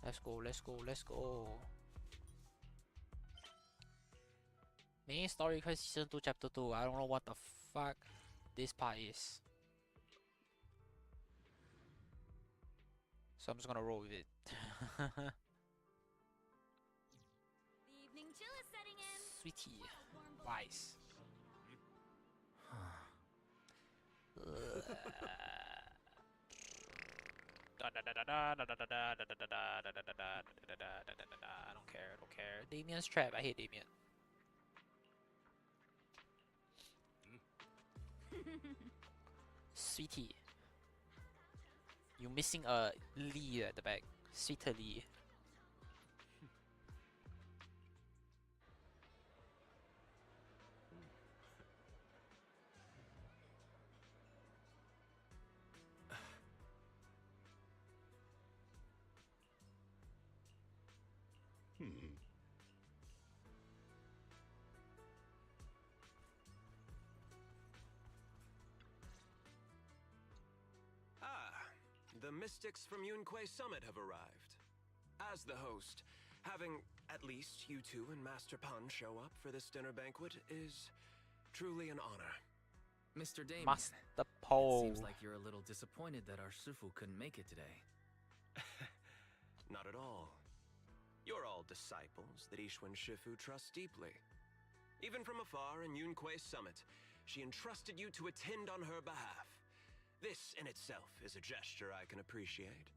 Let's go, let's go, let's go. Main story quest season 2 chapter 2. I don't know what the fuck this part is. So I'm just gonna roll with it. The evening chill is setting in. Sweetie. Wise. I don't care, I don't care. Damien's trap. I hate Damien. Sweetie. You missing a Lee at the back. Sweeter Lee. The mystics from Yunque Summit have arrived. As the host, having at least you two and Master Pan show up for this dinner banquet is truly an honor. Mr. Damien, Master it Paul. seems like you're a little disappointed that our Shifu couldn't make it today. Not at all. You're all disciples that Ishwen Shifu trusts deeply. Even from afar in Yunque Summit, she entrusted you to attend on her behalf. This in itself is a gesture I can appreciate.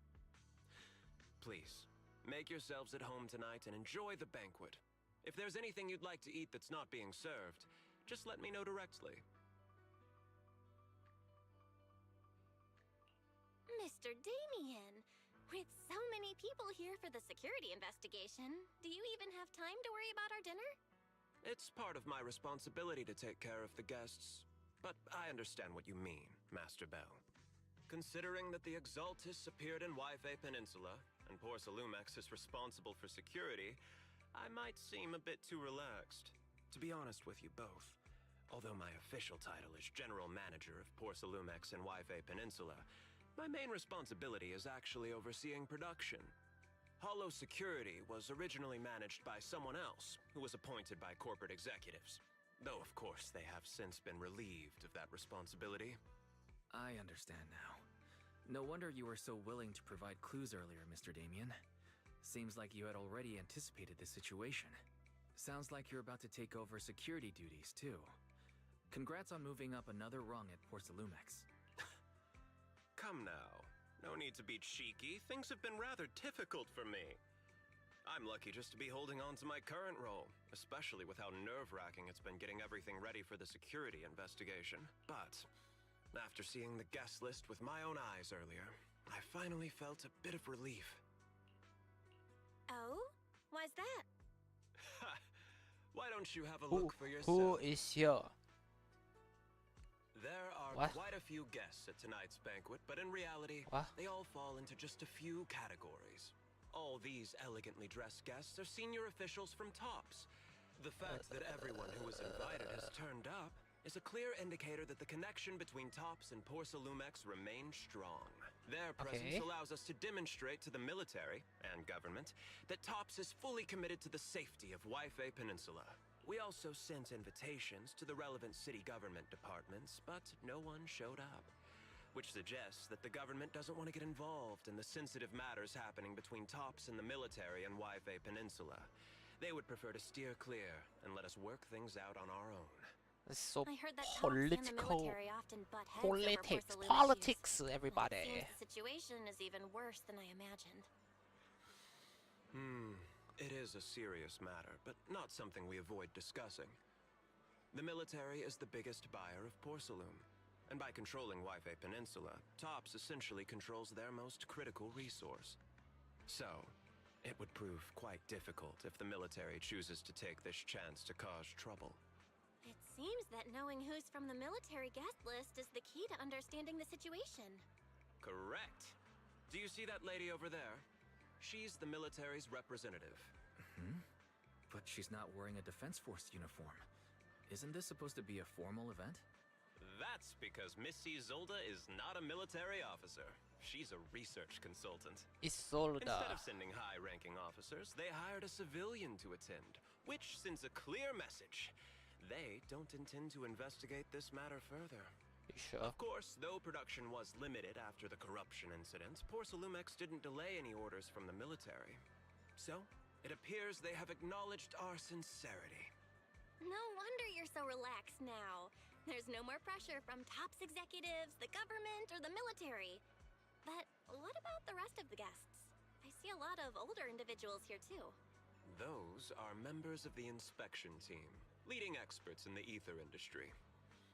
Please, make yourselves at home tonight and enjoy the banquet. If there's anything you'd like to eat that's not being served, just let me know directly. Mr. Damien, with so many people here for the security investigation, do you even have time to worry about our dinner? It's part of my responsibility to take care of the guests, but I understand what you mean, Master Bell. Considering that the Exaltus appeared in Yfei Peninsula, and Porcelumex is responsible for security, I might seem a bit too relaxed. To be honest with you both, although my official title is General Manager of Porcelumex and Yfei Peninsula, my main responsibility is actually overseeing production. Hollow Security was originally managed by someone else, who was appointed by corporate executives. Though, of course, they have since been relieved of that responsibility. I understand now. No wonder you were so willing to provide clues earlier, Mr. Damien. Seems like you had already anticipated this situation. Sounds like you're about to take over security duties, too. Congrats on moving up another rung at Porcelumex. Come now. No need to be cheeky. Things have been rather difficult for me. I'm lucky just to be holding on to my current role, especially with how nerve-wracking it's been getting everything ready for the security investigation. But after seeing the guest list with my own eyes earlier, I finally felt a bit of relief. Oh? Why's that? Ha! Why don't you have a Who, look for yourself? who is here? There are What? quite a few guests at tonight's banquet, but in reality, What? they all fall into just a few categories. All these elegantly dressed guests are senior officials from TOPS. The fact that everyone who was invited has turned up is a clear indicator that the connection between TOPS and Porcelumex remains strong. Their presence Okay. allows us to demonstrate to the military and government that TOPS is fully committed to the safety of Yfei Peninsula. We also sent invitations to the relevant city government departments, but no one showed up. Which suggests that the government doesn't want to get involved in the sensitive matters happening between TOPS and the military in Yfei Peninsula. They would prefer to steer clear and let us work things out on our own. This is so I heard that TOPS and the political. military often butt heads over Politics. Porcelume Politics, issues. It everybody. seems the situation is even worse than I imagined. It is a serious matter, but not something we avoid discussing. The military is the biggest buyer of Porcelume, and by controlling Yfei Peninsula, TOPS essentially controls their most critical resource. So, it would prove quite difficult if the military chooses to take this chance to cause trouble. It seems that knowing who's from the military guest list is the key to understanding the situation. Correct. Do you see that lady over there? She's the military's representative. But she's not wearing a Defense Force uniform. Isn't this supposed to be a formal event? That's because Missy Zolda is not a military officer. She's a research consultant. Isolda. Instead of sending high-ranking officers, they hired a civilian to attend, which sends a clear message. They don't intend to investigate this matter further. You sure? Of course, though production was limited after the corruption incident, Porcelumex didn't delay any orders from the military. So, it appears they have acknowledged our sincerity. No wonder you're so relaxed now. There's no more pressure from tops executives, the government, or the military. But what about the rest of the guests? I see a lot of older individuals here too. Those are members of the inspection team, leading experts in the ether industry.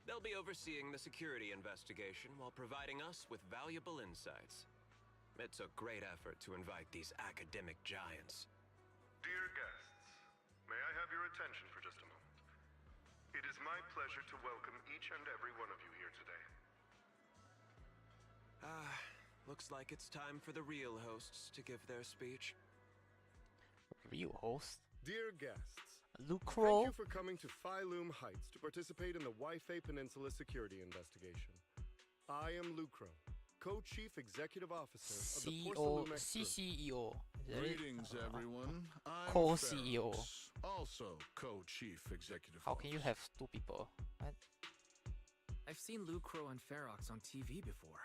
They'll be overseeing the security investigation while providing us with valuable insights. It took great effort to invite these academic giants. Dear guests, may I have your attention for just a moment? It is my pleasure to welcome each and every one of you here today. Looks like it's time for the real hosts to give their speech. Real host? Dear guests, Lucro? thank you for coming to Phylum Heights to participate in the Waifei Peninsula security investigation. I am Lucro, Co-Chief Executive Officer of the CEO, Porcelumex Group. CCEO. Is it? Greetings, everyone. I'm Co-CEO. Ferox, also co-chief executive How can you officer. have two people? What? I've seen Lucro and Ferox on TV before.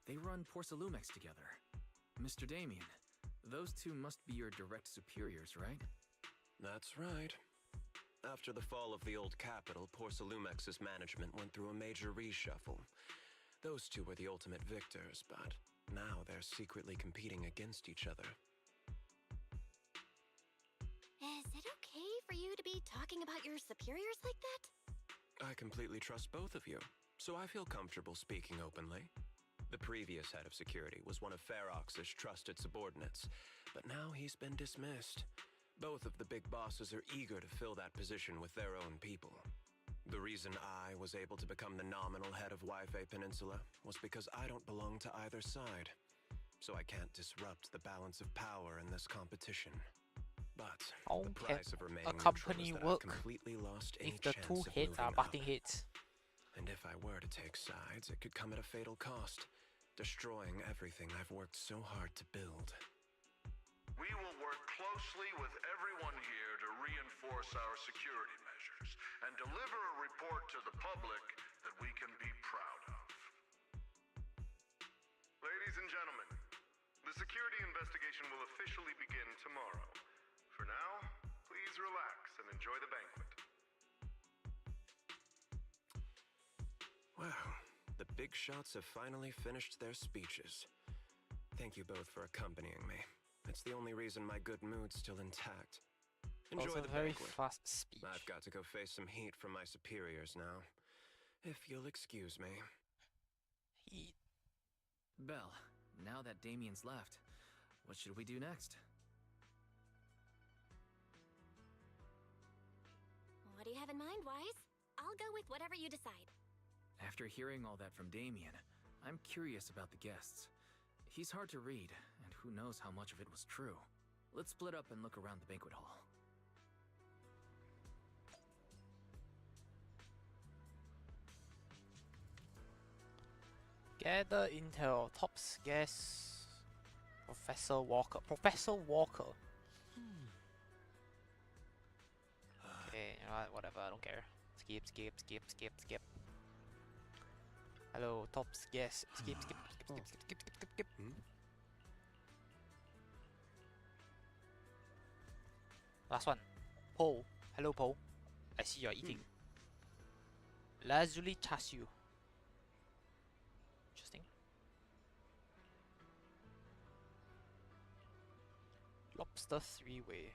They run Porcelumex together. Mr. Damien, those two must be your direct superiors, right? That's right. After the fall of the old capital, Porcelumex's management went through a major reshuffle. Those two were the ultimate victors, but now they're secretly competing against each other. Is it okay for you to be talking about your superiors like that? I completely trust both of you, so I feel comfortable speaking openly. The previous head of security was one of Ferox's trusted subordinates, but now he's been dismissed. Both of the big bosses are eager to fill that position with their own people. The reason I was able to become the nominal head of Waifei Peninsula was because I don't belong to either side, so I can't disrupt the balance of power in this competition. But How the can price of a remaining company neutral is that work I've completely lost any if the chance two of heads are moving butting up. heads? And if I were to take sides, it could come at a fatal cost, destroying everything I've worked so hard to build. We will work closely with everyone here to reinforce our security measures and deliver a report to the public that we can be proud of. Ladies and gentlemen, the security investigation will officially begin tomorrow. For now, please relax and enjoy the banquet. Wow, the big shots have finally finished their speeches. Thank you both for accompanying me. It's the only reason my good mood's still intact. Enjoy Also the very banquet. fast speech. I've got to go face some heat from my superiors now. If you'll excuse me. He Belle, now that Damien's left, what should we do next? What do you have in mind, Wise? I'll go with whatever you decide. After hearing all that from Damien, I'm curious about the guests. He's hard to read, and who knows how much of it was true. Let's split up and look around the banquet hall. gather intel. Tops guess. Professor Walker. Professor Walker. Okay, you know what? Whatever. I don't care. Skip, skip, skip, skip, skip. Hello, tops guess. Skip, skip, skip, skip, skip, skip, skip, skip, skip. Last one. Paul. Hello, Paul. I see you're eating. Lazuli char siu. Interesting. Lobster three-way.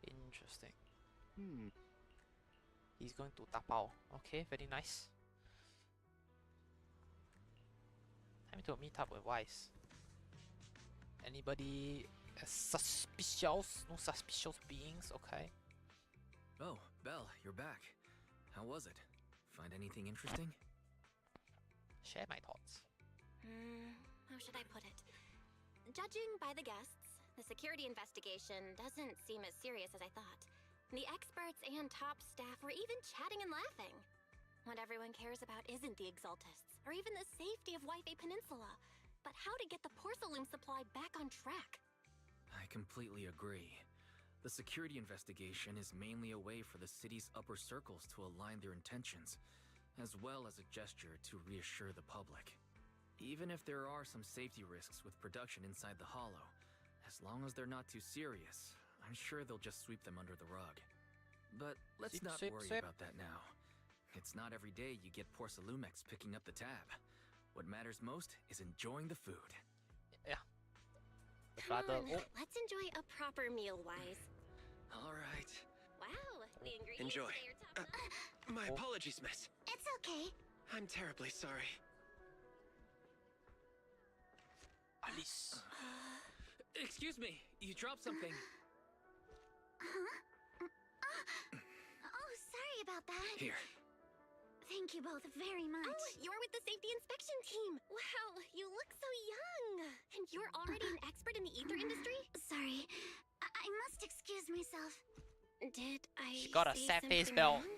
Interesting. He's going to tapao. Okay, very nice. Time to meet up with Wise. Anybody suspicious? No suspicious beings, okay. Oh, Belle, you're back. How was it? Find anything interesting? Share my thoughts. How should I put it? Judging by the guests, the security investigation doesn't seem as serious as I thought. The experts and top staff were even chatting and laughing. What everyone cares about isn't the Exaltists, or even the safety of Wife Peninsula, but how to get the Porcelain supply back on track. I completely agree. The security investigation is mainly a way for the city's upper circles to align their intentions, as well as a gesture to reassure the public. Even if there are some safety risks with production inside the Hollow, as long as they're not too serious, I'm sure they'll just sweep them under the rug. But let's not worry about that now. It's not every day you get Porcelumex picking up the tab. What matters most is enjoying the food. Yeah. Come Rather, on, let's enjoy a proper meal, Wise. All right. Wow, the ingredients Enjoy. today are top notch. My apologies, miss. It's okay. I'm terribly sorry. Alice. Excuse me, you dropped something. Oh, sorry about that. Here. Thank you both very much. Oh, you're with the safety inspection team. Wow, you look so young. And you're already an expert in the ether industry? Sorry, I must excuse myself. Did I She got a say sad face, something Belle. wrong?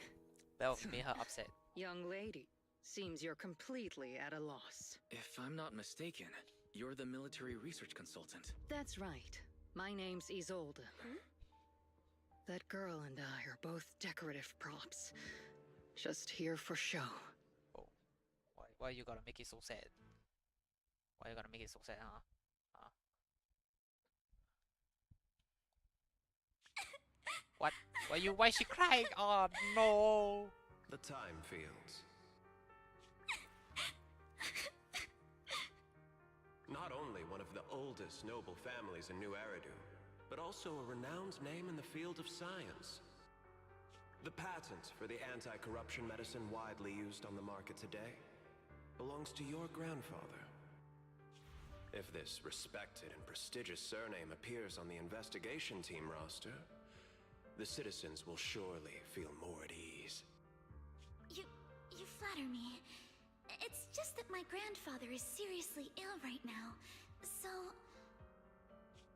Belle made her upset. Young lady, seems you're completely at a loss. If I'm not mistaken, you're the military research consultant. That's right. My name's Isolde. That girl and I are both decorative props. Just here for show. Oh. Why you gotta make it so sad? Why you gotta make it so sad, huh? What? Why is she crying? Oh no! The Time Fields. Not only one of the oldest noble families in New Eridu, but also a renowned name in the field of science. The patent for the anti-corruption medicine widely used on the market today belongs to your grandfather. If this respected and prestigious surname appears on the investigation team roster, the citizens will surely feel more at ease. You flatter me. It's just that my grandfather is seriously ill right now, so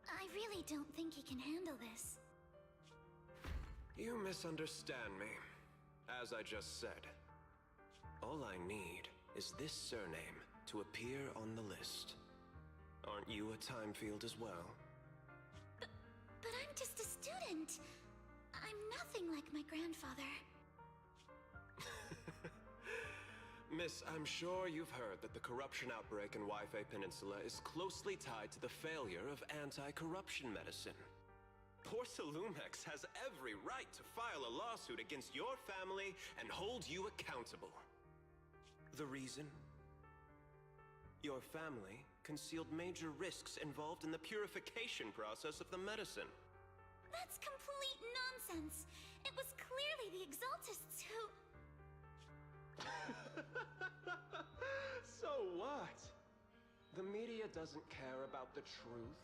I really don't think he can handle this. You misunderstand me. As I just said, all I need is this surname to appear on the list. Aren't you a Time Field as well? But I'm just a student. I'm nothing like my grandfather. Miss, I'm sure you've heard that the corruption outbreak in Waifei Peninsula is closely tied to the failure of anti-corruption medicine. Porcelumex has every right to file a lawsuit against your family and hold you accountable. The reason? Your family concealed major risks involved in the purification process of the medicine. That's complete nonsense. It was clearly the Exaltists who... So what? The media doesn't care about the truth.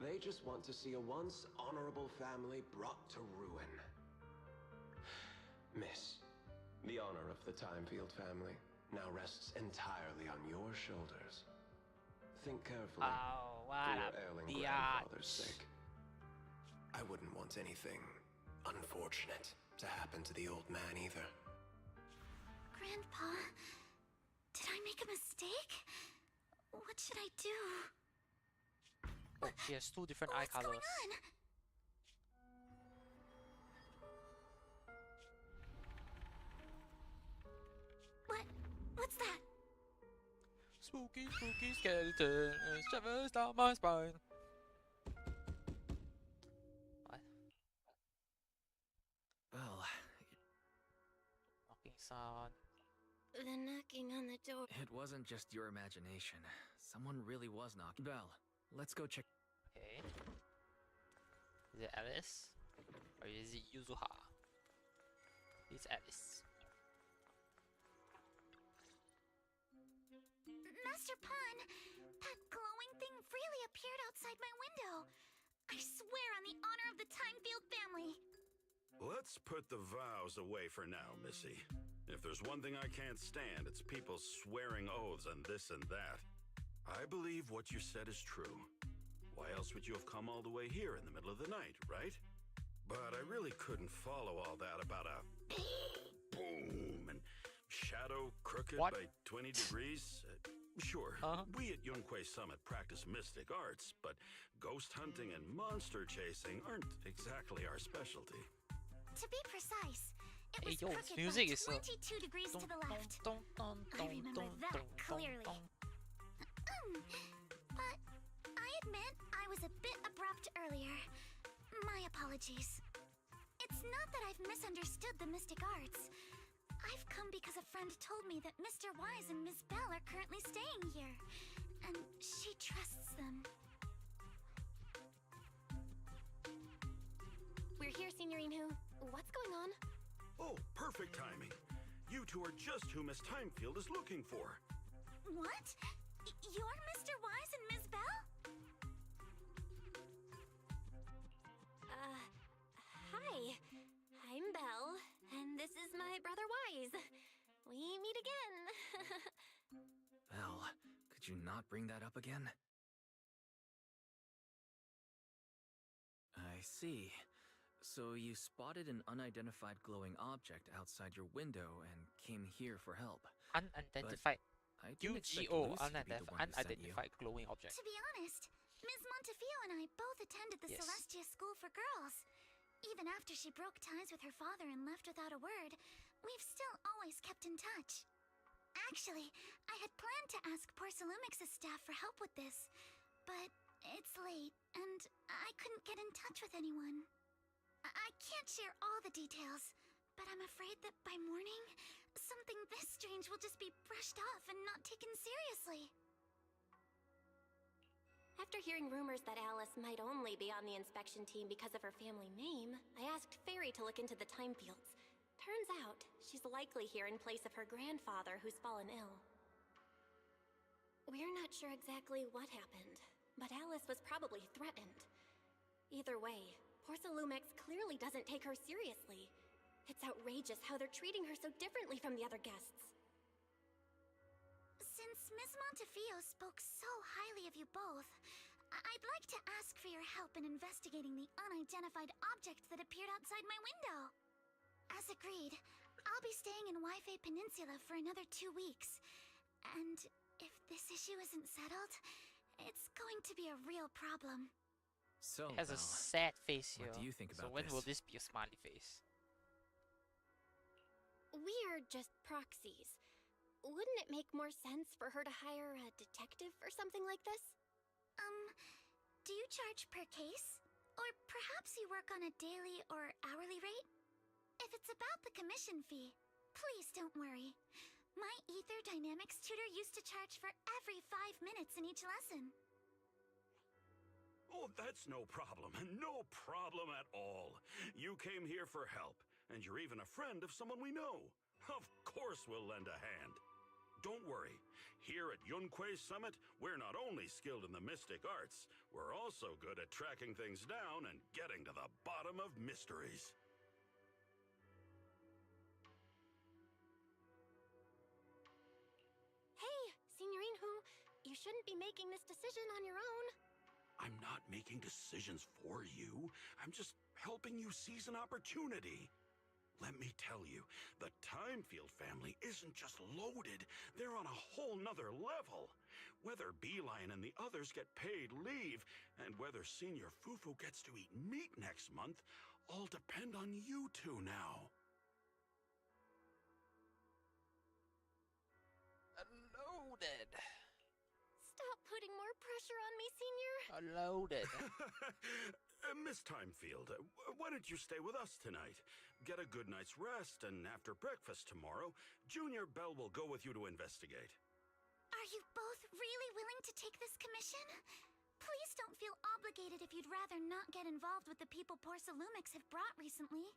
They just want to see a once honorable family brought to ruin. Miss, the honor of the Timefield family now rests entirely on your shoulders. Think carefully Oh, for what your a ailing biatch. grandfather's sake. I wouldn't want anything unfortunate to happen to the old man either. Grandpa, did I make a mistake? What should I do? Oh, she has two different eye What's colors. going on? What's that? Spooky, spooky skeleton, it shivers down my spine. What? Well, Knocking sound. The knocking on the door. it wasn't just your imagination. Someone really was knocking. Belle, let's go check. Okay. Is it Alice? Or is it Yuzuha? It's Alice. Master Pun, that glowing thing really appeared outside my window. I swear on the honor of the Timefield family. Let's put the vows away for now, Missy. If there's one thing I can't stand, it's people swearing oaths on this and that. I believe what you said is true. Why else would you have come all the way here in the middle of the night, right? But I really couldn't follow all that about a boom and shadow crooked What? by 20 degrees. Sure, we at Yunquay Summit practice mystic arts, but ghost hunting and monster chasing aren't exactly our specialty. To be precise, it Hey, was yo, crooked music by is 22 degrees to the left. I remember that clearly. But I admit I was a bit abrupt earlier. My apologies. It's not that I've misunderstood the mystic arts. I've come because a friend told me that Mr. Wise and Ms. Bell are currently staying here, and she trusts them. We're here, Signorine Who. What's going on? Oh, perfect timing. You two are just who Miss Timefield is looking for. What? You're Mr. Wise and Ms. Bell? Hi. I'm Belle, and this is my brother Wise. We meet again. Belle, could you not bring that up again? I see. So you spotted an unidentified glowing object outside your window and came here for help. Unidentified. I didn't expect UGO, Lucy to be the one who sent you. unidentified glowing object. To be honest, Ms. Montefiore and I both attended the Yes. Celestia School for Girls. Even after she broke ties with her father and left without a word, we've still always kept in touch. Actually, I had planned to ask Porcelumix's staff for help with this, but it's late, and I couldn't get in touch with anyone. I can't share all the details, but I'm afraid that by morning, something this strange will just be brushed off and not taken seriously. After hearing rumors that Alice might only be on the inspection team because of her family name, I asked Fairy to look into the Timefields. Turns out, she's likely here in place of her grandfather who's fallen ill. We're not sure exactly what happened, but Alice was probably threatened. Either way, Porcelumix clearly doesn't take her seriously. It's outrageous how they're treating her so differently from the other guests. Since Ms. Montefiore spoke so highly of you both, I'd like to ask for your help in investigating the unidentified object that appeared outside my window. As agreed, I'll be staying in Waifei Peninsula for another 2 weeks. And if this issue isn't settled, it's going to be a real problem. So, It has a Belle, sad face here. what do you think So about when this? will this be a smiley face? We're just proxies. Wouldn't it make more sense for her to hire a detective or something like this? Do you charge per case? Or perhaps you work on a daily or hourly rate? If it's about the commission fee, please don't worry. My Ether Dynamics tutor used to charge for every 5 minutes in each lesson. Oh, that's no problem. No problem at all. You came here for help, and you're even a friend of someone we know. Of course we'll lend a hand. Don't worry. Here at Yunquay Summit, we're not only skilled in the mystic arts, we're also good at tracking things down and getting to the bottom of mysteries. Hey, Signorine Who, you shouldn't be making this decision on your own. I'm not making decisions for you. I'm just helping you seize an opportunity. Let me tell you, the Timefield family isn't just loaded, they're on a whole nother level. Whether Beeline and the others get paid leave, and whether Senior Fufu gets to eat meat next month, all depend on you two now. Loaded. Stop putting more pressure on me, Senior. Loaded. Miss Timefield, why don't you stay with us tonight? Get a good night's rest, and after breakfast tomorrow, Junior Bell will go with you to investigate. Are you both really willing to take this commission? Please don't feel obligated if you'd rather not get involved with the people Porcelumix have brought recently.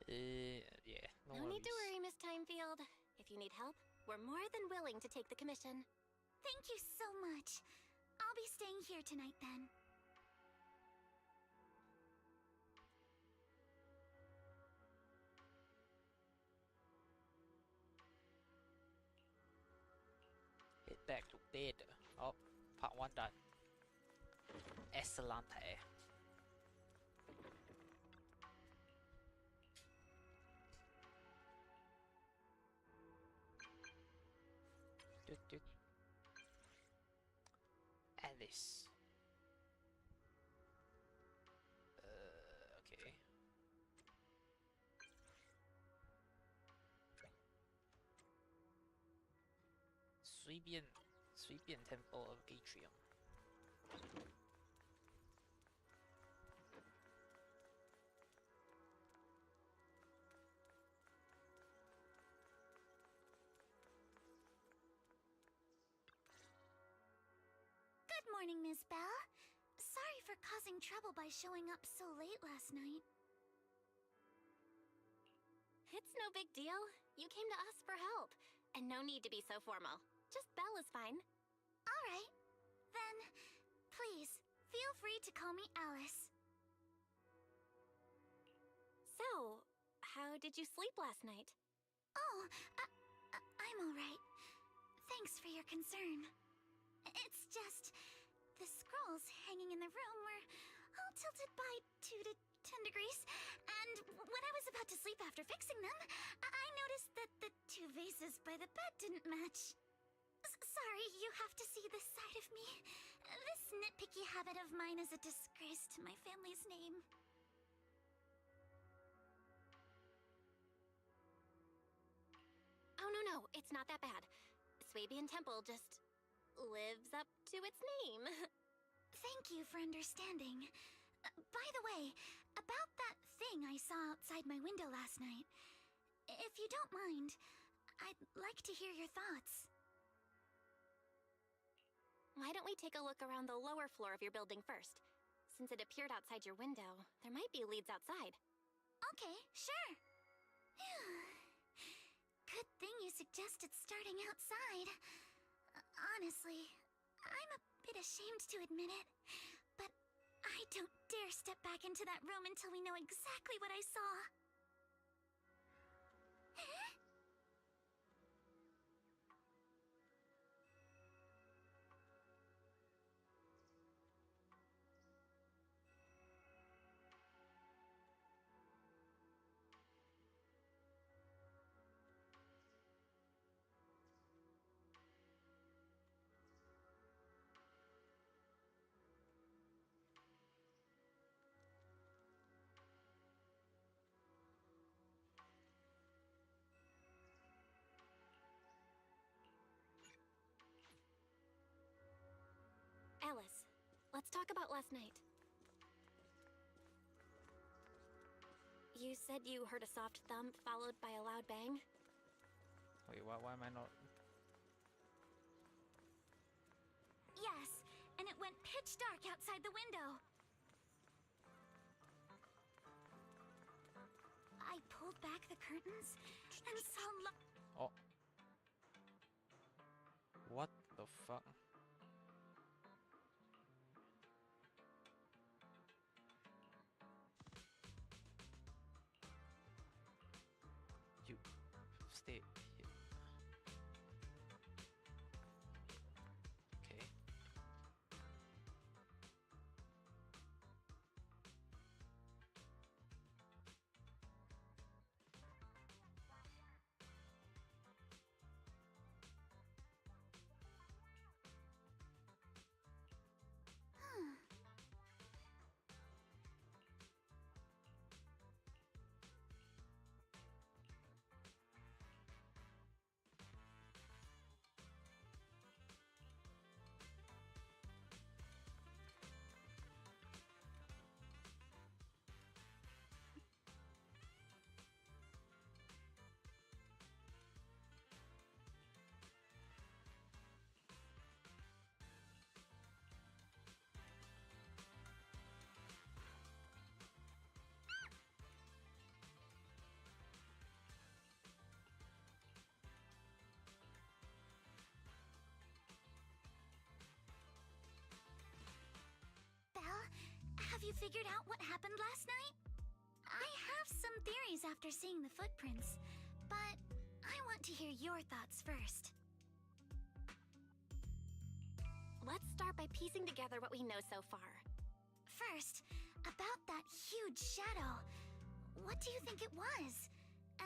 Yeah. No need to worries. worry, Miss Timefield. If you need help, we're more than willing to take the commission. Thank you so much. I'll be staying here tonight then. Head back to bed. Oh, part 1 done. Excellent. Doot. Alice. Okay. Sui Bian Temple of Atrium. Good morning, Miss Bell. Sorry for causing trouble by showing up so late last night. It's no big deal. You came to us for help. And no need to be so formal. Just Belle is fine. Alright. Then, please, feel free to call me Alice. So, how did you sleep last night? Oh, I'm alright. Thanks for your concern. It's just, the scrolls hanging in the room were all tilted by 2 to 10 degrees, and when I was about to sleep after fixing them, I noticed that the 2 vases by the bed didn't match. Sorry, you have to see this side of me. This nitpicky habit of mine is a disgrace to my family's name. Oh no, it's not that bad. Swabian Temple just lives up to its name. Thank you for understanding. By the way, about that thing I saw outside my window last night, if you don't mind, I'd like to hear your thoughts. Why don't we take a look around the lower floor of your building first? Since it appeared outside your window, there might be leads outside. Okay, sure. Good thing you suggested starting outside. Honestly, I'm a bit ashamed to admit it, but I don't dare step back into that room until we know exactly what I saw. Alice, let's talk about last night. You said you heard a soft thump followed by a loud bang? Wait, why am I not? Yes, and it went pitch dark outside the window. I pulled back the curtains and saw Oh. What the fuck? You stay here. Okay. Belle, have you figured out what happened last night? I have some theories after seeing the footprints, but I want to hear your thoughts first. Let's start by piecing together what we know so far. First, about that huge shadow. What do you think it was?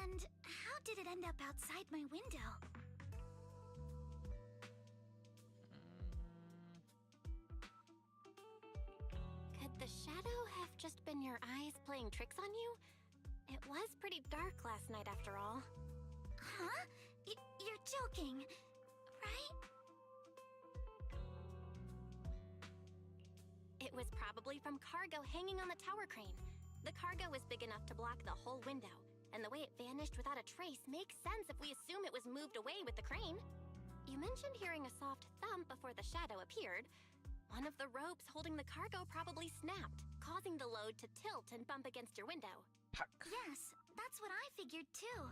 And how did it end up outside my window? the shadow have just been your eyes playing tricks on you? It was pretty dark last night after all. Huh? You're joking, right? It was probably from cargo hanging on the tower crane. The cargo was big enough to block the whole window, and the way it vanished without a trace makes sense if we assume it was moved away with the crane. You mentioned hearing a soft thump before the shadow appeared. One of the ropes holding the cargo probably snapped, causing the load to tilt and bump against your window. Puck. Yes, that's what I figured too.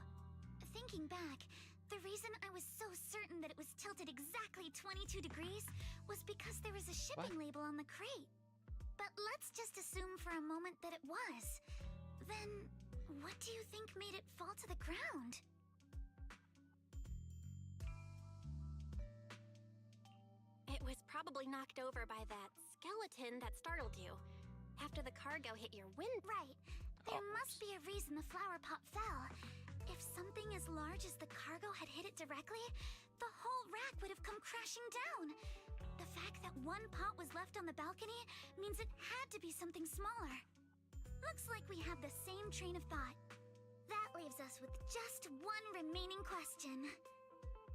Thinking back, the reason I was so certain that it was tilted exactly 22 degrees was because there was a shipping label on the crate. But let's just assume for a moment that it was. Then, what do you think made it fall to the ground? It was probably knocked over by that skeleton that startled you. After the cargo hit your wind. Right. There must be a reason the flower pot fell. If something as large as the cargo had hit it directly, the whole rack would have come crashing down. The fact that one pot was left on the balcony means it had to be something smaller. Looks like we have the same train of thought. That leaves us with just one remaining question.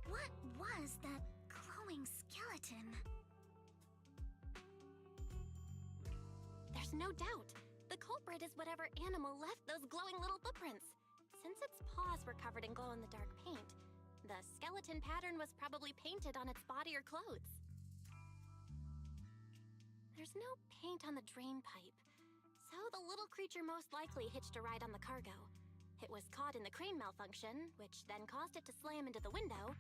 What was that glowing skeleton? There's no doubt. The culprit is whatever animal left those glowing little footprints. Since its paws were covered in glow-in-the-dark paint, the skeleton pattern was probably painted on its body or clothes. There's no paint on the drain pipe, so the little creature most likely hitched a ride on the cargo. It was caught in the crane malfunction, which then caused it to slam into the window.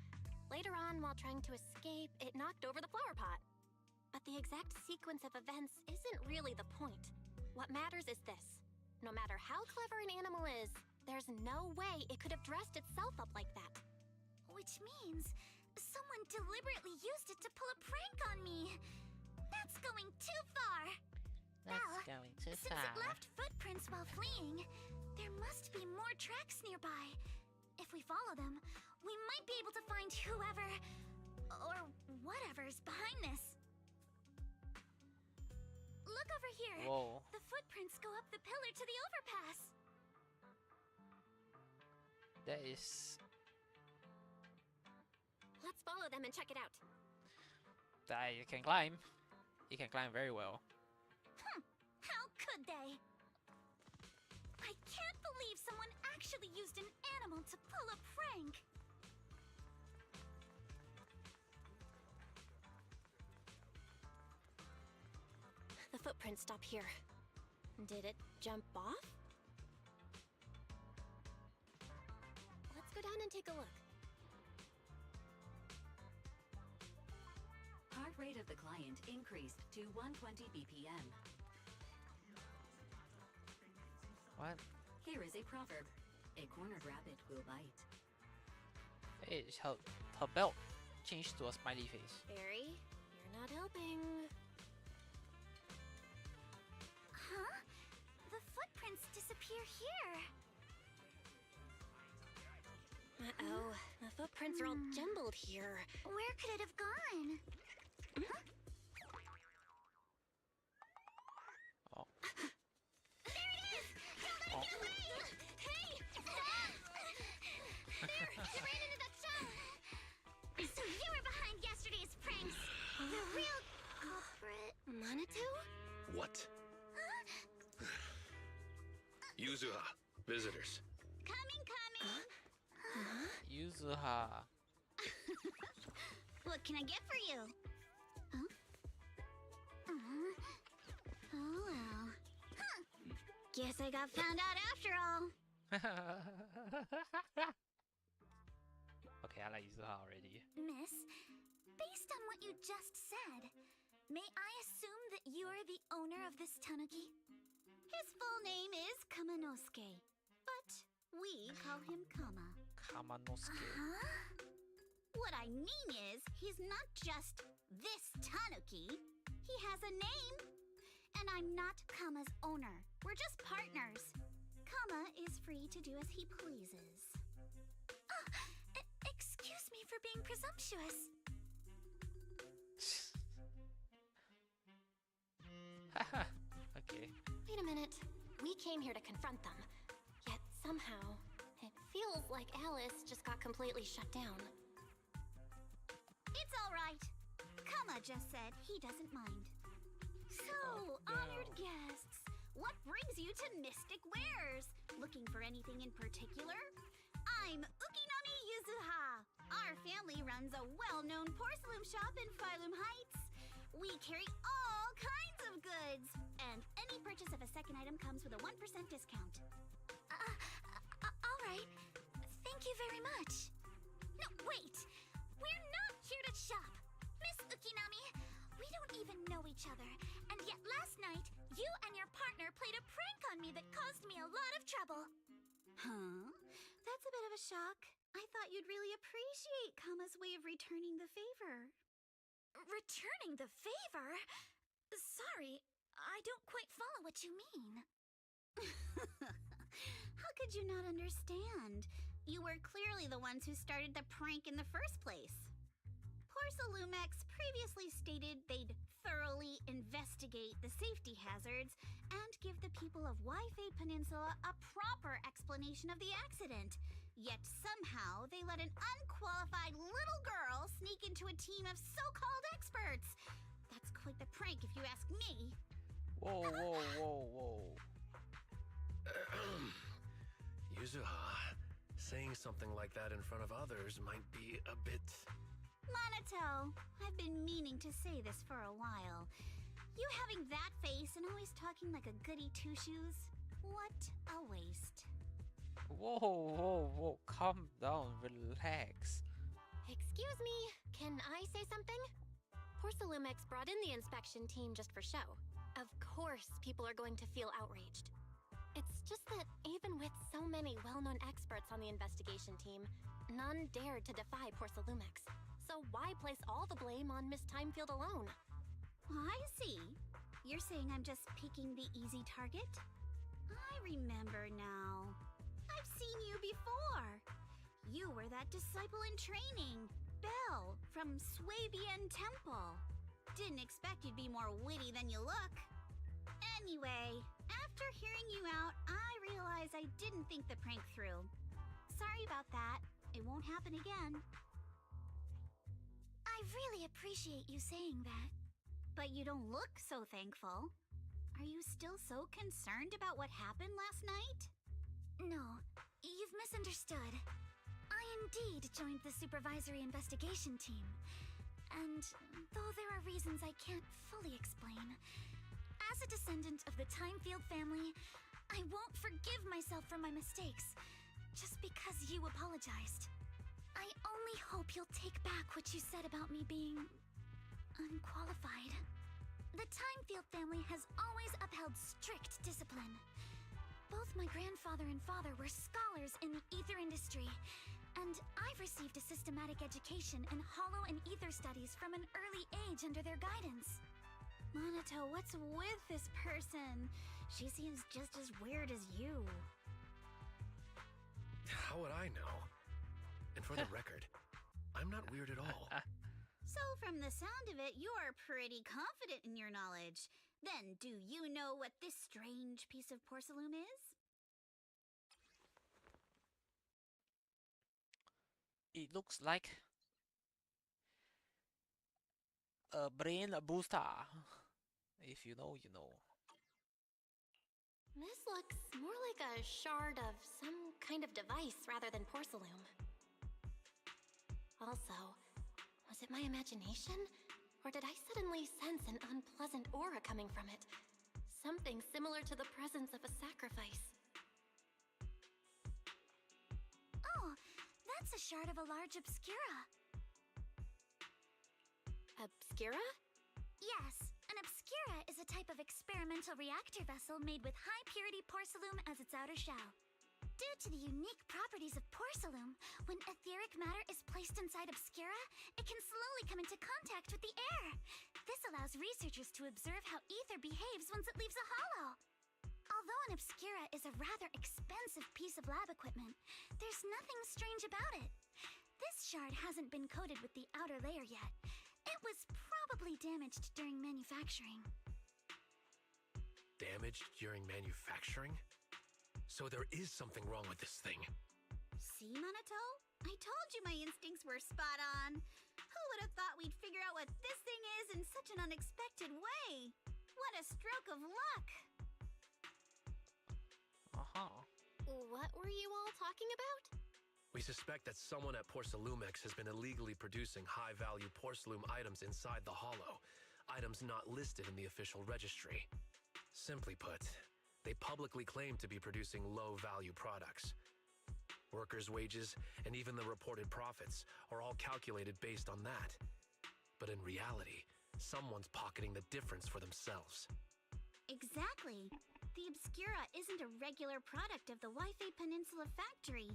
Later on, while trying to escape, it knocked over the flower pot. But the exact sequence of events isn't really the point. What matters is this. No matter how clever an animal is, there's no way it could have dressed itself up like that. Which means someone deliberately used it to pull a prank on me. That's going too far. That's going too Since far. it left footprints while fleeing, there must be more tracks nearby. If we follow them, we might be able to find whoever or whatever's behind this. Look over here. Whoa. The footprints go up the pillar to the overpass. That is. Let's follow them and check it out. That you can climb. You can climb very well. How could they? I can't believe someone actually used an animal to pull a prank. The footprints stop here. Did it jump off? Let's go down and take a look. Heart rate of the client increased to 120 BPM. What? Here is a proverb. A cornered rabbit will bite. Hey, her belt changed to a smiley face. Barry, you're not helping. Huh? The footprints disappear here. Uh-oh. The footprints are all jumbled here. Where could it have gone? Huh? Oh. There it is! Don't let it get away! Hey! Stop! There! It ran into that shell! So you were behind yesterday's pranks! The real culprit... Manitou? What? Yuzuha, visitors. Coming! Yuzuha. What can I get for you? Huh? Oh well. Huh. Guess I got found out after all. Okay, I like Yuzuha already. Miss, based on what you just said, may I assume that you're the owner of this tanuki? His full name is Kamanosuke, but we call him Kama. Kamanosuke. Huh? What I mean is, he's not just this tanuki. He has a name. And I'm not Kama's owner. We're just partners. Kama is free to do as he pleases. Excuse me for being presumptuous. Okay. came here to confront them. Yet somehow, it feels like Alice just got completely shut down. It's alright. Kama just said he doesn't mind. So, honored guests, what brings you to Mystic Wares? Looking for anything in particular? I'm Ukinami Yuzuha. Our family runs a well-known porcelain shop in Phylum Heights. We carry all kinds of goods, and any purchase of a second item comes with a 1% discount. Alright. Thank you very much. No, wait! We're not here to shop! Miss Ukinami, we don't even know each other, and yet last night, you and your partner played a prank on me that caused me a lot of trouble. Huh? That's a bit of a shock. I thought you'd really appreciate Kama's way of returning the favor. Returning the favor? Sorry, I don't quite follow what you mean. How could you not understand? You were clearly the ones who started the prank in the first place. Porcelumex previously stated they'd thoroughly investigate the safety hazards and give the people of Waifei Peninsula a proper explanation of the accident. Yet somehow they let an unqualified little girl sneak into a team of so-called experts. That's quite the prank if you ask me. Whoa, whoa, whoa, whoa. Yuzuha, saying something like that in front of others might be a bit... Monato, I've been meaning to say this for a while. You having that face and always talking like a goody two-shoes? What a waste. Whoa, whoa, whoa. Calm down, relax. Excuse me, can I say something? Porcelumex brought in the inspection team just for show. Of course, people are going to feel outraged. It's just that even with so many well-known experts on the investigation team, none dared to defy Porcelumex. So why place all the blame on Miss Timefield alone? I see. You're saying I'm just picking the easy target? I remember now. I've seen you before. You were that disciple in training, Belle, from Swabian Temple. Didn't expect you'd be more witty than you look. Anyway, after hearing you out, I realized I didn't think the prank through. Sorry about that. It won't happen again. I really appreciate you saying that. But you don't look so thankful. Are you still so concerned about what happened last night? No, you've misunderstood. I indeed joined the supervisory investigation team. And though there are reasons I can't fully explain, as a descendant of the Timefield family, I won't forgive myself for my mistakes just because you apologized. I only hope you'll take back what you said about me being unqualified. The Timefield family has always upheld strict discipline. Both my grandfather and father were scholars in the ether industry, and I've received a systematic education in hollow and ether studies from an early age under their guidance. Monato, what's with this person? She seems just as weird as you. How would I know? And for the record, I'm not weird at all. So from the sound of it, you're pretty confident in your knowledge. Then, do you know what this strange piece of porcelain is? It looks like a brain booster. If you know, you know. This looks more like a shard of some kind of device rather than porcelain. Also, was it my imagination? Or did I suddenly sense an unpleasant aura coming from it? Something similar to the presence of a sacrifice. Oh, that's a shard of a large obscura. Obscura? Yes, an obscura is a type of experimental reactor vessel made with high-purity porcelain as its outer shell. Due to the unique properties of porcelain, when etheric matter is placed inside obscura, it can slowly come into contact with the air. This allows researchers to observe how ether behaves once it leaves a hollow. Although an obscura is a rather expensive piece of lab equipment, there's nothing strange about it. This shard hasn't been coated with the outer layer yet. It was probably damaged during manufacturing. Damaged during manufacturing? So there is something wrong with this thing. See, Minato? I told you my instincts were spot on. Who would have thought we'd figure out what this thing is in such an unexpected way? What a stroke of luck! What were you all talking about? We suspect that someone at Porcelumex has been illegally producing high-value Porcelain items inside the Hollow, items not listed in the official registry. Simply put, they publicly claim to be producing low-value products. Workers' wages and even the reported profits are all calculated based on that. But in reality, someone's pocketing the difference for themselves. Exactly. The Obscura isn't a regular product of the Waifei Peninsula factory,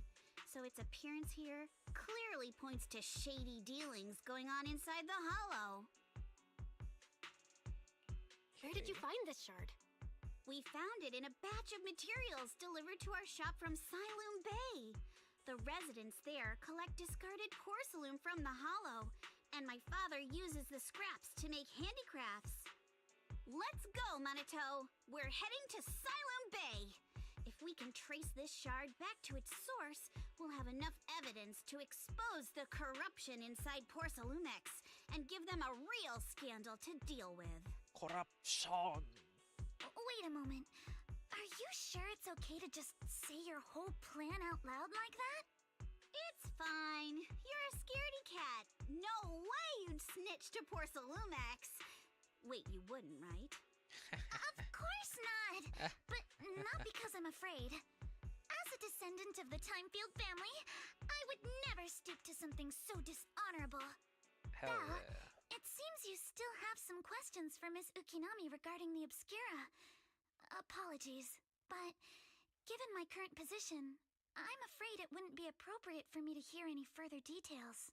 so its appearance here clearly points to shady dealings going on inside the Hollow. Where did you find this shard? We found it in a batch of materials delivered to our shop from Siloom Bay. The residents there collect discarded porcelain from the Hollow, and my father uses the scraps to make handicrafts. Let's go, Minato! We're heading to Siloom Bay! If we can trace this shard back to its source, we'll have enough evidence to expose the corruption inside Porcelumex and give them a real scandal to deal with. Corruption! Wait a moment. Are you sure it's okay to just say your whole plan out loud like that? It's fine. You're a scaredy cat. No way you'd snitch to Porcelumex. Wait, you wouldn't, right? Of course not! But not because I'm afraid. As a descendant of the Timefield family, I would never stoop to something so dishonorable. Hell yeah. It seems you still have some questions for Miss Ukinami regarding the Obscura. Apologies, but given my current position, I'm afraid it wouldn't be appropriate for me to hear any further details.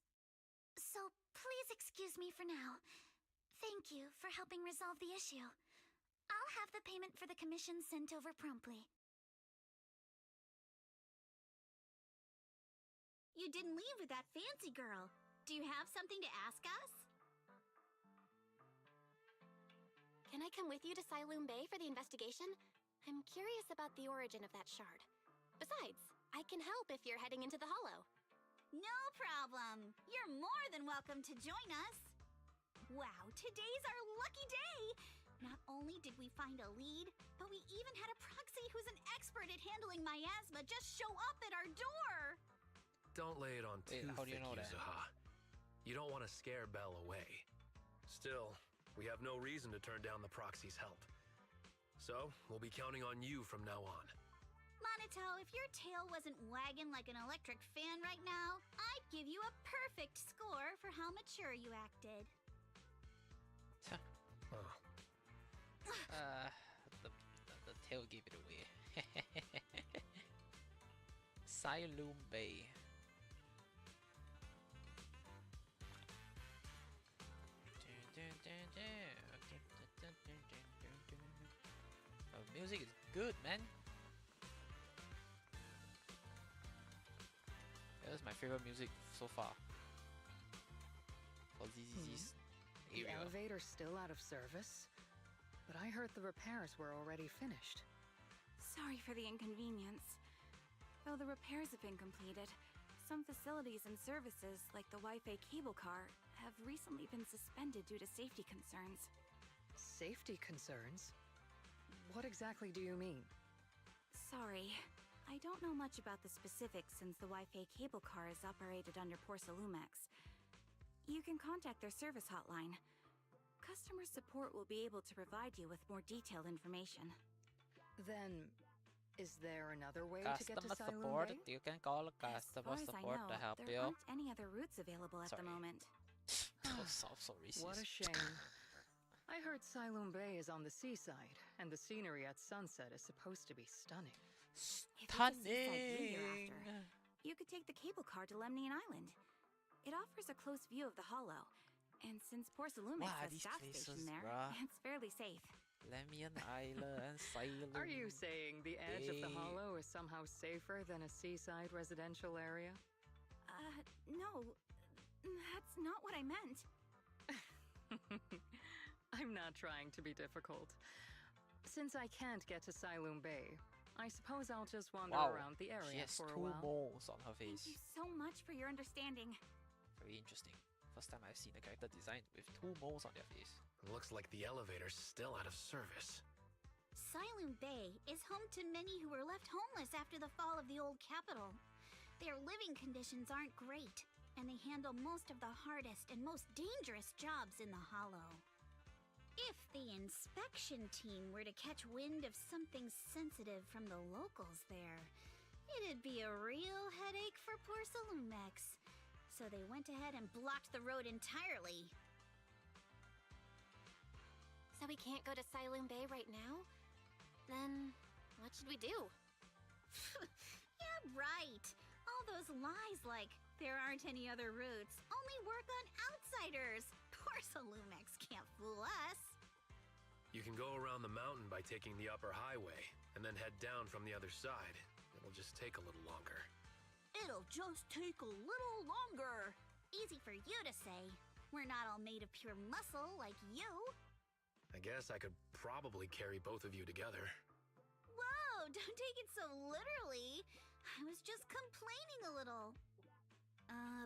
So please excuse me for now. Thank you for helping resolve the issue. I'll have the payment for the commission sent over promptly. You didn't leave with that fancy girl. Do you have something to ask us? Can I come with you to Siloom Bay for the investigation? I'm curious about the origin of that shard. Besides, I can help if you're heading into the Hollow. No problem. You're more than welcome to join us. Wow, today's our lucky day! Not only did we find a lead, but we even had a proxy who's an expert at handling miasma just show up at our door! Don't lay it on too how do you thick, know that? Yuzuha. You don't want to scare Belle away. Still, we have no reason to turn down the proxy's help. So, we'll be counting on you from now on. Minato, if your tail wasn't wagging like an electric fan right now, I'd give you a perfect score for how mature you acted. Oh. The tail gave it away. Siloom Bay. Oh, music is good, man. That was my favorite music so far. For this The area. elevator's still out of service, but I heard the repairs were already finished. Sorry for the inconvenience. Though the repairs have been completed, some facilities and services, like the Wi-Fi cable car, have recently been suspended due to safety concerns. Safety concerns? What exactly do you mean? Sorry, I don't know much about the specifics since the Wi-Fi cable car is operated under Porcelumex. You can contact their service hotline. Customer support will be able to provide you with more detailed information. Then, is there another way to get to Customer Siloom support. Bay? You can call As customer far as I support know, to help there you. aren't any other routes available at the Sorry. moment. Oh, so racist. What a shame. I heard Siloom Bay is on the seaside, and the scenery at sunset is supposed to be stunning. If it's a seaside view you're Stunning. after, you could take the cable car to Lemnian Island. It offers a close view of the Hollow, and since Porcelumex What are has these gas places, station there, bruh? it's fairly safe. Lemnian Island, Siloom. Are you saying the edge of the Bay. hollow is somehow safer than a seaside residential area? No, that's not what I meant. I'm not trying to be difficult. Since I can't get to Siloom Bay, I suppose I'll just wander Wow, around the she area has for a 2 while. moles on her Thank face. you so much for your understanding. Very interesting. First time I've seen a character design with 2 moles on their face. Looks like the elevator's still out of service. Siloon Bay is home to many who were left homeless after the fall of the old capital. Their living conditions aren't great, and they handle most of the hardest and most dangerous jobs in the Hollow. If the inspection team were to catch wind of something sensitive from the locals there, it'd be a real headache for poor Salumex. So they went ahead and blocked the road entirely. So we can't go to Siloon Bay right now? Then what should we do? Yeah, right. All those lies like there aren't any other routes only work on outsiders. Poor Salumex can't fool us. You can go around the mountain by taking the upper highway, and then head down from the other side. It'll just take a little longer. It'll just take a little longer. Easy for you to say. We're not all made of pure muscle like you. I guess I could probably carry both of you together. Whoa, don't take it so literally. I was just complaining a little.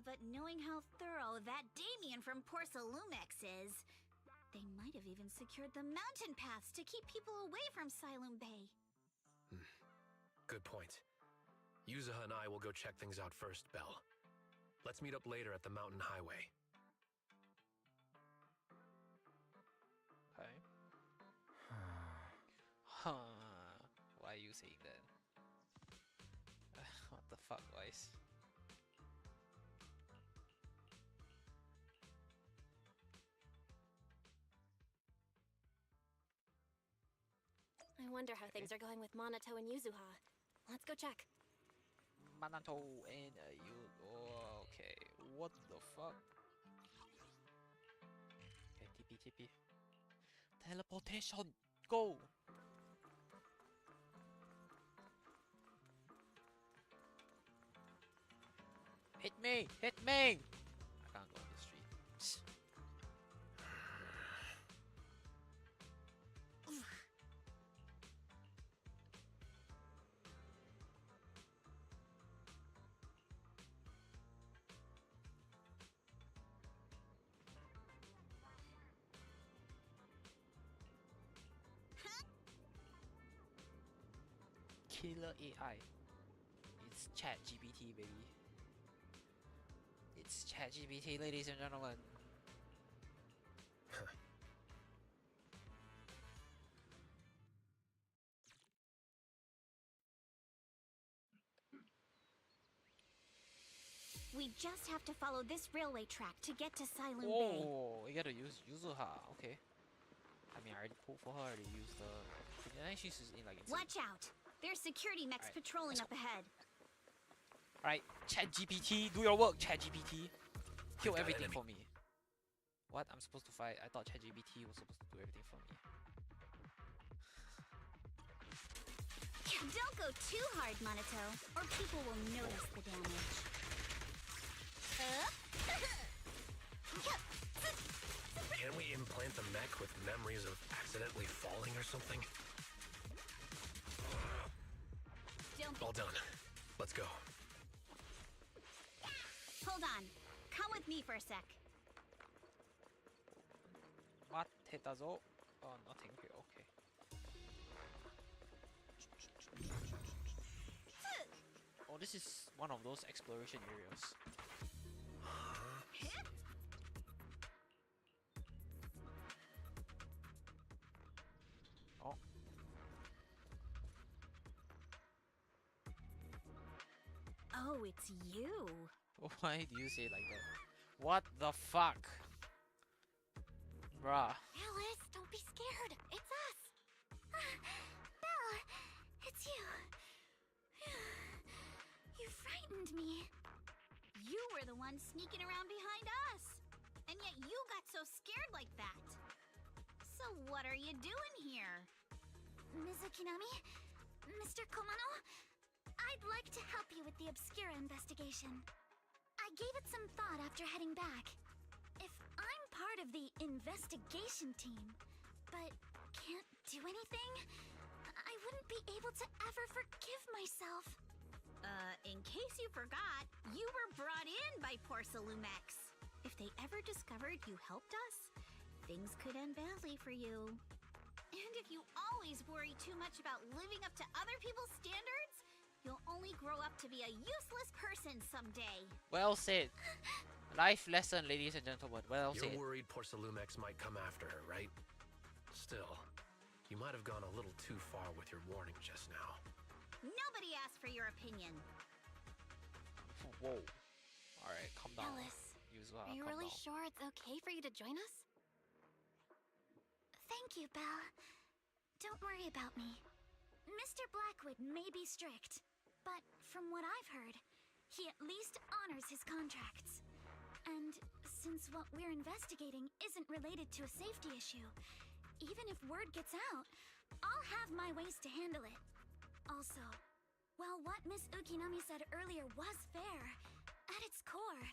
But knowing how thorough that Damien from Porcelumex is, they might have even secured the mountain paths to keep people away from Siloon Bay. Good point. Yuzuha and I will go check things out first, Belle. Let's meet up later at the mountain highway. Okay. Huh. Why are you saying that? What the fuck, guys? I wonder how things are going with Monato and Yuzuha. Let's go check. Manato and you. Oh, okay. What the fuck? Okay, TP. Teleportation. Go. Hit me! Hit me! I can't go on the street. Killer AI. It's ChatGPT, baby. It's ChatGPT, ladies and gentlemen. We just have to follow this railway track to get to Siloon Bay. Oh, we gotta use Yuzuha. Okay. I mean, I already pulled for her. I already used the. I think she's in like. Watch out! There's security mechs patrolling up ahead. Alright, ChatGPT, do your work, ChatGPT. Kill got everything enemy. for me. What? I'm supposed to fight? I thought ChatGPT was supposed to do everything for me. Don't go too hard, Monato, or people will notice the damage. Can we implant the mech with memories of accidentally falling or something? All done. Let's go. Hold on. Come with me for a sec. What? Hetazo? Oh, nothing here. Okay. Oh, this is one of those exploration areas. Oh. Oh, it's you. Why do you say it like that? What the fuck? Bruh. Alice, don't be scared. It's us. Belle, it's you. You frightened me. You were the one sneaking around behind us. And yet you got so scared like that. So what are you doing here? Mizukinami? Mr. Komano? I'd like to help you with the Obscura investigation. I gave it some thought after heading back. If I'm part of the investigation team, but can't do anything, I wouldn't be able to ever forgive myself. In case you forgot, you were brought in by Porcelumex. If they ever discovered you helped us, things could end badly for you. And if you always worry too much about living up to other people's standards, you'll only grow up to be a useless person someday. Well said. Life lesson, ladies and gentlemen. Well said. You're worried Porcelumex might come after her, right? Still, you might have gone a little too far with your warning just now. Nobody asked for your opinion. Whoa. Alright, calm down. Alice, Yuzuha, are you calm really down. sure it's okay for you to join us? Thank you, Belle. Don't worry about me. Mr. Blackwood may be strict, but from what I've heard, he at least honors his contracts. And since what we're investigating isn't related to a safety issue, even if word gets out, I'll have my ways to handle it. Also, while what Miss Ukinami said earlier was fair, at its core,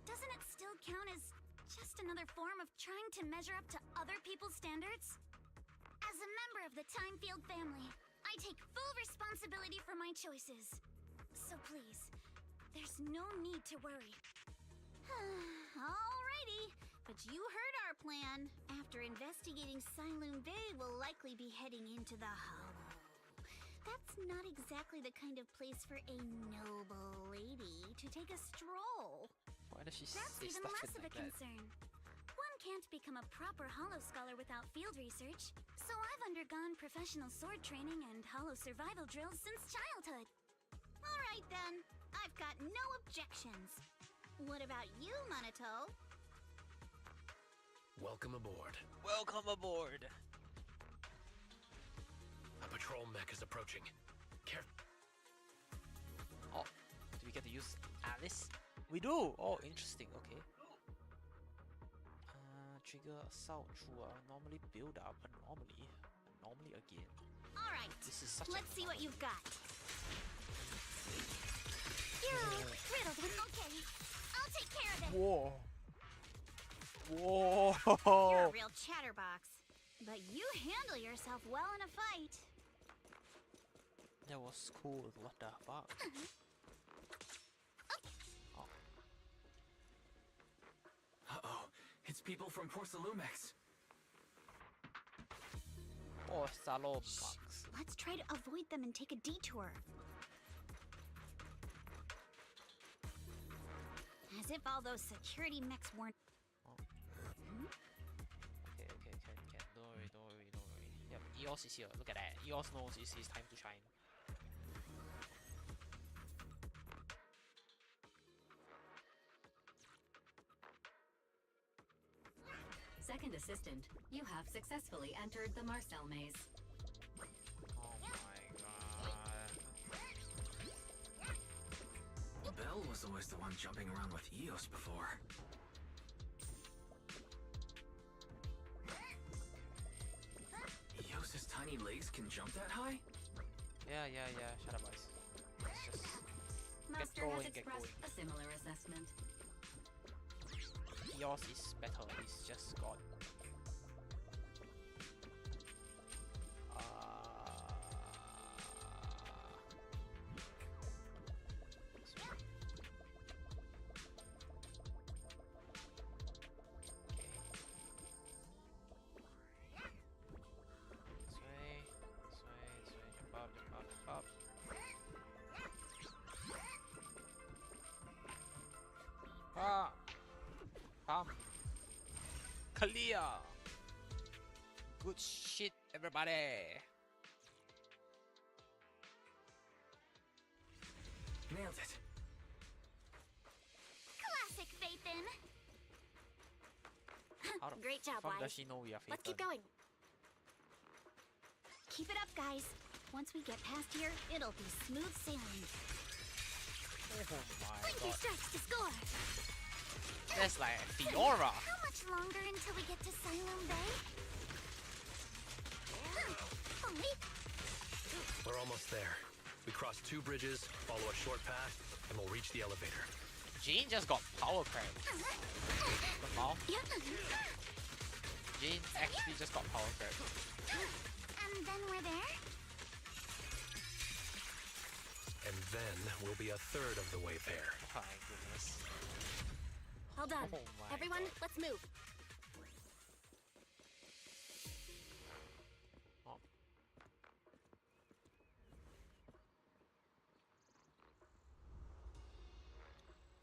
doesn't it still count as just another form of trying to measure up to other people's standards? As a member of the Timefield family, I take full responsibility for my choices. So please, there's no need to worry. Alrighty, but you heard our plan. After investigating Siloon Bay, we'll likely be heading into the Hollow. That's not exactly the kind of place for a noble lady to take a stroll. Why does she That's say even stuff less of a like that? concern. One can't become a proper Hollow scholar without field research, so I've undergone professional sword training and Hollow survival drills since childhood. Alright then, I've got no objections. What about you, Monato? Welcome aboard. Welcome aboard. A patrol mech is approaching. Oh, do we get to use Alice? We do! Oh, interesting, okay. Trigger assault through normally build up, anomaly again. Alright, This is such let's see what you've got. You're riddled with okay. I'll take care of it. Whoa. Whoa. You're a real chatterbox, but you handle yourself well in a fight. That was cool. What the fuck? Oh. Uh-oh. It's people from Porcelumex. Oh, Salomax. Let's try to avoid them and take a detour. As if all those security mechs weren't... Okay. Don't worry. Yep, Eos is here. Look at that. Eos knows it's his time to shine. Second assistant, you have successfully entered the Marcel maze. Oh my god. Belle was always the one jumping around with Eos before. Eos's tiny legs can jump that high? Yeah. Shut up, guys. Let's just Master going, has get expressed going. a similar assessment. Eos is better. He's just God. Jump up. Clear. Good shit, everybody. Nailed it. Classic, Phaethon. How the Great job, fuck Wise. does she know we are Let's keep Phaethon? going. Keep it up, guys. Once we get past here, it'll be smooth sailing. Oh my Blinky god. strikes to score. That's like Fiora. How much longer until we get to Siloon Bay? Wait. We're almost there. We cross 2 bridges, follow a short path, and we'll reach the elevator. Jean just got power cramp. The mouth. Jean actually just got power cramp. And then we're there? Then we'll be a third of the way there. My goodness. All done. Oh my Everyone, God. let's move. Oh.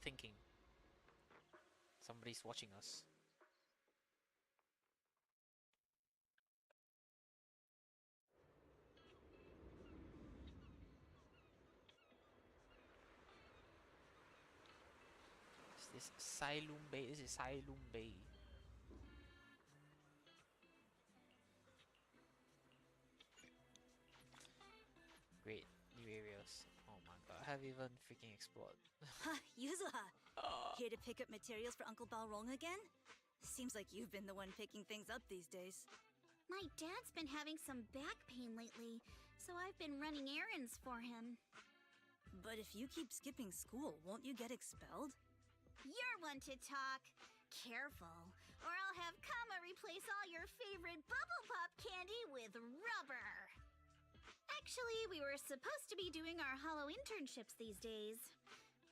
Thinking. Somebody's watching us. Is this Asylum Bay? This is Asylum Bay. Great new areas. Oh my god, I haven't even freaking explored. Yuzuha, here to pick up materials for Uncle Balrog again? Seems like you've been the one picking things up these days. My dad's been having some back pain lately, so I've been running errands for him. But if you keep skipping school, won't you get expelled? You're one to talk. Careful, or I'll have Kama replace all your favorite Bubble Pop candy with rubber. Actually, we were supposed to be doing our Hollow internships these days.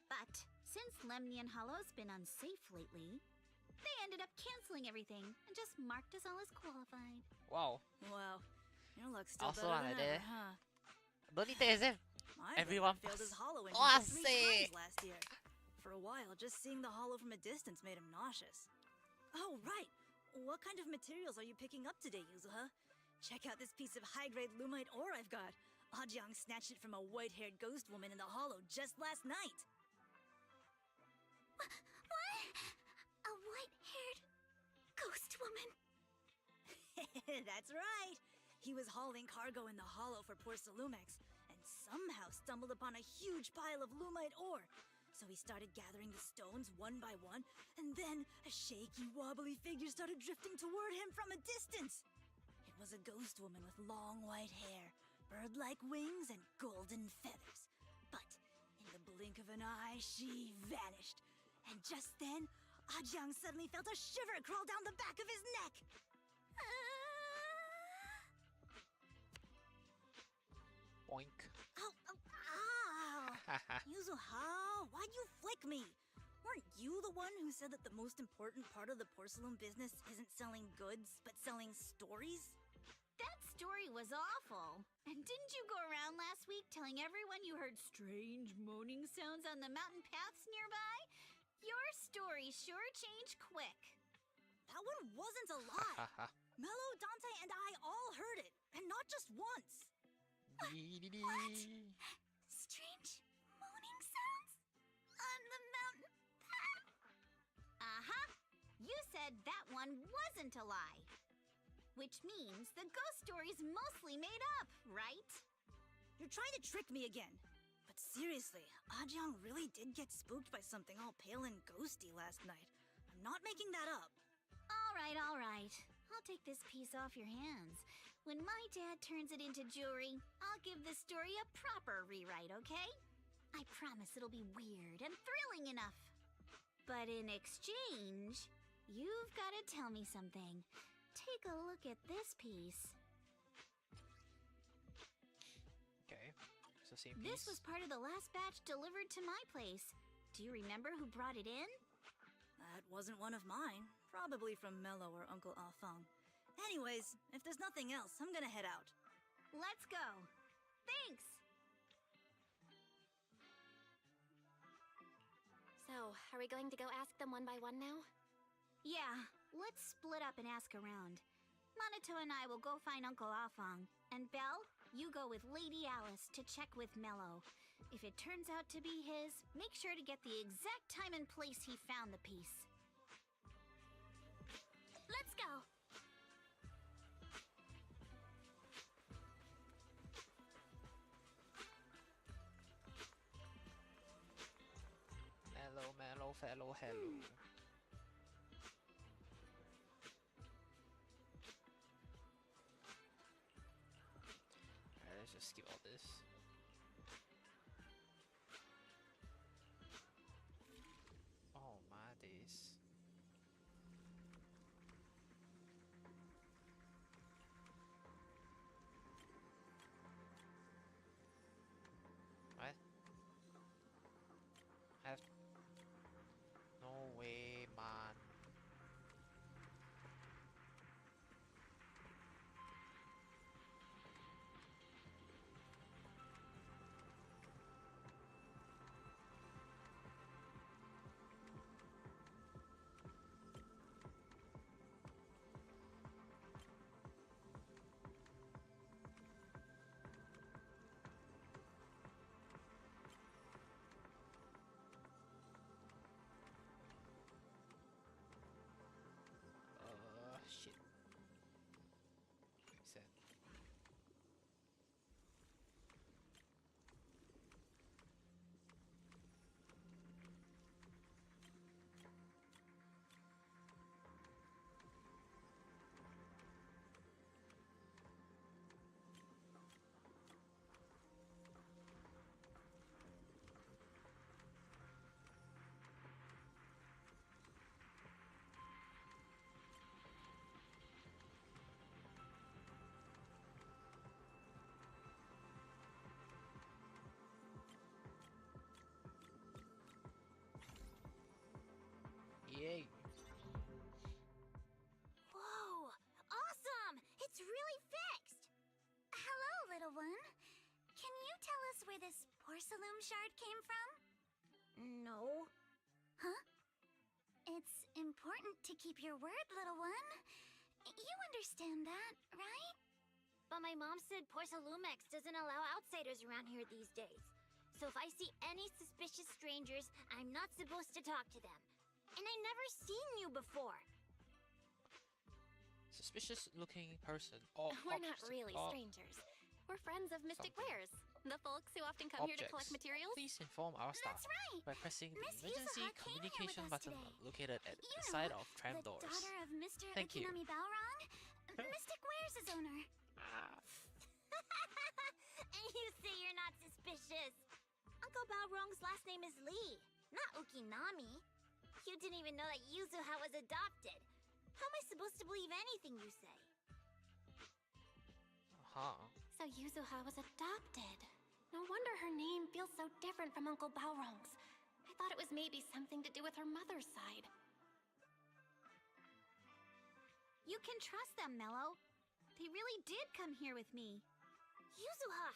But since Lemnian Hollow's been unsafe lately, they ended up canceling everything and just marked us all as qualified. Wow. Wow. Your luck's still Also better ada than ever, huh? Bonita as if My everyone failed his Hollow Oh, internship 3 say. times last year. For a while, just seeing the Hollow from a distance made him nauseous. Oh, right. What kind of materials are you picking up today, Yuzuha? Check out this piece of high-grade lumite ore I've got. Ajang snatched it from a white-haired ghost woman in the Hollow just last night. What? A white-haired ghost woman? That's right. He was hauling cargo in the Hollow for poor Salumex, and somehow stumbled upon a huge pile of lumite ore. So he started gathering the stones one by one, and then a shaky, wobbly figure started drifting toward him from a distance. It was a ghost woman with long white hair, bird-like wings, and golden feathers. But in the blink of an eye, she vanished. And just then, Ajang suddenly felt a shiver crawl down the back of his neck. Boink. Ow, ow, ow! Yuzuha, why'd you flick me? Weren't you the one who said that the most important part of the porcelain business isn't selling goods, but selling stories? That story was awful. And didn't you go around last week telling everyone you heard strange moaning sounds on the mountain paths nearby? Your story sure changed quick. That one wasn't a lie. Mello, Dante, and I all heard it, and not just once. What? Strange moaning sounds on the mountain path? Uh-huh. You said that one wasn't a lie. Which means the ghost story's mostly made up, right? You're trying to trick me again. But seriously, Ajang really did get spooked by something all pale and ghosty last night. I'm not making that up. All right. I'll take this piece off your hands. When my dad turns it into jewelry, I'll give this story a proper rewrite, okay? I promise it'll be weird and thrilling enough. But in exchange, you've got to tell me something. Take a look at this piece. Okay. So same This piece. was part of the last batch delivered to my place. Do you remember who brought it in? That wasn't one of mine. Probably from Mello or Uncle Afang. Anyways, if there's nothing else, I'm gonna head out. Let's go. Thanks. So, are we going to go ask them one by one now? Yeah, let's split up and ask around. Monato and I will go find Uncle Afang. And Belle, you go with Lady Alice to check with Mello. If it turns out to be his, make sure to get the exact time and place he found the piece. Let's go! Mellow, fellow, hello. Alright, let's just skip all this. Oh my days. What? little one. Can you tell us where this porcelain shard came from? No. Huh? It's important to keep your word, little one. You understand that, right? But my mom said Porcelumex doesn't allow outsiders around here these days. So if I see any suspicious strangers, I'm not supposed to talk to them. And I never seen you before. Suspicious looking person. Or We're not object- really or strangers. We're friends of Mystic something. Wares, the folks who often come here to collect objects. materials. Please inform our staff That's right. by pressing the Miss emergency Yuzuha came here with communication us button today. located at You the know, side of tram the doors. daughter of Mr. Thank you. Akinami Balrog, Mystic Wares' owner. And you say you're not suspicious. Uncle Balrong's last name is Lee, not Ukinami. You didn't even know that Yuzuha was adopted. How am I supposed to believe anything you say? So Yuzuha was adopted. No wonder her name feels so different from Uncle Balrong's. I thought it was maybe something to do with her mother's side. You can trust them, Mello. They really did come here with me. Yuzuha!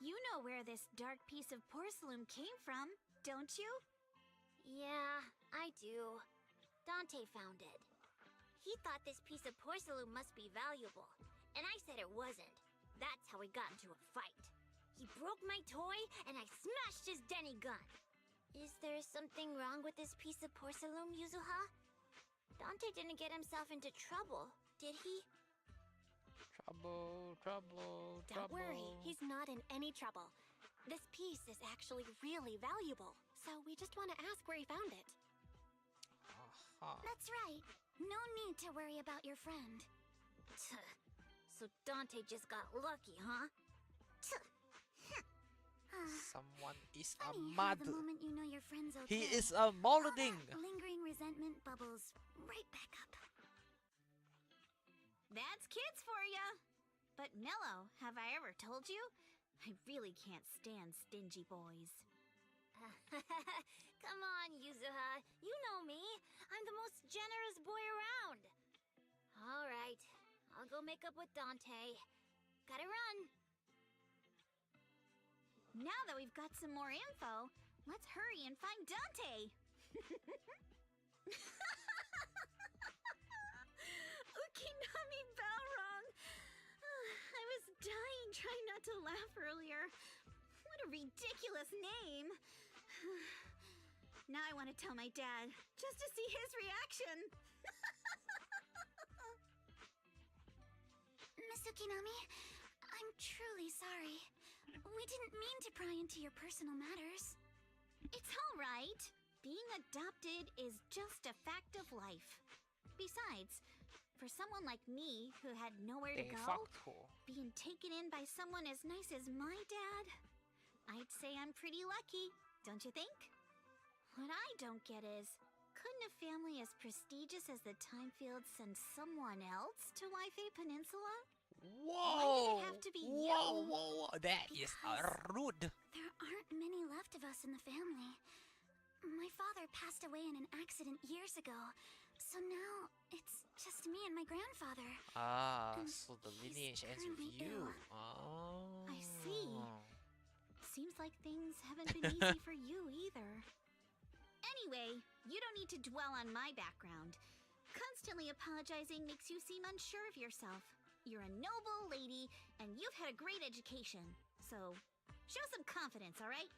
You know where this dark piece of porcelain came from, don't you? Yeah, I do. Dante found it. He thought this piece of porcelain must be valuable, and I said it wasn't. That's how we got into a fight. He broke my toy, and I smashed his Denny gun. Is there something wrong with this piece of porcelain, Yuzuha? Dante didn't get himself into trouble, did he? Trouble. Don't worry, he's not in any trouble. This piece is actually really valuable, so we just want to ask where he found it. That's right. No need to worry about your friend. So Dante just got lucky, huh? Someone is Funny a how mad. the moment you know your friend's okay, He is a molding. lingering resentment bubbles right back up. That's kids for ya. But Mello, have I ever told you? I really can't stand stingy boys. Come on, Yuzuha. You know me. I'm the most generous boy around. All right. I'll go make up with Dante. Gotta run. Now that we've got some more info, let's hurry and find Dante. Ukinami Balrog. I was dying trying not to laugh earlier. What a ridiculous name. Now I want to tell my dad, just to see his reaction. Miss Ukinami, I'm truly sorry. We didn't mean to pry into your personal matters. It's all right. Being adopted is just a fact of life. Besides, for someone like me who had nowhere to They go, fucked her. being taken in by someone as nice as my dad, I'd say I'm pretty lucky, don't you think? What I don't get is, couldn't a family as prestigious as the Timefields send someone else to Waifei Peninsula? Why did it have to be you? Whoa. That is rude. There aren't many left of us in the family. My father passed away in an accident years ago, so now it's just me and my grandfather. And So the lineage ends with currently you. ill. Oh. I see. Seems like things haven't been easy for you either. Anyway, you don't need to dwell on my background. Constantly apologizing makes you seem unsure of yourself. You're a noble lady, and you've had a great education. So, show some confidence, alright?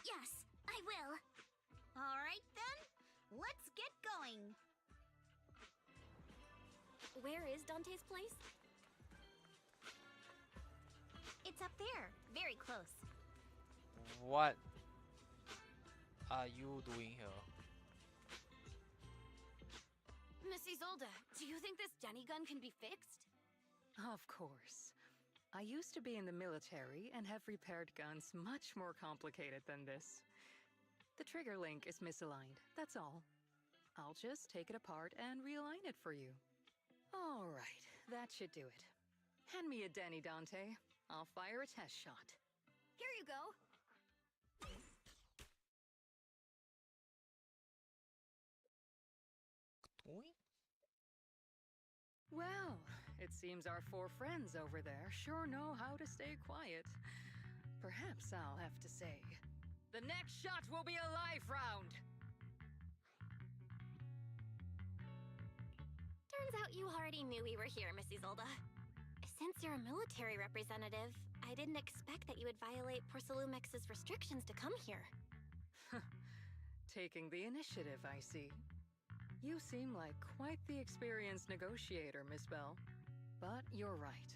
Yes, I will. Alright then, let's get going. Where is Dante's place? It's up there, very close. What are you doing here? Miss Isolde, do you think this Denny gun can be fixed? Of course. I used to be in the military and have repaired guns much more complicated than this. The trigger link is misaligned, that's all. I'll just take it apart and realign it for you. All right, that should do it. Hand me a Denny, Dante. I'll fire a test shot. Here you go. Doing? Well, it seems our four friends over there sure know how to stay quiet. Perhaps I'll have to say, the next shot will be a live round! Turns out you already knew we were here, Miss Isolde. Since you're a military representative, I didn't expect that you would violate Porcelumex's restrictions to come here. Taking the initiative, I see. You seem like quite the experienced negotiator, Miss Bell. But you're right.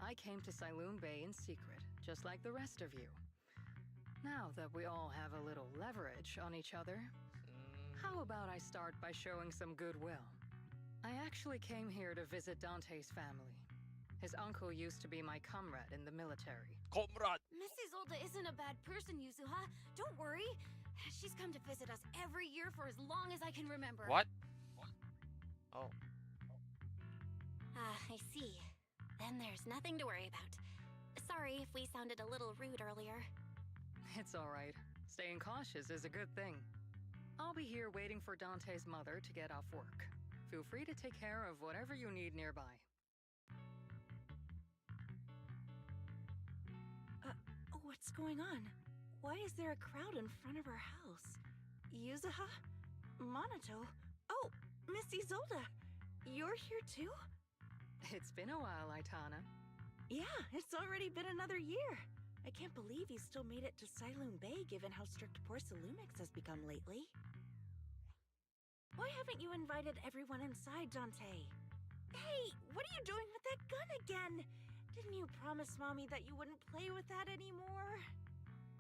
I came to Siloon Bay in secret, just like the rest of you. Now that we all have a little leverage on each other, how about I start by showing some goodwill? I actually came here to visit Dante's family. His uncle used to be my comrade in the military. Comrade! Miss Isolde isn't a bad person, Yuzuha. Don't worry. She's come to visit us every year for as long as I can remember. What? Oh. I see. Then there's nothing to worry about. Sorry if we sounded a little rude earlier. It's all right. Staying cautious is a good thing. I'll be here waiting for Dante's mother to get off work. Feel free to take care of whatever you need nearby. What's going on? Why is there a crowd in front of our house? Yuzuha? Monato? Oh, Miss Isolde! You're here too? It's been a while, Aitana. Yeah, it's already been another year. I can't believe you still made it to Siloon Bay given how strict Porcelumix has become lately. Why haven't you invited everyone inside, Dante? Hey, what are you doing with that gun again? Didn't you promise Mommy that you wouldn't play with that anymore?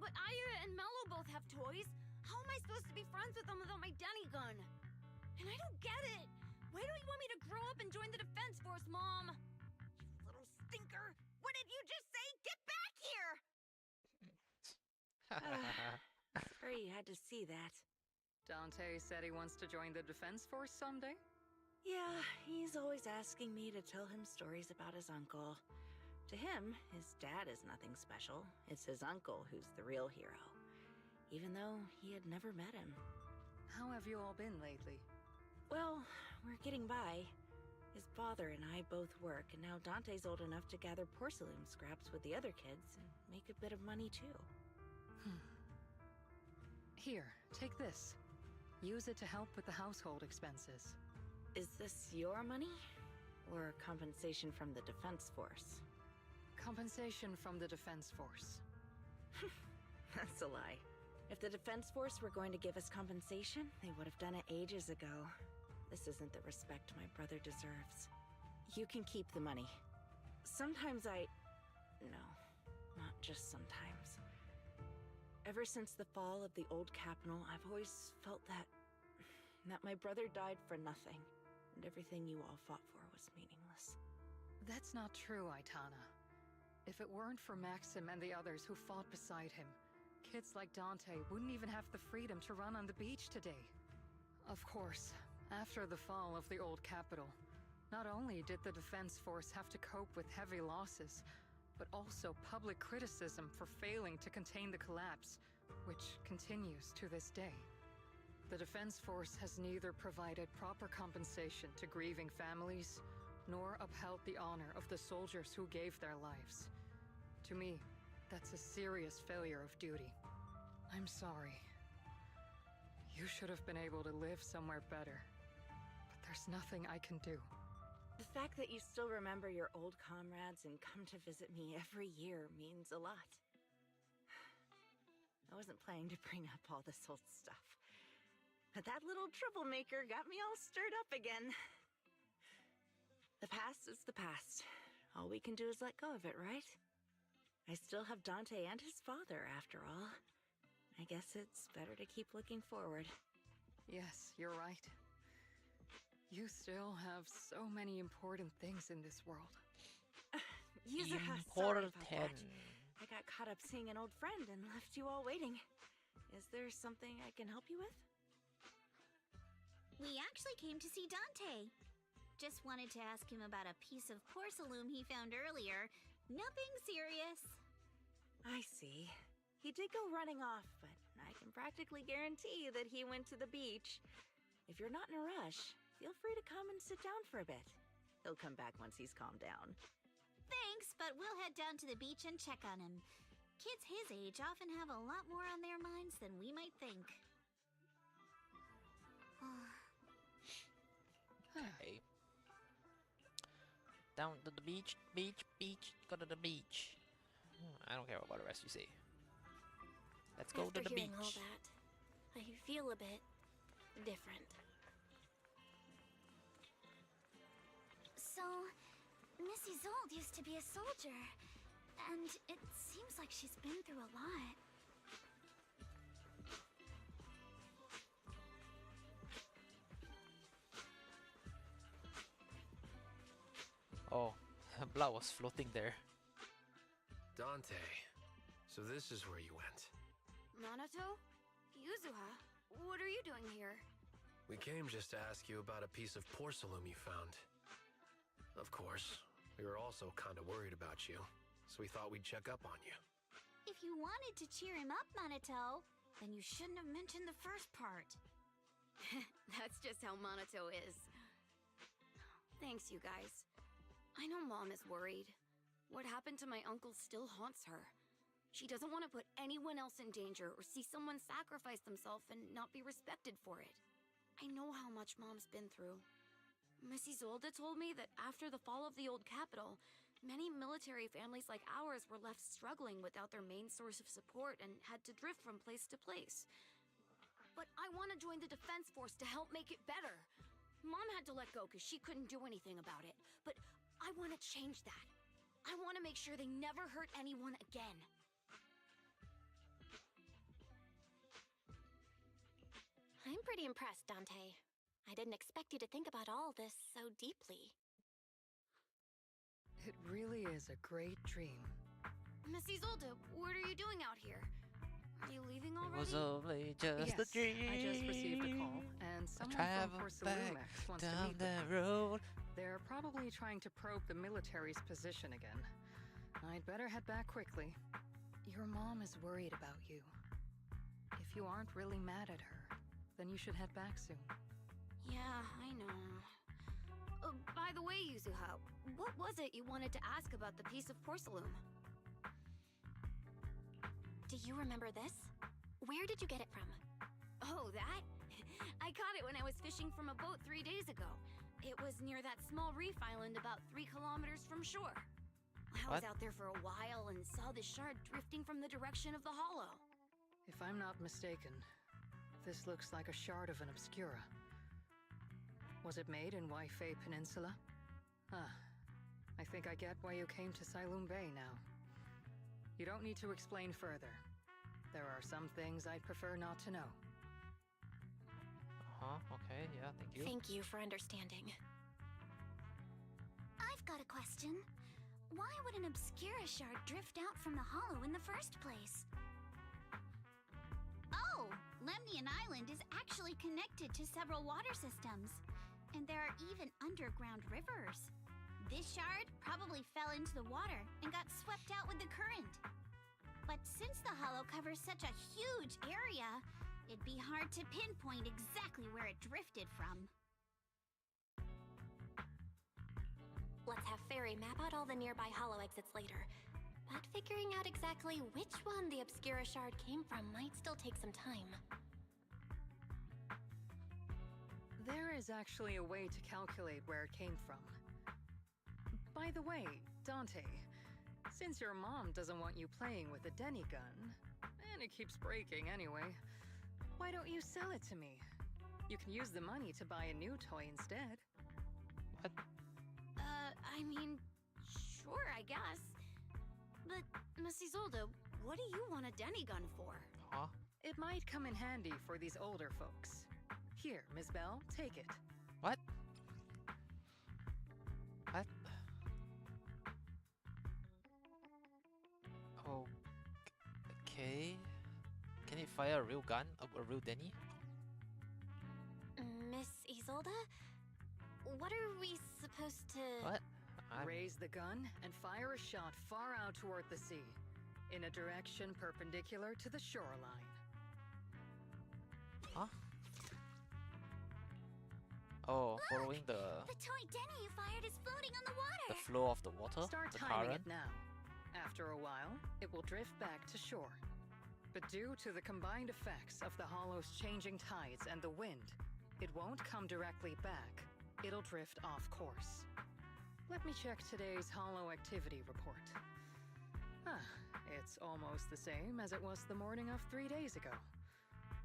But Aya and Mello both have toys. How am I supposed to be friends with them without my Denny gun? And I don't get it. Why don't you want me to grow up and join the Defense Force, Mom? You little stinker! What did you just say? Get back here! Sorry you had to see that. Dante said he wants to join the Defense Force someday? Yeah, he's always asking me to tell him stories about his uncle. To him, his dad is nothing special. It's his uncle who's the real hero. Even though he had never met him. How have you all been lately? Well, we're getting by. His father and I both work, and now Dante's old enough to gather porcelain scraps with the other kids and make a bit of money too. Here, take this. Use it to help with the household expenses. Is this your money? Or compensation from the Defense Force? Compensation from the Defense Force. That's a lie. If the Defense Force were going to give us compensation, they would have done it ages ago. This isn't the respect my brother deserves. You can keep the money. Sometimes No, not just sometimes. Ever since the fall of the old capital, I've always felt that my brother died for nothing, and everything you all fought for was meaningless. That's not true, Aitana. If it weren't for Maxim and the others who fought beside him, kids like Dante wouldn't even have the freedom to run on the beach today. Of course, after the fall of the old capital, not only did the Defense Force have to cope with heavy losses, but also public criticism for failing to contain the collapse, which continues to this day. The Defense Force has neither provided proper compensation to grieving families, nor upheld the honor of the soldiers who gave their lives. To me, that's a serious failure of duty. I'm sorry. You should have been able to live somewhere better. But there's nothing I can do. The fact that you still remember your old comrades and come to visit me every year means a lot. I wasn't planning to bring up all this old stuff, but that little troublemaker got me all stirred up again. The past is the past. All we can do is let go of it, right? I still have Dante and his father, after all. I guess it's better to keep looking forward. Yes, you're right. You still have so many important things in this world. Yuzuha, sorry about that. I got caught up seeing an old friend and left you all waiting. Is there something I can help you with? We actually came to see Dante. Just wanted to ask him about a piece of porcelain he found earlier. Nothing serious. I see. He did go running off, but I can practically guarantee that he went to the beach. If you're not in a rush, feel free to come and sit down for a bit. He'll come back once he's calmed down. Thanks, but we'll head down to the beach and check on him. Kids his age often have a lot more on their minds than we might think. Okay. Down to the beach, beach, beach. Go to the beach. I don't care about the rest you say. Let's go After to the hearing beach. all that, I feel a bit different. So, Miss Isolde used to be a soldier, and it seems like she's been through a lot. Oh, blood was floating there. Dante, so this is where you went. Minato? Yuzuha? What are you doing here? We came just to ask you about a piece of porcelain you found. Of course, we were also kind of worried about you, so we thought we'd check up on you. If you wanted to cheer him up, Minato, then you shouldn't have mentioned the first part. That's just how Minato is. Thanks, you guys. I know Mom is worried. What happened to my uncle still haunts her. She doesn't want to put anyone else in danger or see someone sacrifice themselves and not be respected for it. I know how much Mom's been through. Miss Isolde told me that after the fall of the old capital, many military families like ours were left struggling without their main source of support and had to drift from place to place. But I want to join the defense force to help make it better. Mom had to let go because she couldn't do anything about it, but I want to change that. I want to make sure they never hurt anyone again. I'm pretty impressed, Dante. I didn't expect you to think about all this so deeply. It really is a great dream. Miss Isolde, what are you doing out here? Are you leaving It already? was only just Yes, a dream. I just received a call, and someone travel from Porcelumex wants to down meet with that me. road. They're probably trying to probe the military's position again. I'd better head back quickly. Your mom is worried about you. If you aren't really mad at her, then you should head back soon. Yeah, I know. By the way, Yuzuha, what was it you wanted to ask about the piece of porcelain? Do you remember this? Where did you get it from? Oh, that? I caught it when I was fishing from a boat 3 days ago. It was near that small reef island about 3 kilometers from shore. I was What? out there for a while and saw the shard drifting from the direction of the hollow. If I'm not mistaken, this looks like a shard of an Obscura. Was it made in Waifei Peninsula? Ah, I think I get why you came to Sailoon Bay now. You don't need to explain further. There are some things I'd prefer not to know. Okay, yeah, thank you. Thank you for understanding. I've got a question. Why would an Obscura shard drift out from the hollow in the first place? Oh, Lemnian Island is actually connected to several water systems. And there are even underground rivers. This shard probably fell into the water and got swept out with the current. But since the hollow covers such a huge area, it'd be hard to pinpoint exactly where it drifted from. Let's have Fairy map out all the nearby hollow exits later. But figuring out exactly which one the Obscura shard came from might still take some time. There is actually a way to calculate where it came from. By the way, Dante, since your mom doesn't want you playing with a Denny gun, and it keeps breaking anyway, why don't you sell it to me? You can use the money to buy a new toy instead. What? I mean, sure, I guess. But, Miss Isolde, what do you want a Denny gun for? Huh? It might come in handy for these older folks. Here, Miss Bell, take it. What? What? Oh, okay. Can it fire a real gun? A real Denny? Miss Isolde? What are we supposed to... What? Raise the gun and fire a shot far out toward the sea, in a direction perpendicular to the shoreline. Huh? Oh, following the The toy denny you fired is floating on the water. flow of the water, Start the timing current. it now. After a while, it will drift back to shore. But due to the combined effects of the hollow's changing tides and the wind, it won't come directly back. It'll drift off course. Let me check today's hollow activity report. Ah, it's almost the same as it was the morning of 3 days ago.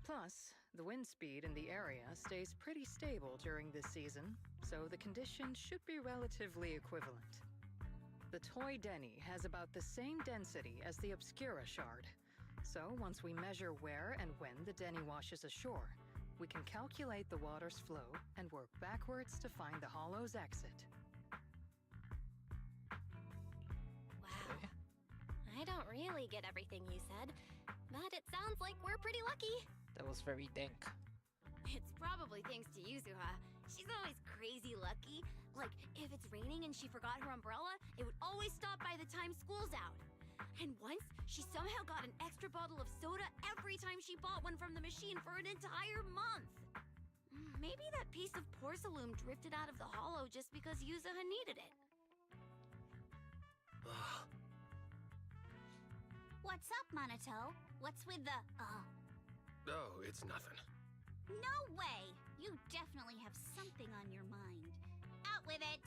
Plus, the wind speed in the area stays pretty stable during this season, so the conditions should be relatively equivalent. The toy denny has about the same density as the Obscura shard. So once we measure where and when the denny washes ashore, we can calculate the water's flow and work backwards to find the hollow's exit. Wow. I don't really get everything you said, but it sounds like we're pretty lucky. That was very dank. It's probably thanks to Yuzuha. She's always crazy lucky. Like, if it's raining and she forgot her umbrella, it would always stop by the time school's out. And once, she somehow got an extra bottle of soda every time she bought one from the machine for an entire month. Maybe that piece of porcelain drifted out of the hollow just because Yuzuha needed it. What's up, Monato? What's with the, Oh, it's nothing. No way! You definitely have something on your mind. Out with it!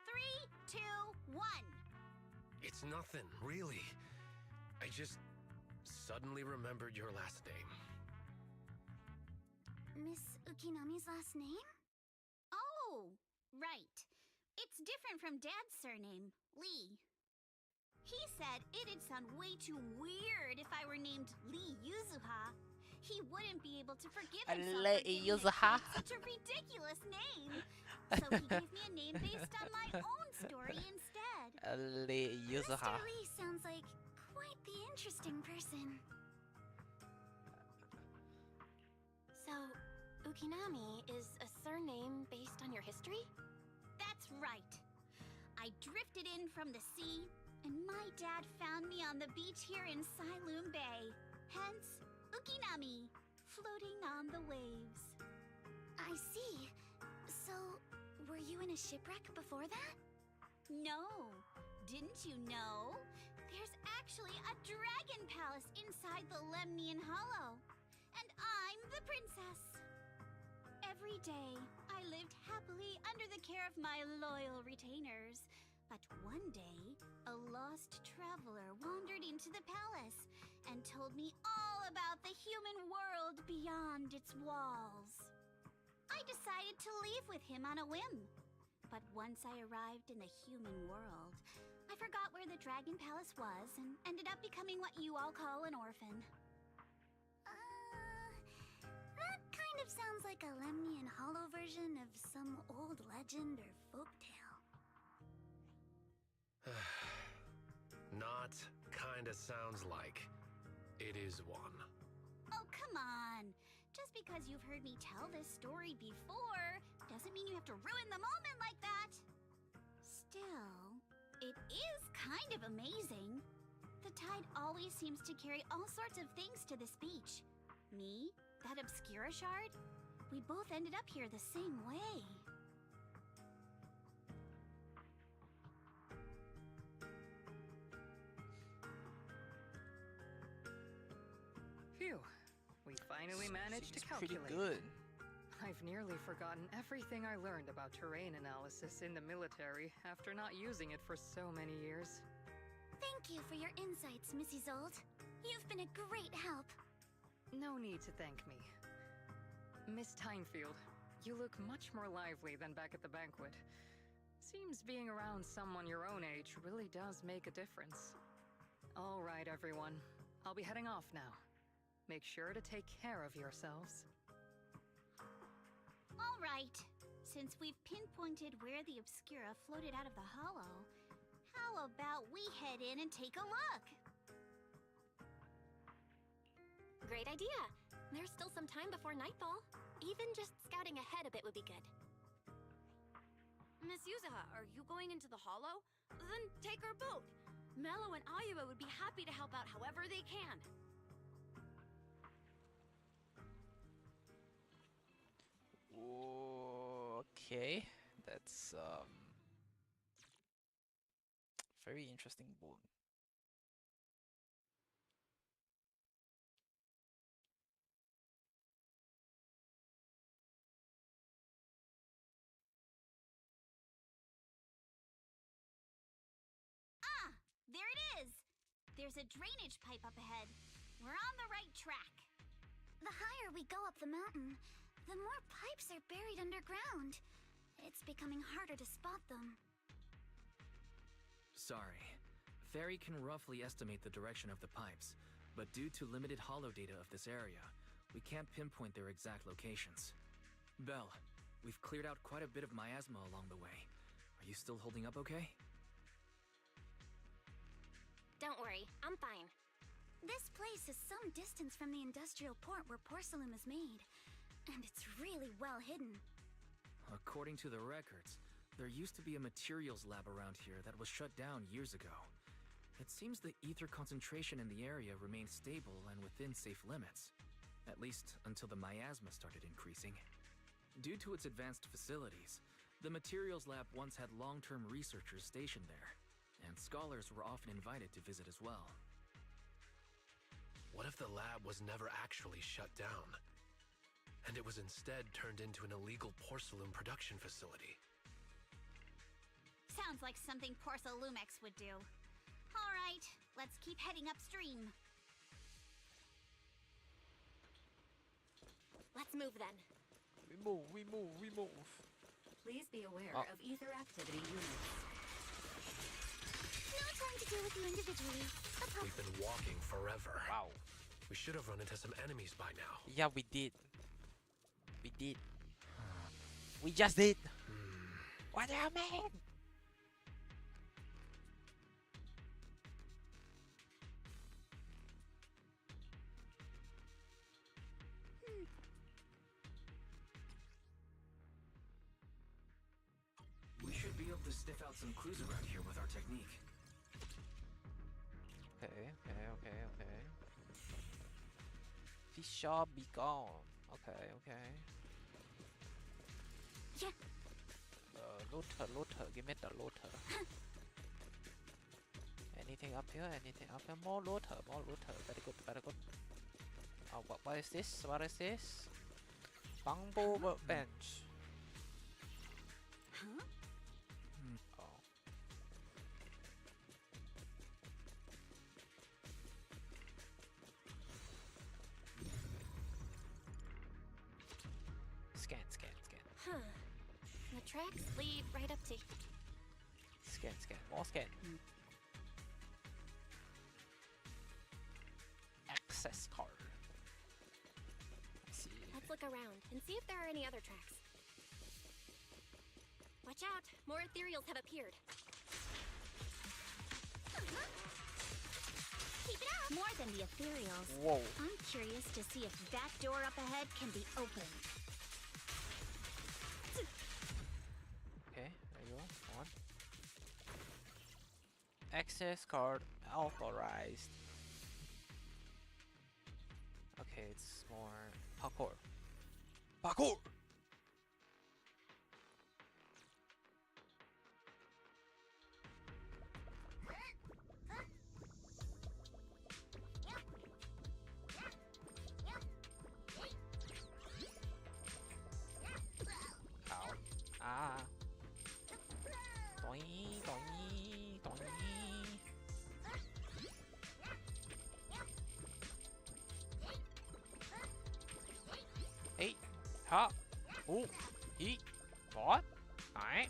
3, 2, 1! It's nothing, really. I just suddenly remembered your last name. Miss Ukinami's last name? Oh, right. It's different from Dad's surname, Lee. He said it'd sound way too weird if I were named Lee Yuzuha. He wouldn't be able to forgive himself for giving his kid such a ridiculous name. So he gave me a name based on my own story instead. Lee Yuzuha. Mr. Lee sounds like quite the interesting person. So, Ukinami is a surname based on your history? That's right. I drifted in from the sea, and my dad found me on the beach here in Sailoon Bay. Hence, Ukinami, floating on the waves. I see. So, were you in a shipwreck before that? No. Didn't you know? There's actually a dragon palace inside the Lemnian Hollow. And I'm the princess. Every day, I lived happily under the care of my loyal retainers. But one day, a lost traveler wandered into the palace and told me all about the human world beyond its walls. I decided to leave with him on a whim. But once I arrived in the human world, I forgot where the Dragon Palace was and ended up becoming what you all call an orphan. That kind of sounds like a Lemnian Hollow version of some old legend or folktale. Not kinda sounds like. It is one. Oh, come on. Just because you've heard me tell this story before doesn't mean you have to ruin the moment like that. Still, it is kind of amazing. The tide always seems to carry all sorts of things to this beach. Me, that Obscura shard, we both ended up here the same way. Phew. We finally managed to Seems pretty calculate. good. I've nearly forgotten everything I learned about terrain analysis in the military after not using it for so many years. Thank you for your insights, Miss Isolde. You've been a great help. No need to thank me. Miss Tynefield, you look much more lively than back at the banquet. Seems being around someone your own age really does make a difference. All right, everyone. I'll be heading off now. Make sure to take care of yourselves. All right. Since we've pinpointed where the Obscura floated out of the hollow, how about we head in and take a look? Great idea. There's still some time before nightfall. Even just scouting ahead a bit would be good. Miss Yuzuha, are you going into the hollow? Then take our boat. Mello and Ayuba would be happy to help out however they can. Okay, that's very interesting book. Ah, there it is. There's a drainage pipe up ahead. We're on the right track. The higher we go up the mountain, the more pipes are buried underground. It's becoming harder to spot them. Sorry. Fairy can roughly estimate the direction of the pipes, but due to limited holo data of this area, we can't pinpoint their exact locations. Belle, we've cleared out quite a bit of miasma along the way. Are you still holding up okay? Don't worry, I'm fine. This place is some distance from the industrial port where porcelain is made, and it's really well hidden. According to the records, there used to be a materials lab around here that was shut down years ago. It seems the ether concentration in the area remained stable and within safe limits, at least until the miasma started increasing. Due to its advanced facilities, the materials lab once had long-term researchers stationed there, and scholars were often invited to visit as well. What if the lab was never actually shut down, and it was instead turned into an illegal porcelain production facility? Sounds like something Porcelumex would do. All right, let's keep heading upstream. Let's move then. We move. Please be aware Oh. of ether activity units. No time to deal with you individually. We've been walking forever. Wow. We should have run into some enemies by now. Yeah, we did. We did. We just did. What do you mean? We should be able to sniff out some clues around here with our technique. Okay. Fish shall be gone. Okay. Yeah. Looter. Give me the looter. Anything up here? More looter. Very good. Oh, what is this? Bamboo workbench. Huh? Oh. Scan. Huh. The tracks lead right up to... Scan. More scan. Access card. Let's see. Let's look around and see if there are any other tracks. Watch out! More ethereals have appeared. Keep it up! More than the ethereals. Whoa. I'm curious to see if that door up ahead can be opened. Okay, there you go. On. Access card authorized. Okay, it's more parkour. Ow. Ah. Doing. Hey. Ha. Oh. He. What? Alright.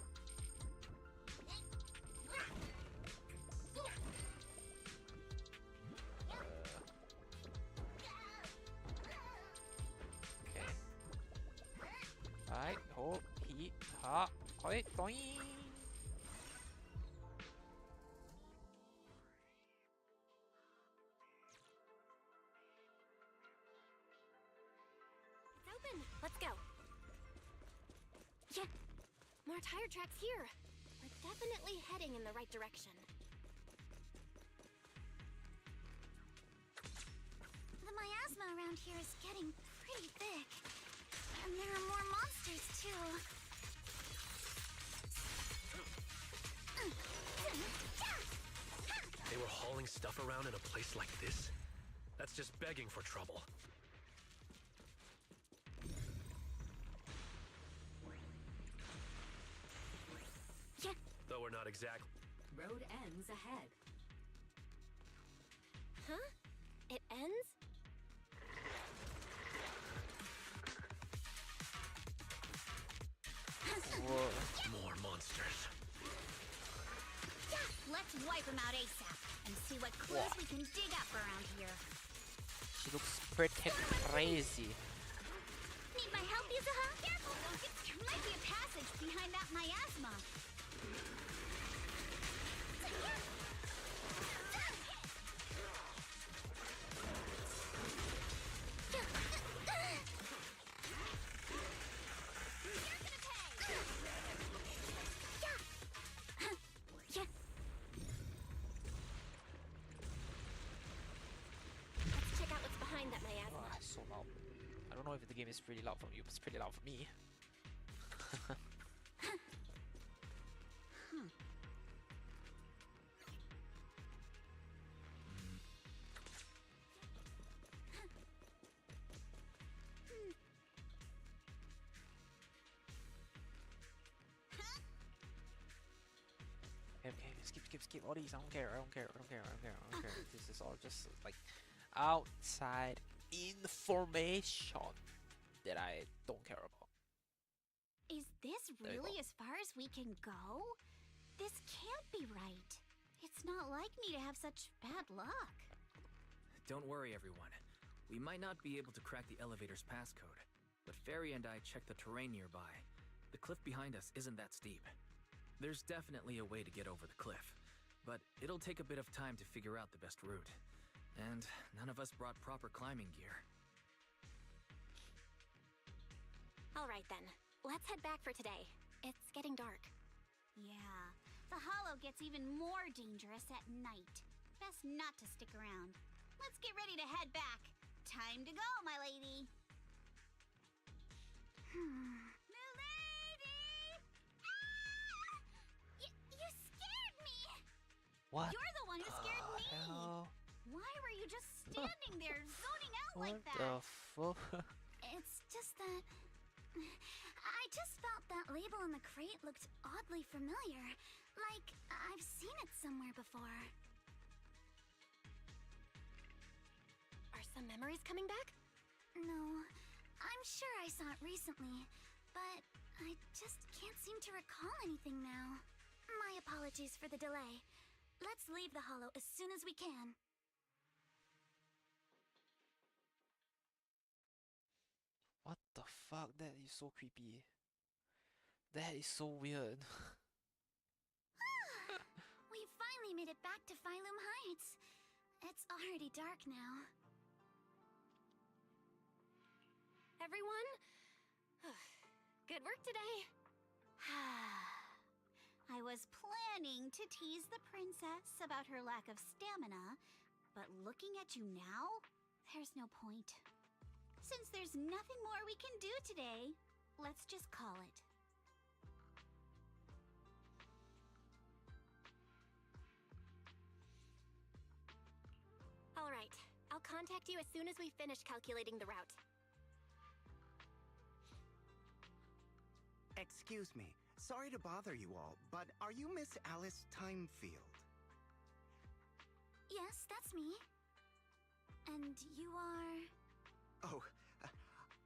Okay. Alright. Ho. He. Ha. Hoi. Doing. It's open. Let's go. Yeah. More tire tracks here. We're definitely heading in the right direction. The miasma around here is getting pretty thick. And there are more monsters, too. around in a place like this? That's just begging for trouble. Though we're not exactly. Road ends ahead. Huh? It ends? Whoa. More monsters. Yeah, let's wipe them out ASAP and see what clues Whoa. we can dig up around here. She looks pretty crazy. Need my help, Yuzuha? Careful, there might be a passage behind that miasma. Let's check out what's behind that miasma. Oh, so loud. I don't know if the game is pretty loud from you, but it's pretty loud for me. Okay, skip all these. I don't care. This is all just like outside information that I don't care about. Is this There you really go. as far as we can go? This can't be right. It's not like me to have such bad luck. Don't worry, everyone. We might not be able to crack the elevator's passcode, but Fairy and I checked the terrain nearby. The cliff behind us isn't that steep. There's definitely a way to get over the cliff, but it'll take a bit of time to figure out the best route. And none of us brought proper climbing gear. All right then, let's head back for today. It's getting dark. Yeah, the hollow gets even more dangerous at night. Best not to stick around. Let's get ready to head back. Time to go, my lady. Milady! Ah! You scared me! What? You're the one who scared me! Hell? Why were you just standing there, zoning out What like that? the fuck? It's just that... I just felt that label on the crate looked oddly familiar. Like, I've seen it somewhere before. Are some memories coming back? No, I'm sure I saw it recently, but I just can't seem to recall anything now. My apologies for the delay. Let's leave the hollow as soon as we can. What the fuck? That is so creepy. That is so weird. We finally made it back to Phylum Heights. It's already dark now. Everyone? Good work today. I was planning to tease the princess about her lack of stamina, but looking at you now, there's no point. Since there's nothing more we can do today, let's just call it. All right, I'll contact you as soon as we finish calculating the route. Excuse me. Sorry to bother you all, but are you Miss Alice Timefield? Yes, that's me. And you are... Oh,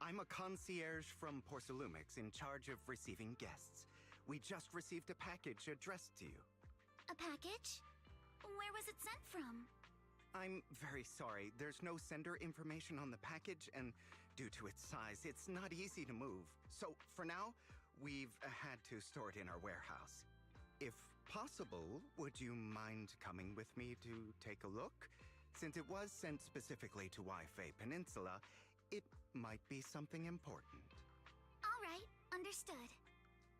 I'm a concierge from Porcelumix in charge of receiving guests. We just received a package addressed to you. A package? Where was it sent from? I'm very sorry. There's no sender information on the package, and due to its size, it's not easy to move. So, for now, we've had to store it in our warehouse. If possible, would you mind coming with me to take a look? Since it was sent specifically to Waifei Peninsula, it might be something important. All right, understood.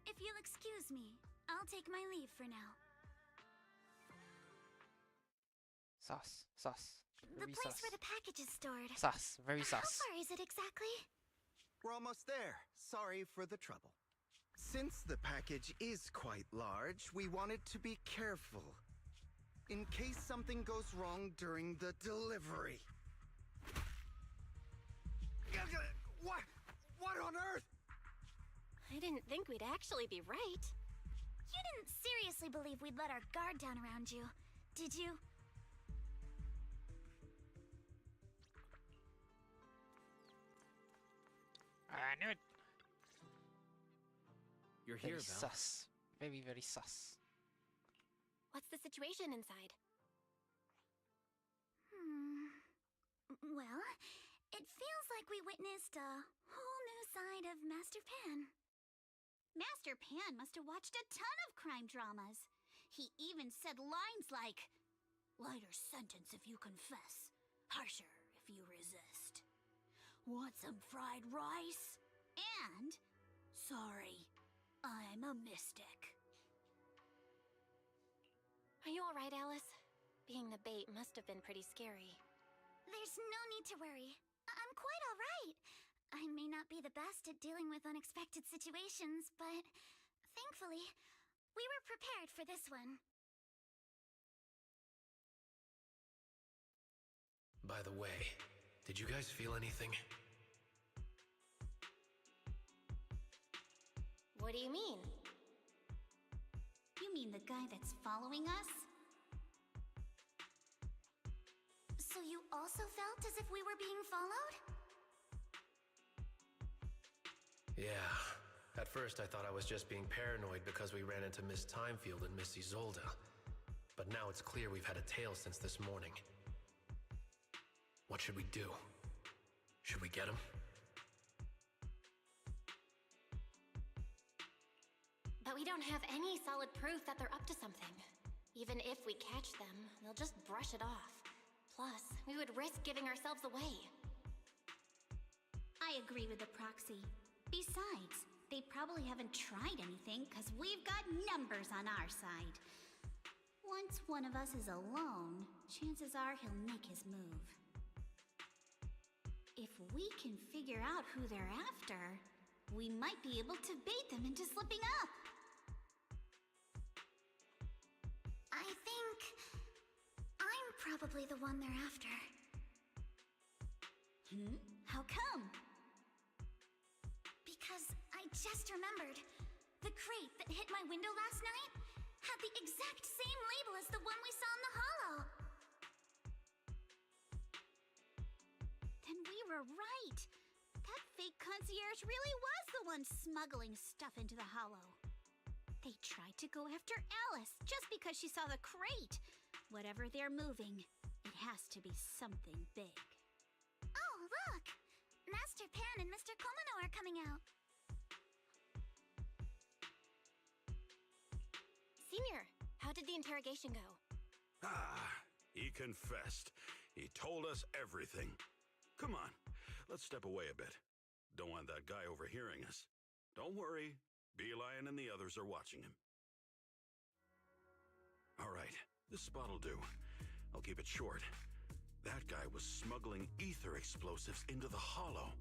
If you'll excuse me, I'll take my leave for now. Sus. The Very place sus. where the package is stored. Sus. Very How sus. far is it exactly? We're almost there. Sorry for the trouble. Since the package is quite large, we wanted to be careful. in case something goes wrong during the delivery. What? What on earth? I didn't think we'd actually be right. You didn't seriously believe we'd let our guard down around you, did you? I knew it. You're here, Very Val. sus. Very, very sus. What's the situation inside? Well, it feels like we witnessed a whole new side of Master Pan. Master Pan must have watched a ton of crime dramas. He even said lines like, "Lighter sentence if you confess, harsher if you resist. Want some fried rice? And, sorry, I'm a mystic." Are you alright, Alice? Being the bait must have been pretty scary. There's no need to worry. I'm quite alright. I may not be the best at dealing with unexpected situations, but thankfully, we were prepared for this one. By the way, did you guys feel anything? What do you mean? You mean the guy that's following us? So you also felt as if we were being followed? Yeah. At first I thought I was just being paranoid because we ran into Miss Timefield and Miss Isolde. But now it's clear we've had a tail since this morning. What should we do? Should we get him? But we don't have any solid proof that they're up to something. Even if we catch them, they'll just brush it off. Plus, we would risk giving ourselves away. I agree with the proxy. Besides, they probably haven't tried anything because we've got numbers on our side. Once one of us is alone, chances are he'll make his move. If we can figure out who they're after, we might be able to bait them into slipping up. I think I'm probably the one they're after. How come? Because I just remembered. The crate that hit my window last night had the exact same label as the one we saw in the hollow. Then we were right. That fake concierge really was the one smuggling stuff into the hollow. They tried to go after Alice just because she saw the crate. Whatever they're moving, it has to be something big. Oh, look! Master Pan and Mr. Komino are coming out. Senior, how did the interrogation go? He confessed. He told us everything. Come on, let's step away a bit. Don't want that guy overhearing us. Don't worry, Beelion and the others are watching him. All right, this spot'll do. I'll keep it short. That guy was smuggling ether explosives into the hollow.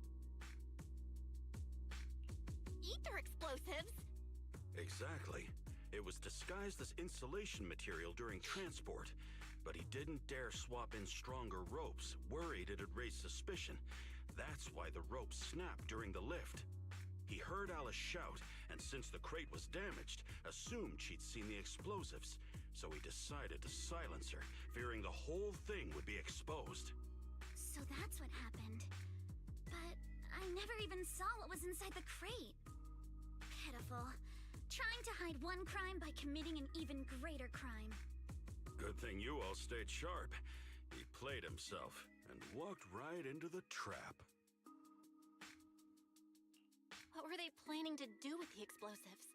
Ether explosives? Exactly. It was disguised as insulation material during transport, but he didn't dare swap in stronger ropes, worried it'd raise suspicion. That's why the ropes snapped during the lift. He heard Alice shout, and since the crate was damaged, assumed she'd seen the explosives. So he decided to silence her, fearing the whole thing would be exposed. So that's what happened. But I never even saw what was inside the crate. Pitiful. Trying to hide one crime by committing an even greater crime. Good thing you all stayed sharp. He played himself and walked right into the trap. What were they planning to do with the explosives?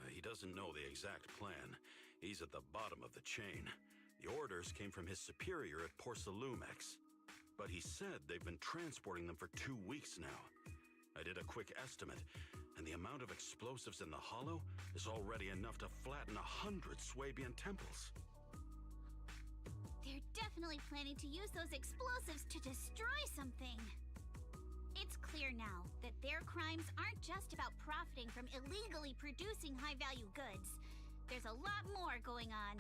He doesn't know the exact plan. He's at the bottom of the chain. The orders came from his superior at Porcelumex. But he said they've been transporting them for 2 weeks now. I did a quick estimate, and the amount of explosives in the hollow is already enough to flatten 100 Swabian temples. They're definitely planning to use those explosives to destroy something. It's clear now that their crimes aren't just about profiting from illegally producing high-value goods. There's a lot more going on.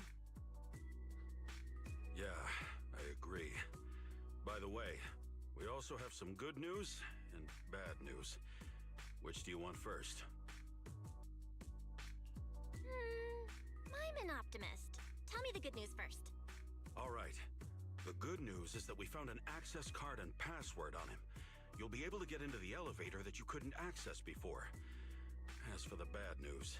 also have some good news and bad news. Which do you want first? I'm an optimist. Tell me the good news first. All right. The good news is that we found an access card and password on him. You'll be able to get into the elevator that you couldn't access before. As for the bad news,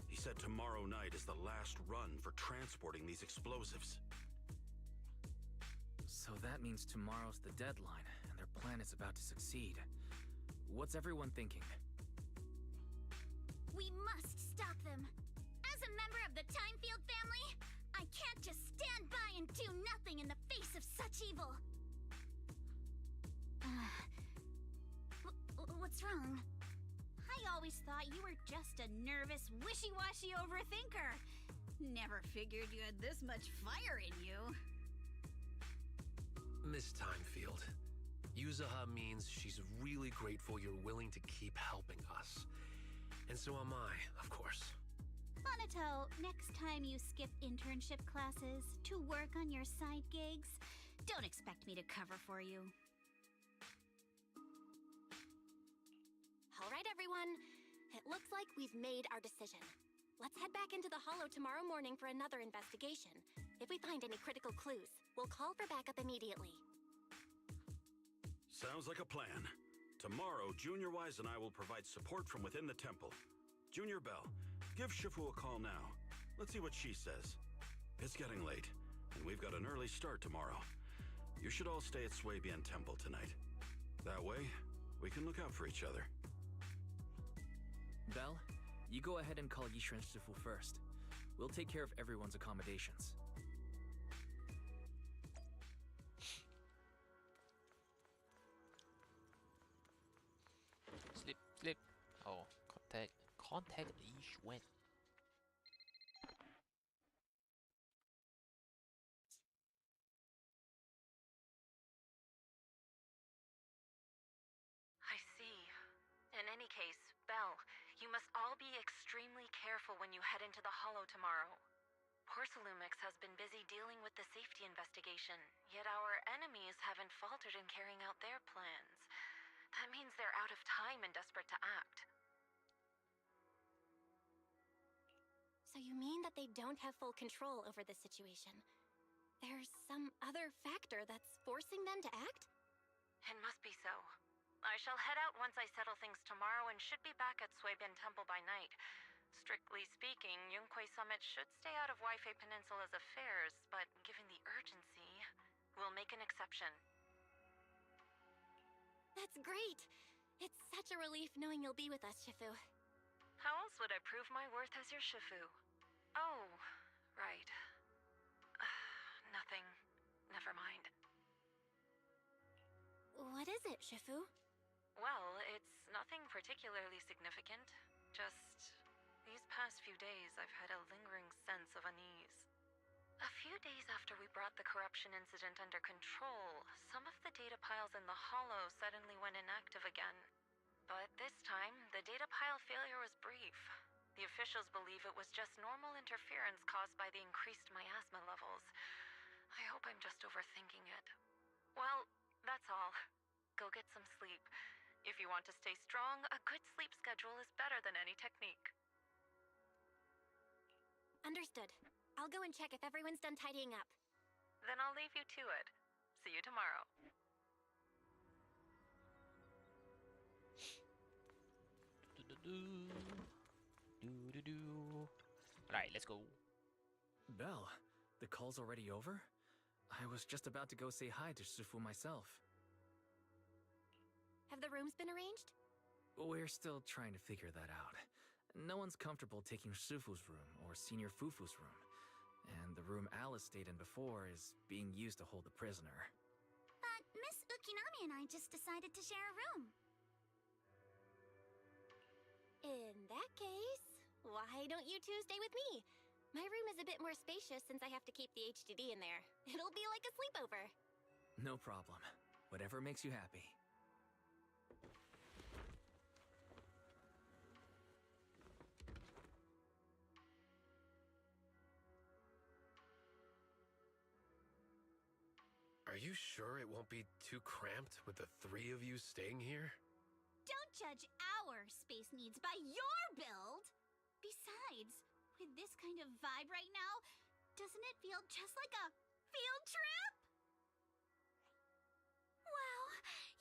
he said tomorrow night is the last run for transporting these explosives. So that means tomorrow's the deadline, and their plan is about to succeed. What's everyone thinking? We must stop them. As a member of the Timefield family, I can't just stand by and do nothing in the face of such evil. What's wrong? I always thought you were just a nervous, wishy-washy overthinker. Never figured you had this much fire in you. Miss Timefield, Yuzaha means she's really grateful you're willing to keep helping us. And so am I, of course. Monato, next time you skip internship classes to work on your side gigs, don't expect me to cover for you. All right, everyone. It looks like we've made our decision. Let's head back into the Hollow tomorrow morning for another investigation. If we find any critical clues, we'll call for backup immediately. Sounds like a plan. Tomorrow, Junior Wise and I will provide support from within the temple. Junior Bell, give Shifu a call now. Let's see what she says. It's getting late, and we've got an early start tomorrow. You should all stay at Swabian Temple tonight. That way, we can look out for each other. Belle, you go ahead and call Yishuan Shifu first. We'll take care of everyone's accommodations. Sleep. Oh, contact Yishuan. I see. In any case, Belle, you must all be extremely careful when you head into the Hollow tomorrow. Porsalumix has been busy dealing with the safety investigation, yet our enemies haven't faltered in carrying out their plans. That means they're out of time and desperate to act. So you mean that they don't have full control over this situation? There's some other factor that's forcing them to act? It must be so. I shall head out once I settle things tomorrow and should be back at Swabian Temple by night. Strictly speaking, Yunquay Summit should stay out of Waifei Peninsula's affairs, but given the urgency, we'll make an exception. That's great! It's such a relief knowing you'll be with us, Shifu. How else would I prove my worth as your Shifu? Oh, right. Nothing. Never mind. What is it, Shifu? Well, it's nothing particularly significant. Just these past few days, I've had a lingering sense of unease. A few days after we brought the corruption incident under control, some of the data piles in the Hollow suddenly went inactive again. But this time, the data pile failure was brief. The officials believe it was just normal interference caused by the increased miasma levels. I hope I'm just overthinking it. Well, that's all. Go get some sleep. If you want to stay strong, a good sleep schedule is better than any technique. Understood. I'll go and check if everyone's done tidying up. Then I'll leave you to it. See you tomorrow. Alright, let's go. Belle, the call's already over? I was just about to go say hi to Shifu myself. Have the rooms been arranged? We're still trying to figure that out. No one's comfortable taking Shifu's room or Senior Fufu's room. And the room Alice stayed in before is being used to hold the prisoner. But Miss Ukinami and I just decided to share a room. In that case, why don't you two stay with me? My room is a bit more spacious since I have to keep the HDD in there. It'll be like a sleepover. No problem. Whatever makes you happy. Are Are you sure it won't be too cramped with the three of you staying here? Don't judge our space needs by your build! Besides, with this kind of vibe right now, doesn't it feel just like a field trip? Wow,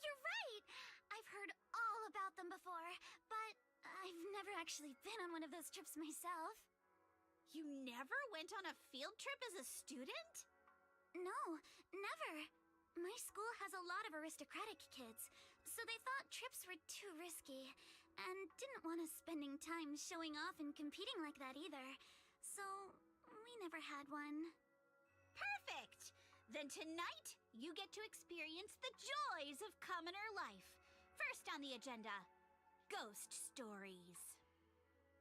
you're right! I've heard all about them before, but I've never actually been on one of those trips myself. You never went on a field trip as a student? No, never. My school has a lot of aristocratic kids, so they thought trips were too risky, and didn't want us spending time showing off and competing like that either. So, we never had one. Perfect! Then tonight, you get to experience the joys of commoner life. First on the agenda, ghost stories.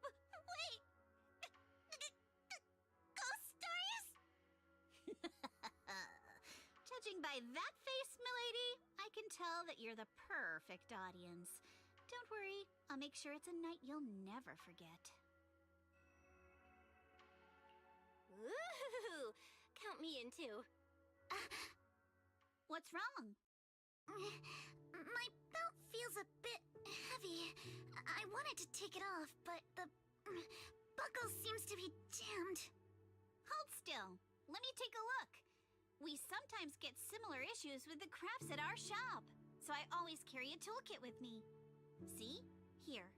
Wait! Ghost stories? Judging by that face, milady, I can tell that you're the perfect audience. Don't worry, I'll make sure it's a night you'll never forget. Ooh, count me in too. What's wrong? My belt feels a bit heavy. I wanted to take it off, but the buckle seems to be jammed. Hold still. Let me take a look. We sometimes get similar issues with the crafts at our shop, so I always carry a toolkit with me. See? Here.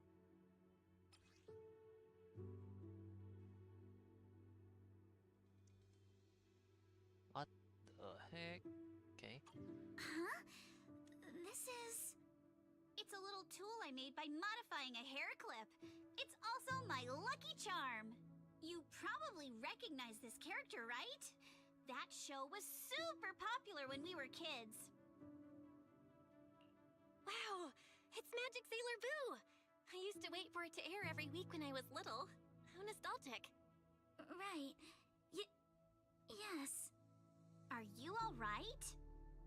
What the heck? Okay. Huh? This is... It's a little tool I made by modifying a hair clip. It's also my lucky charm. You probably recognize this character, right? That show was super popular when we were kids. Wow, it's Magic Sailor Boo! I used to wait for it to air every week when I was little. How nostalgic. Right. Yes. Are you all right?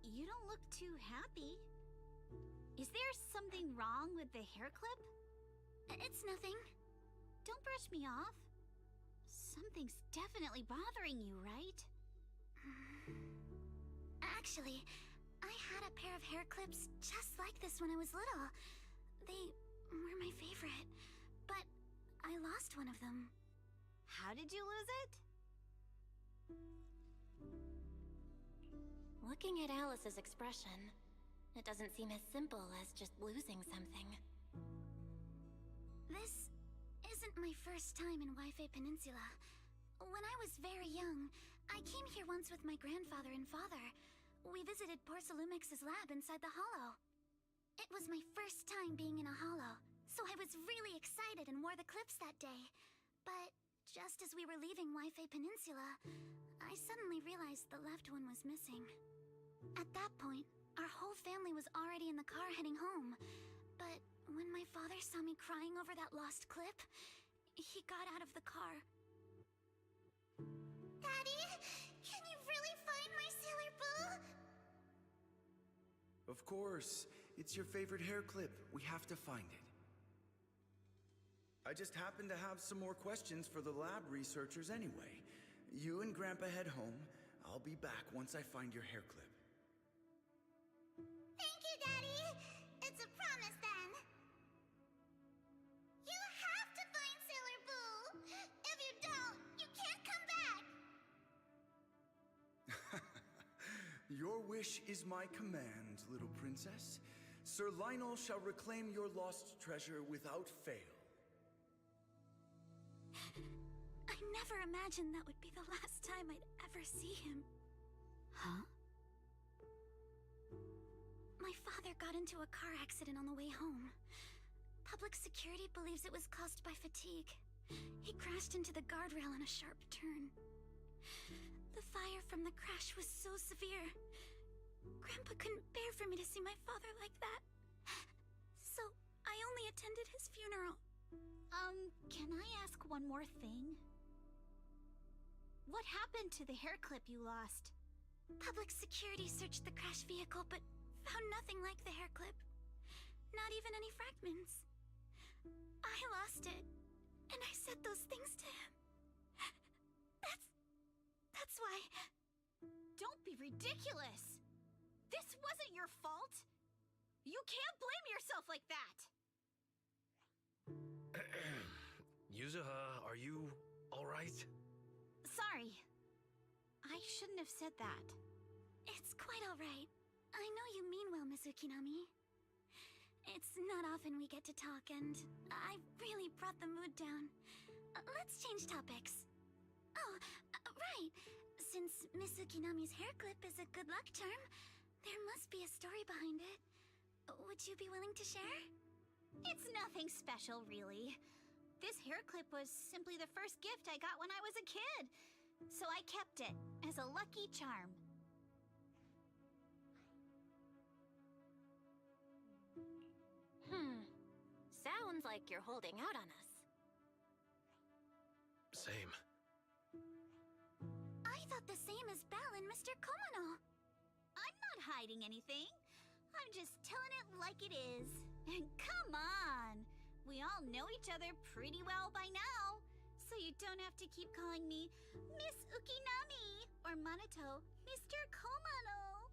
You don't look too happy. Is there something wrong with the hair clip? It's nothing. Don't brush me off. Something's definitely bothering you, right? Actually, I had a pair of hair clips just like this when I was little. They were my favorite, but I lost one of them. How did you lose it? Looking at Alice's expression, it doesn't seem as simple as just losing something. This isn't my first time in Wi-Fi Peninsula. When I was very young, I came here once with my grandfather and father. We visited Porcelumex's lab inside the Hollow. It was my first time being in a Hollow, so I was really excited and wore the clips that day. But just as we were leaving Wi-Fi Peninsula, I suddenly realized the left one was missing. At that point, our whole family was already in the car heading home. But when my father saw me crying over that lost clip, he got out of the car. Daddy, can you really find my Sailor Boo? Of course. It's your favorite hair clip. We have to find it. I just happen to have some more questions for the lab researchers anyway. You and Grandpa head home. I'll be back once I find your hair clip. Thank you, Daddy. It's a promise then. You have to find Sailor Boo. If you don't, you can't come back. Your wish is my command, little princess. Sir Lionel shall reclaim your lost treasure without fail. I never imagined that would be the last time I'd ever see him. Huh? My father got into a car accident on the way home. Public security believes it was caused by fatigue. He crashed into the guardrail on a sharp turn. The fire from the crash was so severe. Grandpa couldn't bear for me to see my father like that. So I only attended his funeral. Can I ask one more thing? What happened to the hair clip you lost? Public security searched the crash vehicle, but found nothing like the hair clip. Not even any fragments. I lost it, and I said those things to him. That's why... Don't be ridiculous! This wasn't your fault! You can't blame yourself like that! Yuzuha, are you alright? Sorry. I shouldn't have said that. It's quite alright. I know you mean well, Miss Ukinami. It's not often we get to talk, and I really brought the mood down. Let's change topics. Oh, right. Since Miss Ukinami's hair clip is a good luck charm, there must be a story behind it. Would you be willing to share? It's nothing special, really. This hair clip was simply the first gift I got when I was a kid. So I kept it as a lucky charm. Sounds like you're holding out on us. Same. I thought the same as Belle and Mr. Komono. I'm not hiding anything. I'm just telling it like it is. And come on! We all know each other pretty well by now. So you don't have to keep calling me Miss Ukinami or Manato Mr. Komono.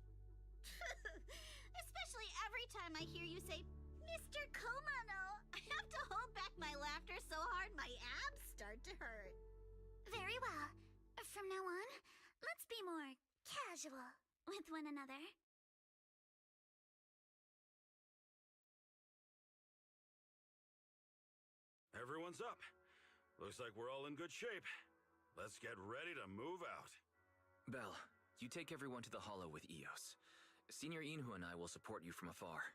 Especially every time I hear you say Mr. Komono. I have to hold back my laughter so hard my abs start to hurt. Very well. From now on, let's be more casual with one another. Everyone's up. Looks like we're all in good shape. Let's get ready to move out. Belle, you take everyone to the Hollow with Eos. Senior Inhu and I will support you from afar.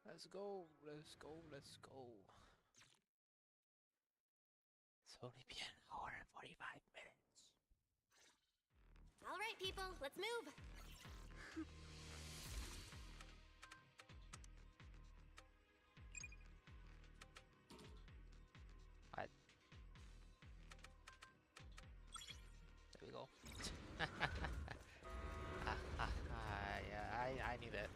Let's go, let's go, let's go. It's only been an hour and 45 minutes. All right, people, let's move. What? There we go. Yeah, I knew that.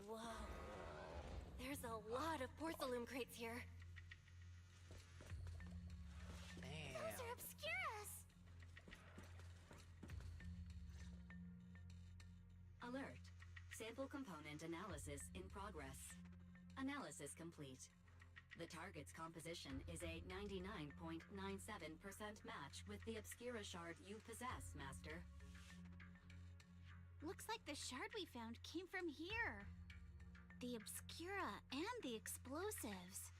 Whoa. There's a lot of porcelain crates here. Those are Obscuras! Alert. Sample component analysis in progress. Analysis complete. The target's composition is a 99.97% match with the Obscura shard you possess, Master. Looks like the shard we found came from here. The Obscura and the explosives.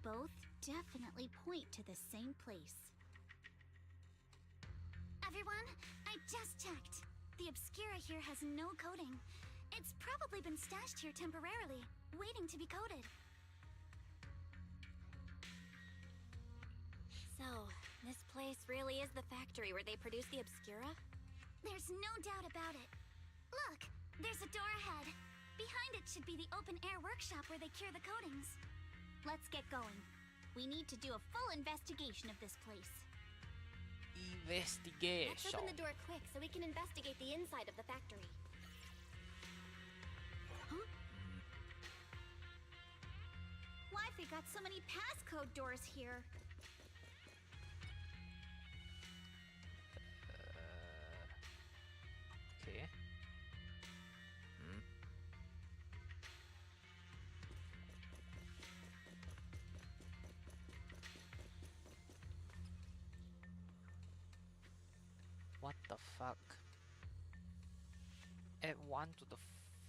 Both definitely point to the same place. Everyone, I just checked. The Obscura here has no coding. It's probably been stashed here temporarily, waiting to be coded. So, this place really is the factory where they produce the Obscura? There's no doubt about it. Look, there's a door ahead. Behind it should be the open-air workshop where they cure the coatings. Let's get going. We need to do a full investigation of this place. Investigation. Let's open the door quick so we can investigate the inside of the factory. Huh? Why have they got so many passcode doors here? Okay. What the fuck? Add 1 to the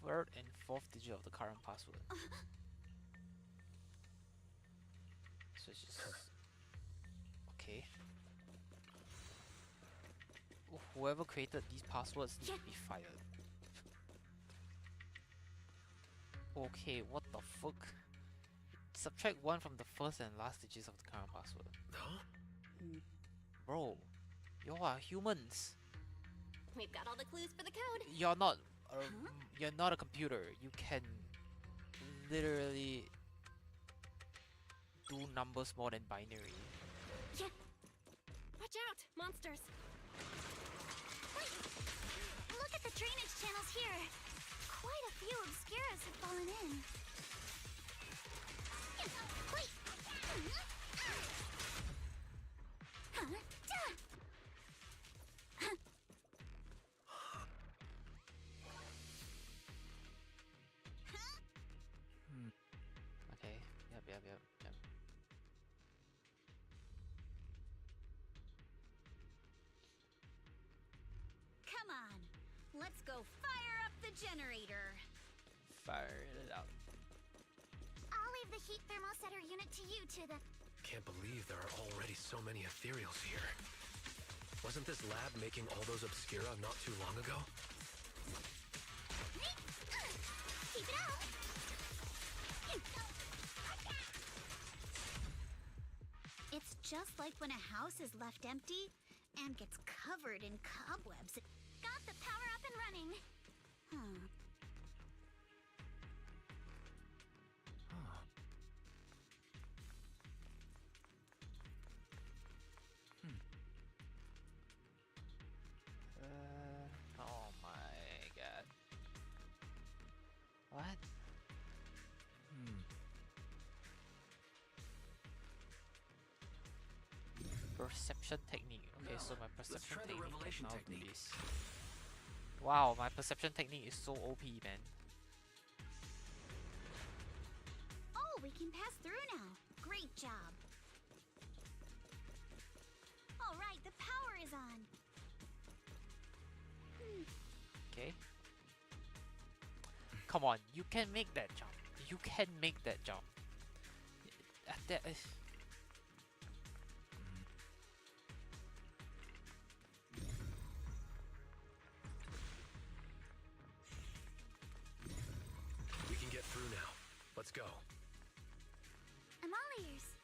3rd and 4th digit of the current password. So it's just... Okay. Whoever created these passwords needs to be fired. Okay, what the fuck? Subtract 1 from the first and last digits of the current password. Huh? Bro, you are humans. We've got all the clues for the code. You're not a computer. You can literally do numbers more than binary. Yeah. Watch out, monsters. Wait. Look at the drainage channels here. Quite a few Obscuras have fallen in. Okay. Yep. Come on, let's go fire up the generator. Fire it out. I'll leave the heat thermosetter unit to you to the... Can't believe there are already so many ethereals here. Wasn't this lab making all those Obscura not too long ago? Keep it up! It's just like when a house is left empty and gets covered in cobwebs. Got the power up and running. Oh my god. What? Perception technique. Okay, so my perception try the technique revelation can now technique. be this. Wow, my perception technique is so OP, man. Oh, we can pass through now. Great job. All right, the power is on. Okay. Come on, you can make that jump. You can make that jump. That is. We can get through now. Let's go. I'm all ears.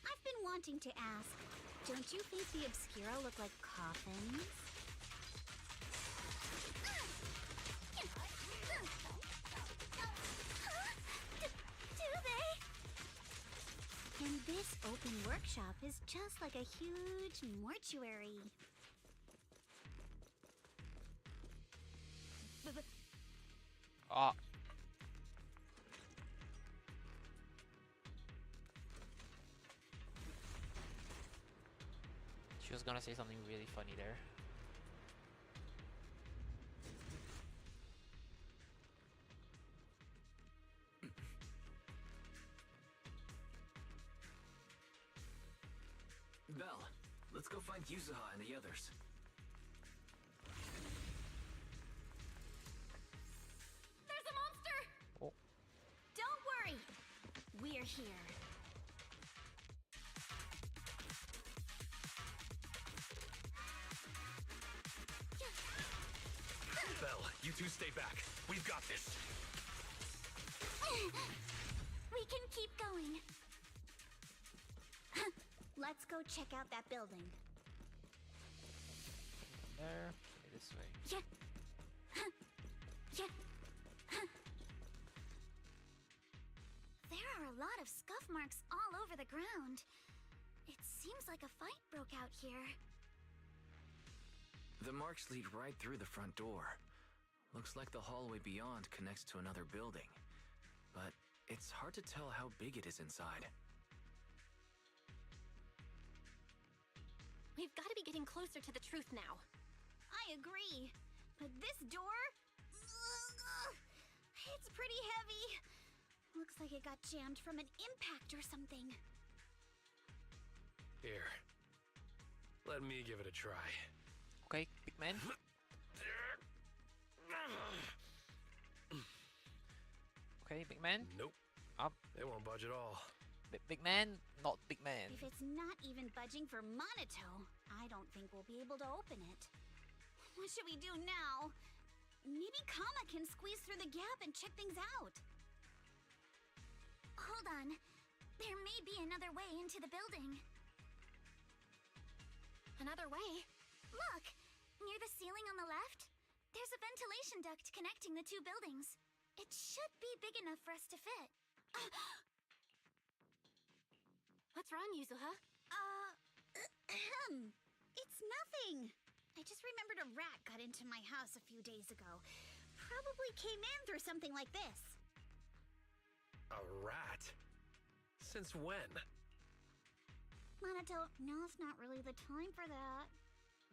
I've been wanting to ask, don't you think the Obscura look like coffins? Do they? And this open workshop is just like a huge mortuary. Ah. She was gonna say something really funny there. Belle, let's go find Yuzuha and the others. There's a monster! Oh. Don't worry, we're here. Belle, you two stay back. We've got this. We can keep going. Let's go check out that building. There. Okay, this way. Yeah. There are a lot of scuff marks all over the ground. It seems like a fight broke out here. The marks lead right through the front door. Looks like the hallway beyond connects to another building. But it's hard to tell how big it is inside. We've got to be getting closer to the truth now. I agree. But this door? It's pretty heavy. Looks like it got jammed from an impact or something. Here. Let me give it a try. Okay, big man. Okay, big man. Nope. Up. They won't budge at all. Big man, not big man. If it's not even budging for Monato, I don't think we'll be able to open it. What should we do now? Maybe Kama can squeeze through the gap and check things out. Hold on. There may be another way into the building. Another way? Look! Near the ceiling on the left, there's a ventilation duct connecting the two buildings. It should be big enough for us to fit. What's wrong, Yuzuha? It's nothing. I just remembered a rat got into my house a few days ago. Probably came in through something like this. A rat? Since when? Monato, now's not really the time for that.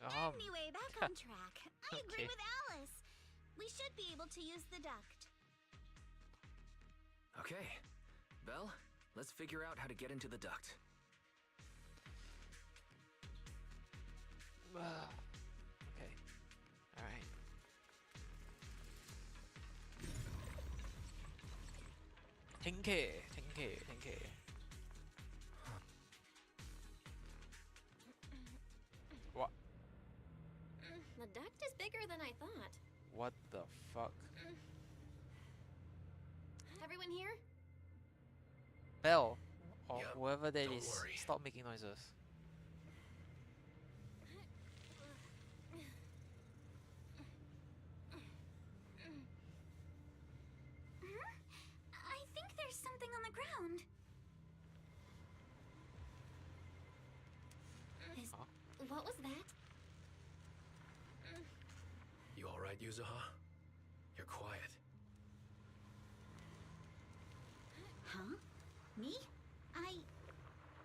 Anyway, back on track. I agree with Alice. We should be able to use the duct. Okay. Belle, let's figure out how to get into the duct. Okay. Alright. Tenke. What? The duct is bigger than I thought. What the fuck? Everyone here? Belle, or Yep, whoever that don't is, worry. stop making noises. I think there's something on the ground. What was that? You alright, Yuzuha? You're quiet. Huh? Me?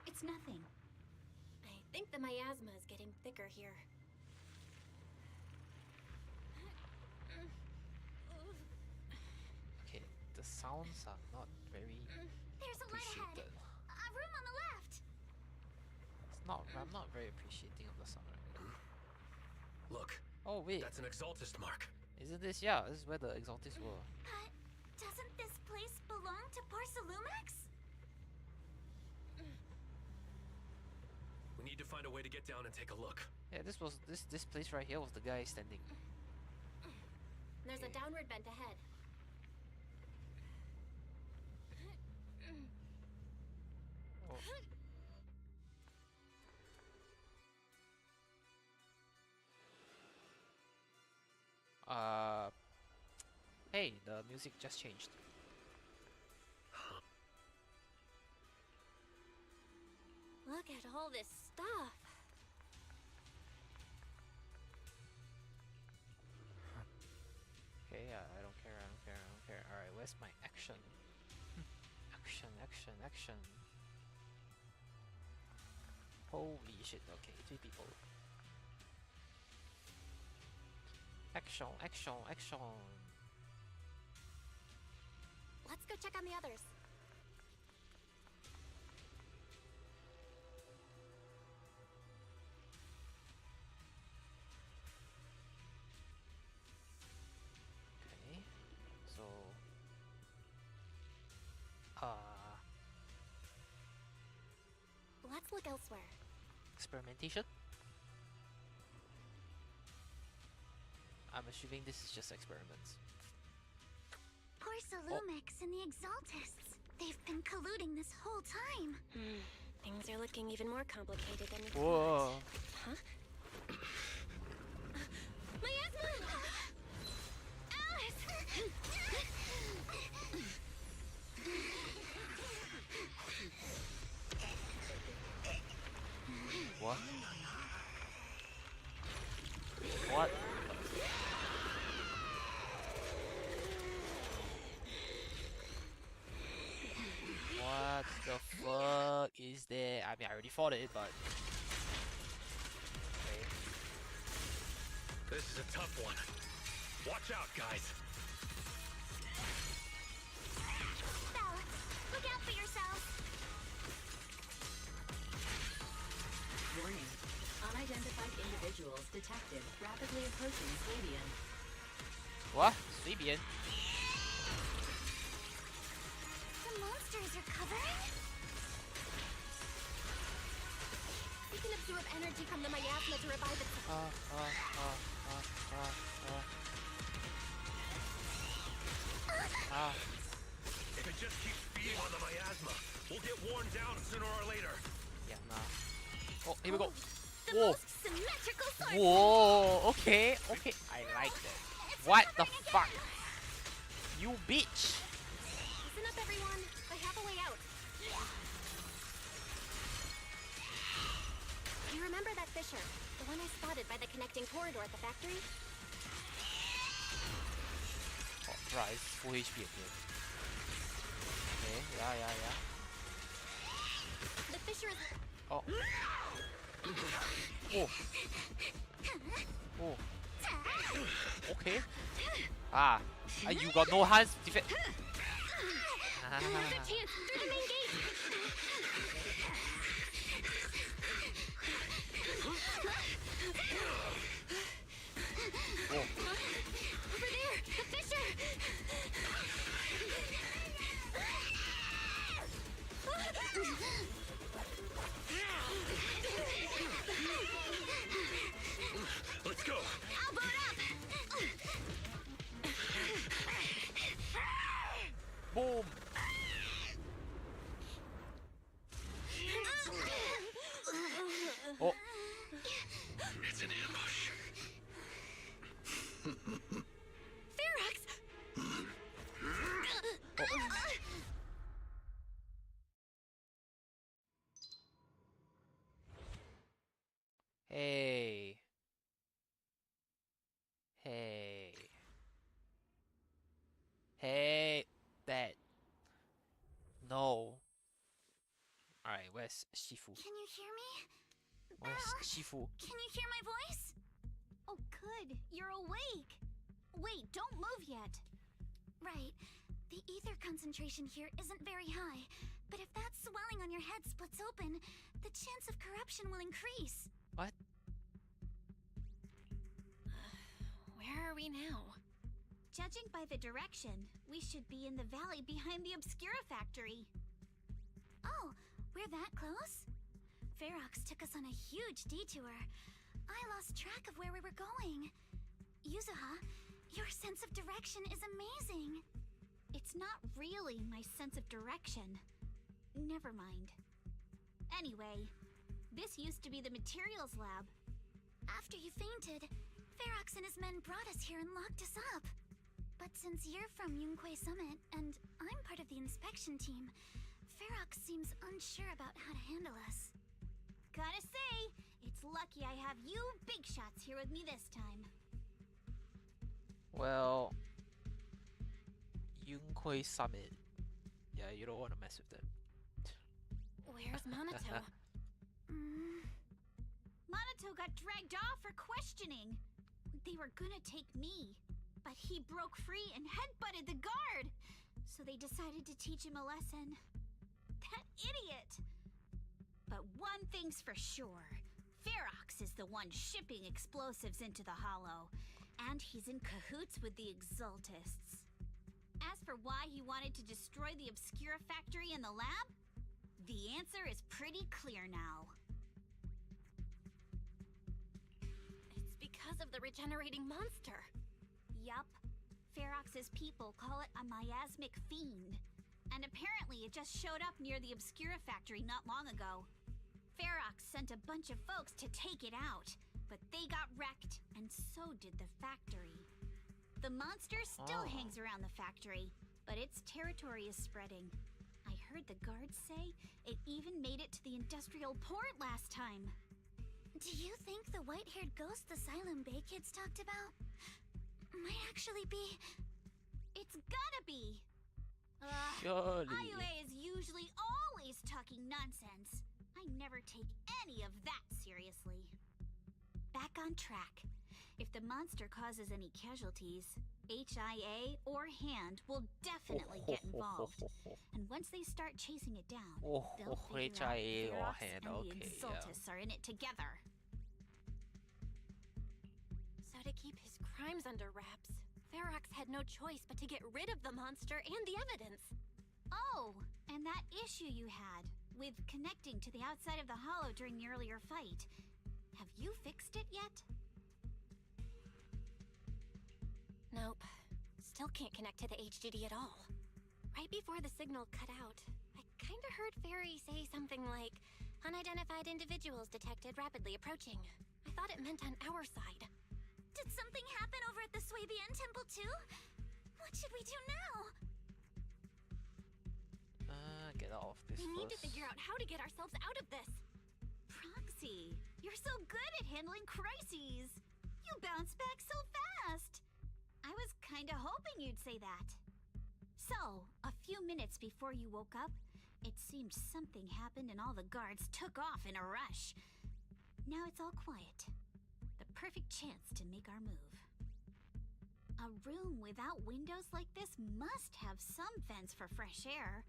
It's nothing. I think the miasma is getting thicker here. Okay, the sounds are not very There's a light ahead. appreciated. A room on the left. I'm not very appreciating of the sound right now. Look. Oh wait. That's an Exaltist mark. Isn't this? Yeah, this is where the Exaltis were. But doesn't this place belong to Porcelumex? We need to find a way to get down and take a look. Yeah, this place right here was the guy standing. There's a downward vent ahead. Oh. Hey, the music just changed. Look at all this stuff. Okay, I don't care. Alright, where's my action? Action. Holy shit, okay, 3 people. Action. Let's go check on the others. Okay, so Let's look elsewhere. experimentation? I'm assuming this is just experiments. Porcelumex and the Exaltists. They've been colluding this whole time. Things are looking even more complicated than we Whoa. thought. Huh? Miasma! Alice! What? What? What the fuck is that? I mean, I already fought it, but... Okay. This is a tough one. Watch out, guys. Belle, look out for yourself. Warning. Unidentified individuals detected rapidly approaching Swabian. What? Swabian? The monsters are covering? We can absorb energy from the miasma to revive itself. If it just keeps feeding on the miasma, we'll get worn down sooner or later. Yeah, nah. Oh, here we go. The Whoa. most symmetrical swordsman. Whoa. Okay. I like that. What the fuck? You bitch. Listen up, everyone. I have a way out. Do you remember that fissure? The one I spotted by the connecting corridor at the factory? Oh, right, it's full HP again. Okay, yeah. The fissure is... Oh. Oh. Okay. You got no hands. There's a chance through the main gate. Oh. Over there, the fissure. Let's go. I'll boot up. Boom. Oh. It's an ambush. Ferox. Hey. Hey. That. No. Alright, where's Shifu? Can you hear me? Where's Shifu? Can you hear my voice? Oh, good. You're awake. Wait, don't move yet. Right. The ether concentration here isn't very high, but if that swelling on your head splits open, the chance of corruption will increase. What? Where are we now? Judging by the direction, we should be in the valley behind the Obscura factory. Oh, we're that close? Ferox took us on a huge detour. I lost track of where we were going. Yuzuha, your sense of direction is amazing. It's not really my sense of direction. Never mind. Anyway, this used to be the materials lab. After you fainted, Ferox and his men brought us here and locked us up. But since you're from Yunquei Summit, and I'm part of the inspection team, Ferox seems unsure about how to handle us. Gotta say, it's lucky I have you big shots here with me this time. Well, Yunquei Summit. Yeah, you don't want to mess with them. Where's Monato? Monato got dragged off for questioning. They were gonna take me, but he broke free and headbutted the guard. So they decided to teach him a lesson. That idiot! But one thing's for sure. Ferox is the one shipping explosives into the Hollow, and he's in cahoots with the Exaltists. As for why he wanted to destroy the Obscura factory and the lab, the answer is pretty clear now. It's because of the regenerating monster. Yup. Ferox's people call it a miasmic fiend. And apparently it just showed up near the Obscura factory not long ago. Ferox sent a bunch of folks to take it out, but they got wrecked, and so did the factory. The monster still hangs around the factory, but its territory is spreading. I heard the guards say it even made it to the industrial port last time. Do you think the white-haired ghost the Silent Bay kids talked about might actually be... It's gotta be! Surely. IUA is usually always talking nonsense. I never take any of that seriously. Back on track. If the monster causes any casualties, HIA or Hand will definitely get involved. And once they start chasing it down, they'll figure out HIA or Ferox Hand, and the okay, Exaltists are in it together. So to keep his crimes under wraps, Ferox had no choice but to get rid of the monster and the evidence. Oh, and that issue you had with connecting to the outside of the Hollow during the earlier fight. Have you fixed it yet? Nope. Still can't connect to the HDD at all. Right before the signal cut out, I kinda heard Fairy say something like, "Unidentified individuals detected rapidly approaching." I thought it meant on our side. Did something happen over at the Swabian Temple too? What should we do now? Get off this We need to first. figure out how to get ourselves out of this. Crazy! You're so good at handling crises! You bounce back so fast! I was kinda hoping you'd say that. So, a few minutes before you woke up, it seemed something happened and all the guards took off in a rush. Now it's all quiet. The perfect chance to make our move. A room without windows like this must have some vents for fresh air.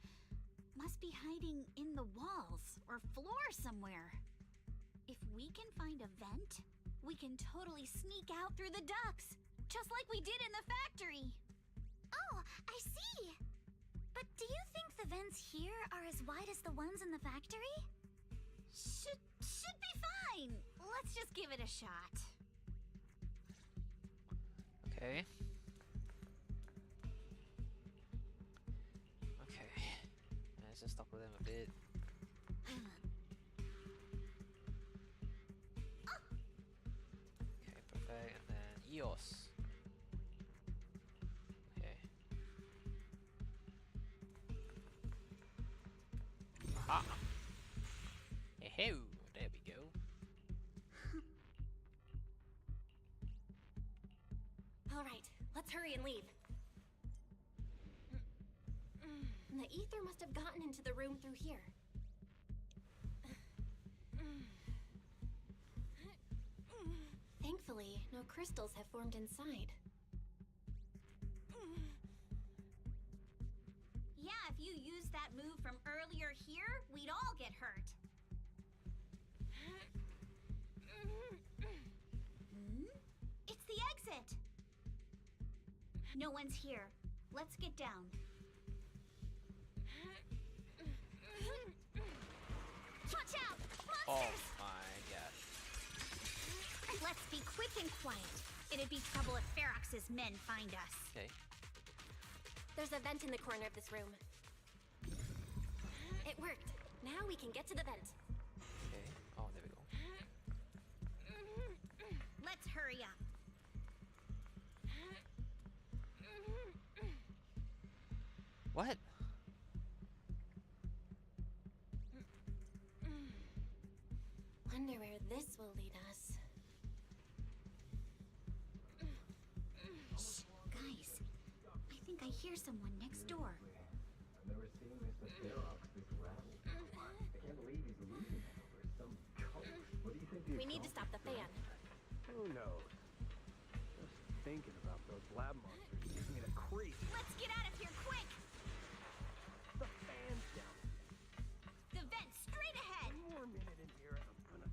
Must be hiding in the walls or floor somewhere. If we can find a vent, we can totally sneak out through the ducts, just like we did in the factory. Oh, I see! But do you think the vents here are as wide as the ones in the factory? Should be fine. Let's just give it a shot. Okay. Okay. Let's just talk with him a bit. Okay, perfect. And then EOS. Okay. Ah. Hey, there we go. All right, let's hurry and leave. The ether must have gotten into the room through here. Thankfully, no crystals have formed inside. Yeah, if you used that move from earlier here, we'd all get hurt. It's the exit! No one's here. Let's get down. Watch out! Oh Monsters! my gosh. Let's be quick and quiet. It'd be trouble if Ferox's men find us. Okay. There's a vent in the corner of this room. It worked. Now we can get to the vent. Okay. Oh, there we go. Let's hurry up. What? Wonder where this will lead us. Shh, guys. I think I hear someone next door. I've never seen Mr. Ferox this rattled. I can't believe he's losing it over some coat. What do you think? We need to stop the fan. Who knows? Just thinking about those lab monsters gives me the creeps. Let's get out of here quick! The fan's down. The vent straight ahead! One more minute in here and I'm gonna...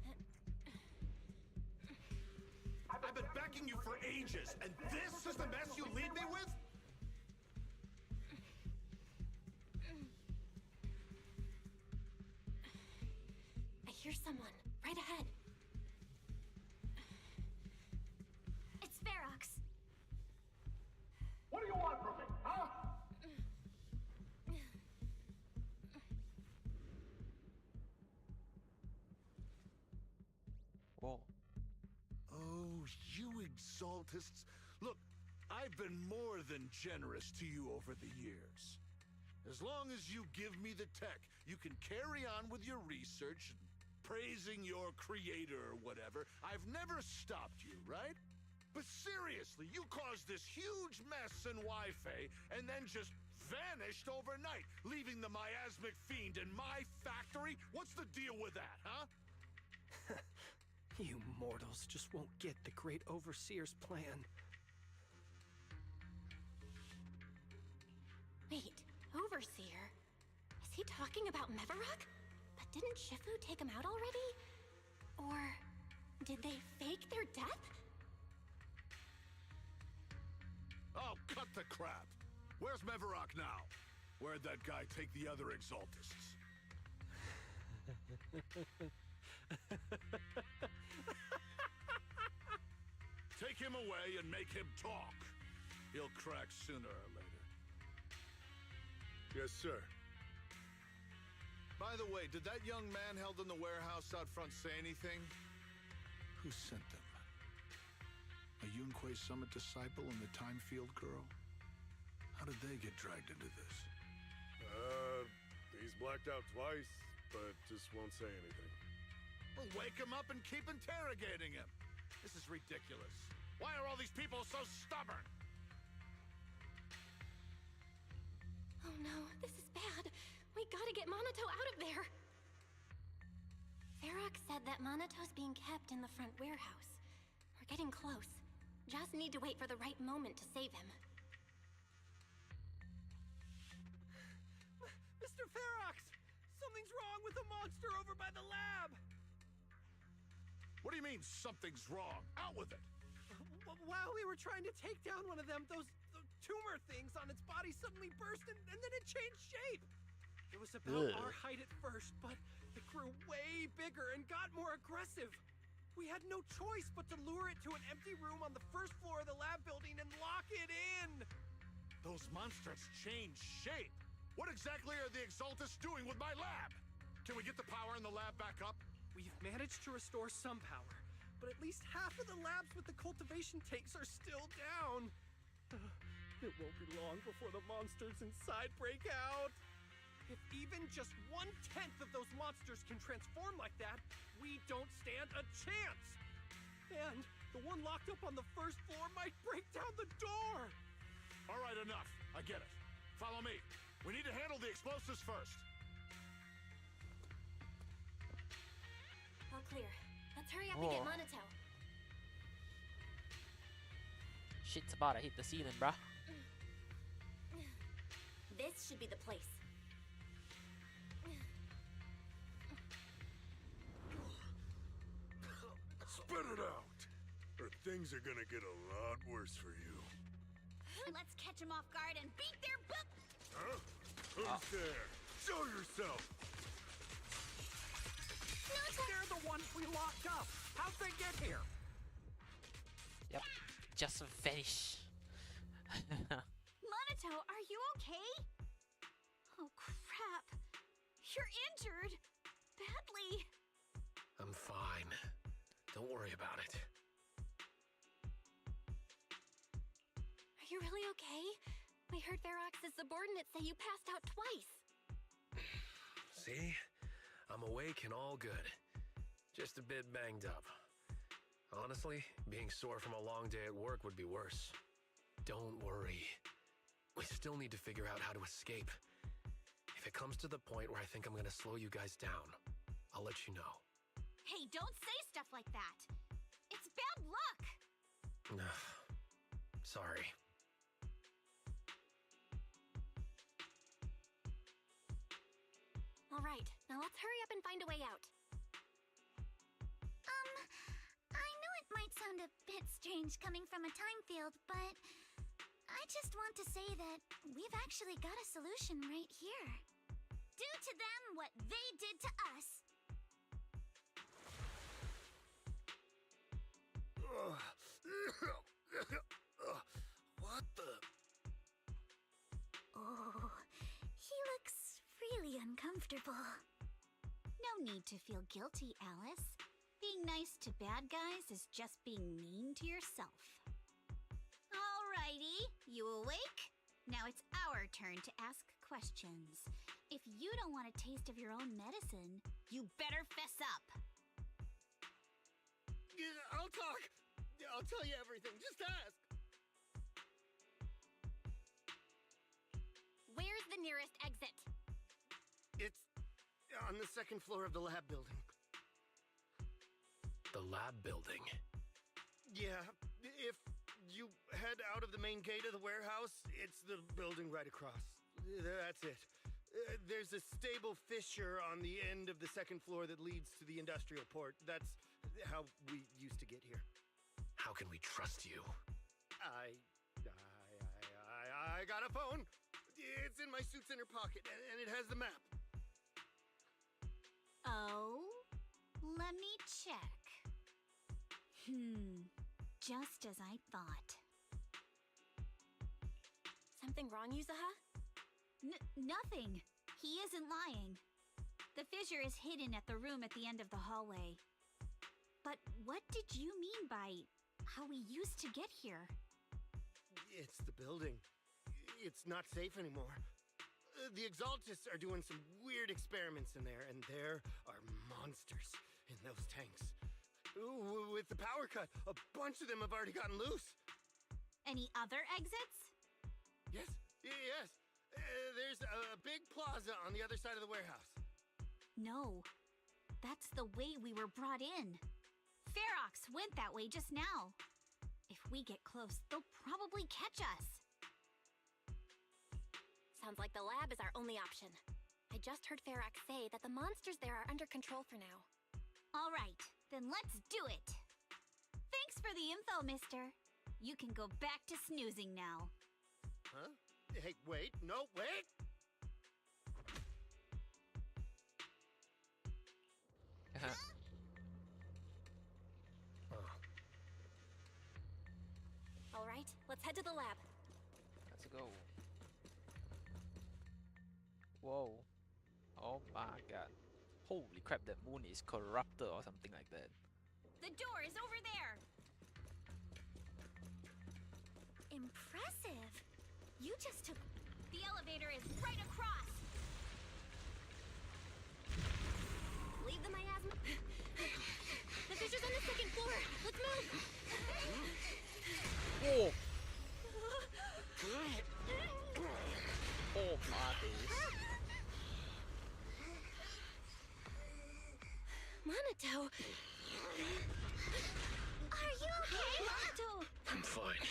I've been begging you for ages, and this is the mess you leave me with? I hear someone right ahead. It's Ferox. What do you want from me, huh? Whoa. Oh, you exaltists. Look, I've been more than generous to you over the years. As long as you give me the tech, you can carry on with your research and praising your creator or whatever. I've never stopped you, right? But seriously, you caused this huge mess in Wi-Fi and then just vanished overnight, leaving the miasmic fiend in my factory? What's the deal with that, huh? You mortals just won't get the great Overseer's plan. Wait, Overseer? Is he talking about Mevarok? But didn't Shifu take him out already? Or did they fake their death? Oh, cut the crap. Where's Mevarok now? Where'd that guy take the other exaltists? Take him away and make him talk. He'll crack sooner or later. Yes, sir. By the way, did that young man held in the warehouse out front say anything? Who sent them? A Yunque Summit disciple and the Timefield girl? How did they get dragged into this? He's blacked out twice, but just won't say anything. Well, wake him up and keep interrogating him. This is ridiculous. Why are all these people so stubborn? Oh no, this is bad. We gotta get Monato out of there. Ferox said that Monato's being kept in the front warehouse. We're getting close. Just need to wait for the right moment to save him. Mr. Ferox! Something's wrong with the monster over by the lab! What do you mean, something's wrong? Out with it! While we were trying to take down one of them, those tumor things on its body suddenly burst and then it changed shape. It was about our height at first, but it grew way bigger and got more aggressive. We had no choice but to lure it to an empty room on the first floor of the lab building and lock it in. Those monsters change shape. What exactly are the Exaltists doing with my lab? Can we get the power in the lab back up? We've managed to restore some power, but at least half of the labs with the cultivation tanks are still down. It won't be long before the monsters inside break out. If even just 1/10 of those monsters can transform like that, we don't stand a chance. And the one locked up on the first floor might break down the door. All right, enough. I get it. Follow me. We need to handle the explosives first. All clear. Let's hurry up and get Monato. Shit's about to hit the ceiling, bruh. This should be the place. Spit it out, or things are gonna get a lot worse for you. Let's catch them off guard and beat their butt. Huh? Who's there? Show yourself! They're the ones we locked up. How'd they get here? Yep, just vanish. Monato, are you okay? Oh, crap. You're injured. Badly. I'm fine. Don't worry about it. Are you really okay? We heard Ferox's subordinates say you passed out twice. See? I'm awake and all good. Just a bit banged up. Honestly, being sore from a long day at work would be worse. Don't worry. We still need to figure out how to escape. If it comes to the point where I think I'm gonna slow you guys down, I'll let you know. Hey, don't say stuff like that. It's bad luck. Sorry. All right, now let's hurry up and find a way out. I know it might sound a bit strange coming from a time field, but I just want to say that we've actually got a solution right here. Do to them what they did to us. What the? Oh, he looks really uncomfortable. No need to feel guilty, Alice. Being nice to bad guys is just being mean to yourself. Alrighty, you awake? Now it's our turn to ask questions. If you don't want a taste of your own medicine, you better fess up. I'll talk. I'll tell you everything. Just ask. Where's the nearest exit? It's on the second floor of the lab building. The lab building? Yeah, if you head out of the main gate of the warehouse, it's the building right across. That's it. There's a stable fissure on the end of the second floor that leads to the industrial port. That's how we used to get here. How can we trust you? I got a phone. It's in my suit's inner pocket, and it has the map. Oh? Let me check. Just as I thought. Something wrong, Yuzuha? Nothing. He isn't lying. The fissure is hidden at the room at the end of the hallway. But what did you mean by how we used to get here? It's the building. It's not safe anymore. The Exaltists are doing some weird experiments in there, and there are monsters. in those tanks. Ooh, with the power cut, a bunch of them have already gotten loose. Any other exits? Yes. There's a big plaza on the other side of the warehouse. No. That's the way we were brought in. Ferox went that way just now. If we get close, they'll probably catch us. Sounds like the lab is our only option. I just heard Ferox say that the monsters there are under control for now. All right, then let's do it. Thanks for the info, mister. You can go back to snoozing now. Huh? Hey, wait. No, wait! All right, let's head to the lab. Let's go. Whoa. Oh my god. Holy crap, that moon is corrupted or something like that. The door is over there. Impressive. You just took... The elevator is right across. Leave the miasma. The fissure's on the second floor. Let's move. Oh. Oh my days. Monato. Are you okay, Monato? I'm fine.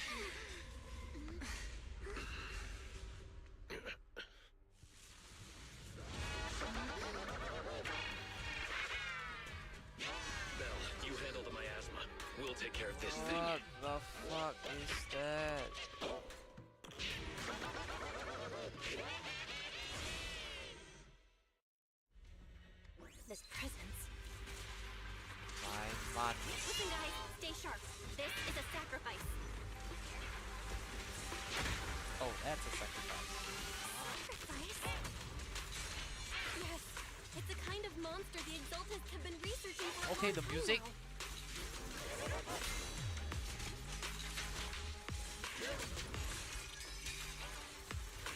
Belle, you handle the miasma. We'll take care of this thing. What the fuck is that? This presence. My money. Listen, guys, stay sharp. This is a sacrifice. Oh, that's a sacrifice. Sacrifice? Yes, it's a kind of monster the Exaltists have been researching for a Okay, long the time music. now.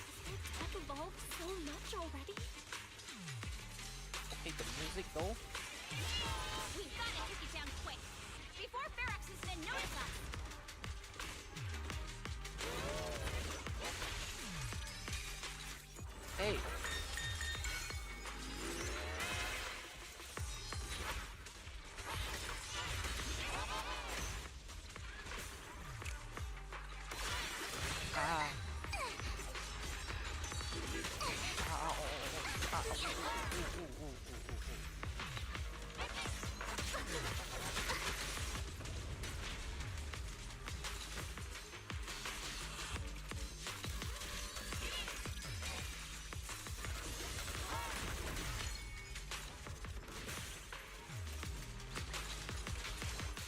Has their tech evolved so much already? Okay, the music though. We gotta take it down quick, before Ferox's men notice us. Hey. Ah.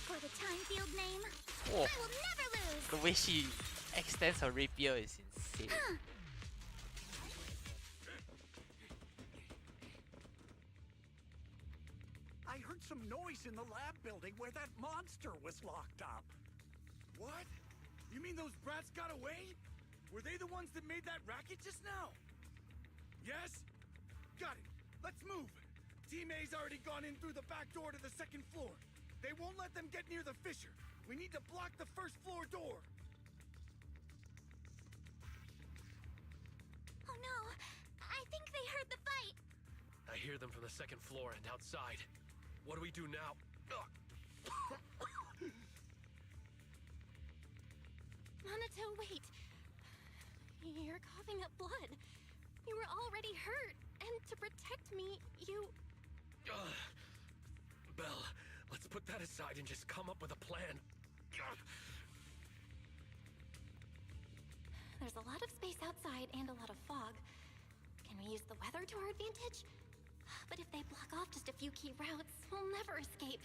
For the time field name, Oh. I will never lose. The way she extends her rapier is insane. I heard some noise in the lab building where that monster was locked up. What? You mean those brats got away? Were they the ones that made that racket just now? Yes? Got it. Let's move. Team A's already gone in through the back door to the second floor. They won't let them get near the fissure. We need to block the first floor door. Oh no, I think they heard the fight. I hear them from the second floor and outside. What do we do now? Monato, wait. You're coughing up blood. You were already hurt, and to protect me, you... Belle, let's put that aside and just come up with a plan. There's a lot of space outside and a lot of fog. Can we use the weather to our advantage? But if they block off just a few key routes, we'll never escape.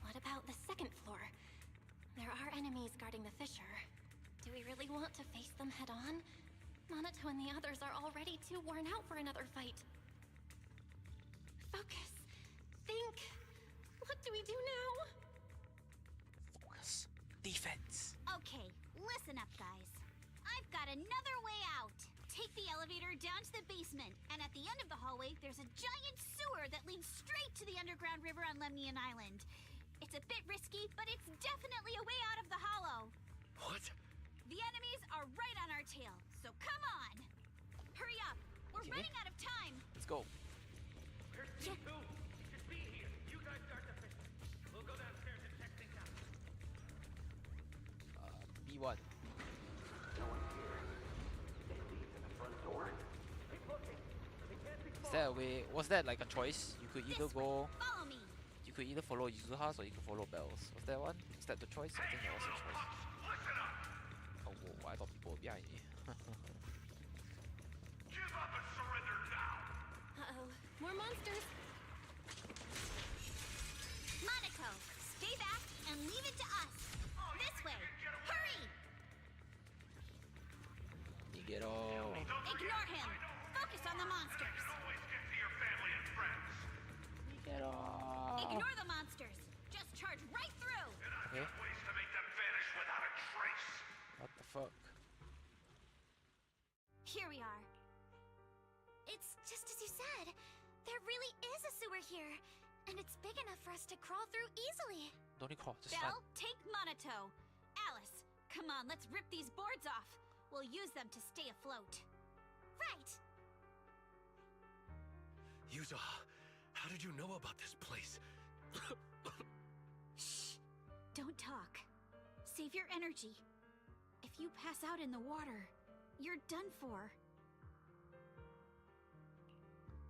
What about the second floor? There are enemies guarding the fissure. Do we really want to face them head on? Monato and the others are already too worn out for another fight. Focus. Think. What do we do now? Focus. Defense. Okay, listen up, guys. I've got another way out. take the elevator down to the basement, and at the end of the hallway, there's a giant sewer that leads straight to the underground river on Lemnian Island. It's a bit risky, but it's definitely a way out of the hollow. What? The enemies are right on our tail, so come on! Hurry up! We're running out of time! Let's go. There's B2. It's B here. You guys start the fix. We'll go downstairs and check things out. B1. No one's here. They leave in the front door. Keep looking. They can't be Is that a way? Was that like a choice? You could either go. Follow me! You could either follow Yuzuha's or you could follow Bells. Was that one? Is that the choice? I think that was the choice. Oh, whoa, I thought people were behind me. Give up and surrender now. Uh-oh. More monsters. Monaco, stay back and leave it to us. This way. Hurry! You get all. Ignore him. Focus on the monsters. Get all. Ignore the monsters. Just charge right through. Okay. Ways to make them vanish without a trace. What the fuck? Here we are. It's just as you said. There really is a sewer here. And it's big enough for us to crawl through easily. Don't need crawl, just Belle, run. take Monato. Alice, come on, let's rip these boards off. We'll use them to stay afloat. Right. Yuzuha, how did you know about this place? Shh. Don't talk. Save your energy. If you pass out in the water, you're done for.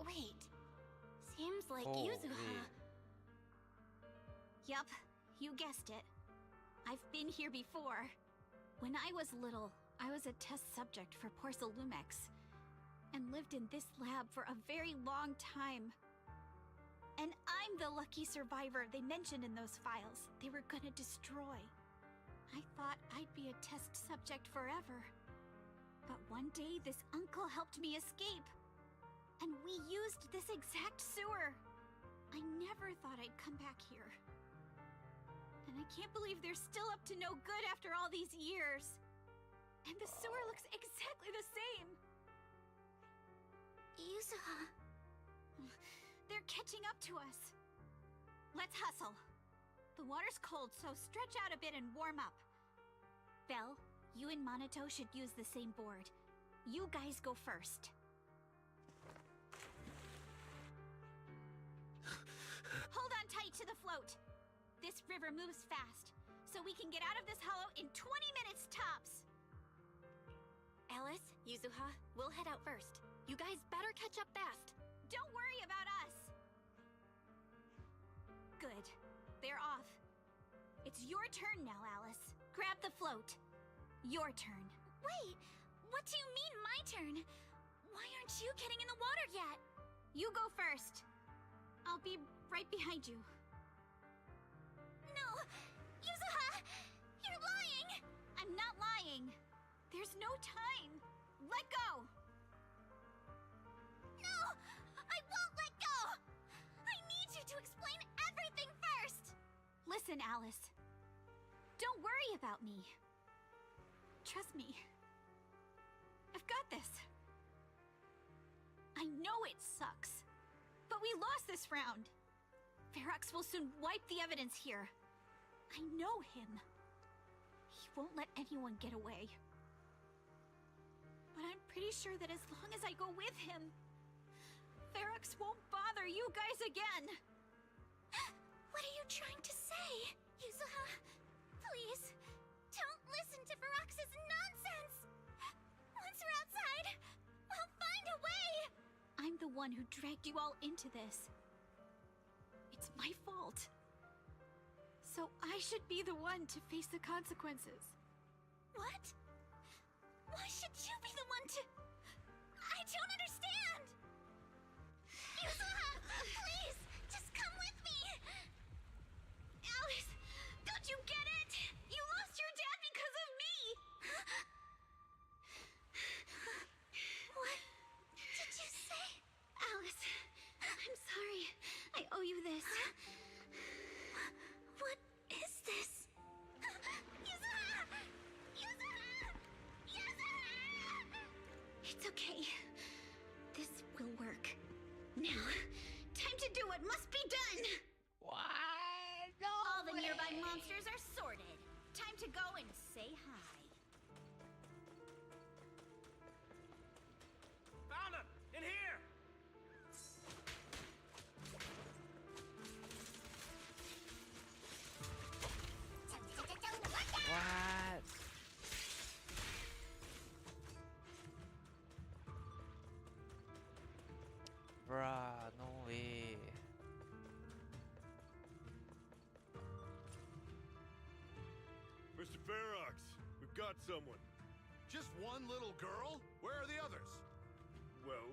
Wait. Seems like Oh, Yuzuha. Yup, you guessed it. I've been here before. When I was little, I was a test subject for Porcelumex, and lived in this lab for a very long time. And I'm the lucky survivor they mentioned in those files they were gonna destroy. I thought I'd be a test subject forever. But one day, this uncle helped me escape. And we used this exact sewer. I never thought I'd come back here. And I can't believe they're still up to no good after all these years. And the sewer looks exactly the same. Yuzuha. They're catching up to us. Let's hustle. The water's cold, so stretch out a bit and warm up. Belle, you and Monato should use the same board. You guys go first. Hold on tight to the float. This river moves fast, so we can get out of this hollow in 20 minutes tops. Alice, Yuzuha, we'll head out first. You guys better catch up fast. Don't worry about us. Good. They're off. It's your turn now, Alice. Grab the float. Your turn. Wait, what do you mean my turn? Why aren't you getting in the water yet? You go first. I'll be right behind you. No! Yuzuha! You're lying! I'm not lying. There's no time. Let go! No! I won't let go! I need you to explain everything first! Listen, Alice. Don't worry about me. Trust me. I've got this. I know it sucks, but we lost this round. Ferox will soon wipe the evidence here. I know him. He won't let anyone get away. But I'm pretty sure that as long as I go with him, Ferox won't bother you guys again. What are you trying to say? Yuzuha, please, don't listen to Ferox's nonsense! Once we're outside, we'll find a way! I'm the one who dragged you all into this. It's my fault. So I should be the one to face the consequences. What? Why should you be the one to... I don't understand! Yuzuha, please, just come with me! Alice, don't you get it? You lost your dad because of me! What did you say? Alice, I'm sorry. I owe you this. What is this? Yuzuha! Yuzuha! Yuzuha! and monsters are sorted. Time to go and say hi. Found him! In here! What? Bruh, no way. Mr. Ferox, we've got someone. Just one little girl? Where are the others? Well,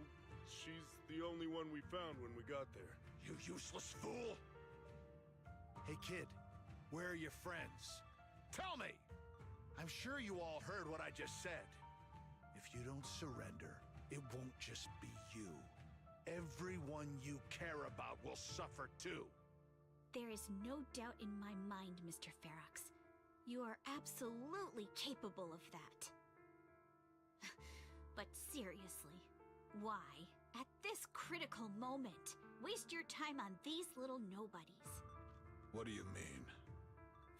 she's the only one we found when we got there. You useless fool! Hey, kid, where are your friends? Tell me! I'm sure you all heard what I just said. If you don't surrender, it won't just be you. Everyone you care about will suffer too. There is no doubt in my mind, Mr. Ferox. You are absolutely capable of that. But seriously, why, at this critical moment, waste your time on these little nobodies? What do you mean?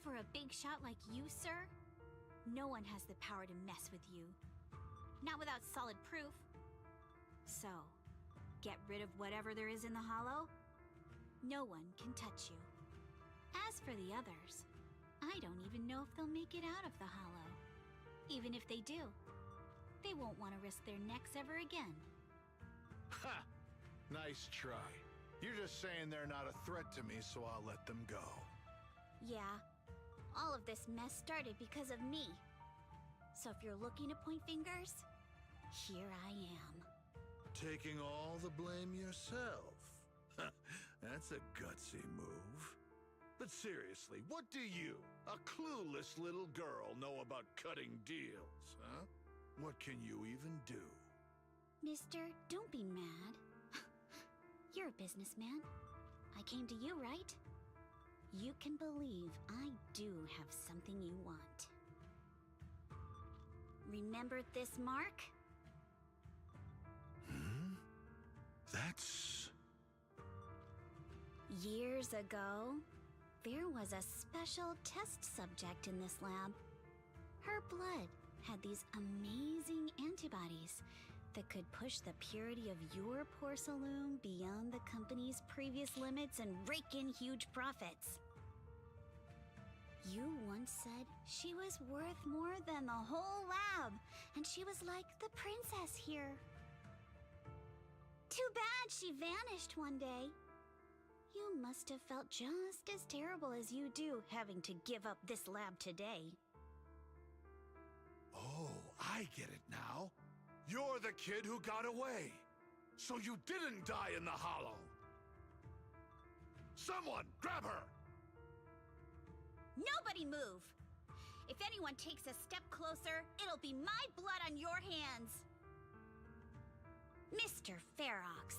For a big shot like you, sir, no one has the power to mess with you. Not without solid proof. So, get rid of whatever there is in the hollow. No one can touch you. As for the others, I don't even know if they'll make it out of the hollow. Even if they do, they won't want to risk their necks ever again. Ha! Nice try. You're just saying they're not a threat to me, so I'll let them go. Yeah, all of this mess started because of me. So if you're looking to point fingers, here I am. Taking all the blame yourself. That's a gutsy move. But seriously, what do you, a clueless little girl, know about cutting deals, huh? What can you even do? Mister, don't be mad. You're a businessman. I came to you, right? You can believe I do have something you want. Remember this mark? That's... Years ago, there was a special test subject in this lab. Her blood had these amazing antibodies that could push the purity of your Porcelain beyond the company's previous limits and rake in huge profits. You once said she was worth more than the whole lab, and she was like the princess here. Too bad she vanished one day. You must have felt just as terrible as you do having to give up this lab today. Oh, I get it now. You're the kid who got away. So you didn't die in the hollow. Someone, grab her! Nobody move! If anyone takes a step closer, it'll be my blood on your hands! Mr. Ferox,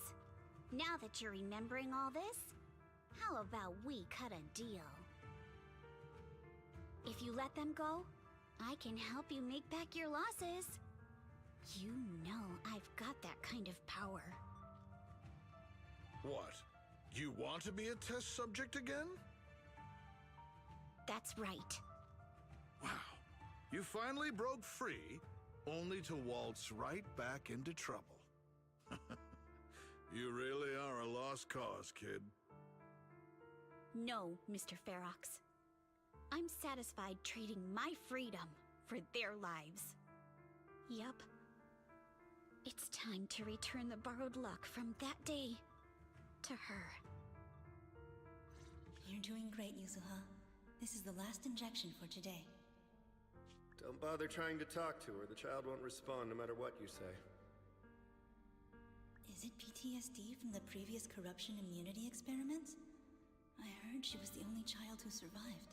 now that you're remembering all this, how about we cut a deal? If you let them go, I can help you make back your losses. You know I've got that kind of power. What? You want to be a test subject again? That's right. Wow. You finally broke free, only to waltz right back into trouble. You really are a lost cause, kid. No, Mr. Ferox. I'm satisfied trading my freedom for their lives. Yup. It's time to return the borrowed luck from that day to her. You're doing great, Yuzuha. This is the last injection for today. Don't bother trying to talk to her. The child won't respond no matter what you say. Is it PTSD from the previous corruption immunity experiments? I heard she was the only child who survived.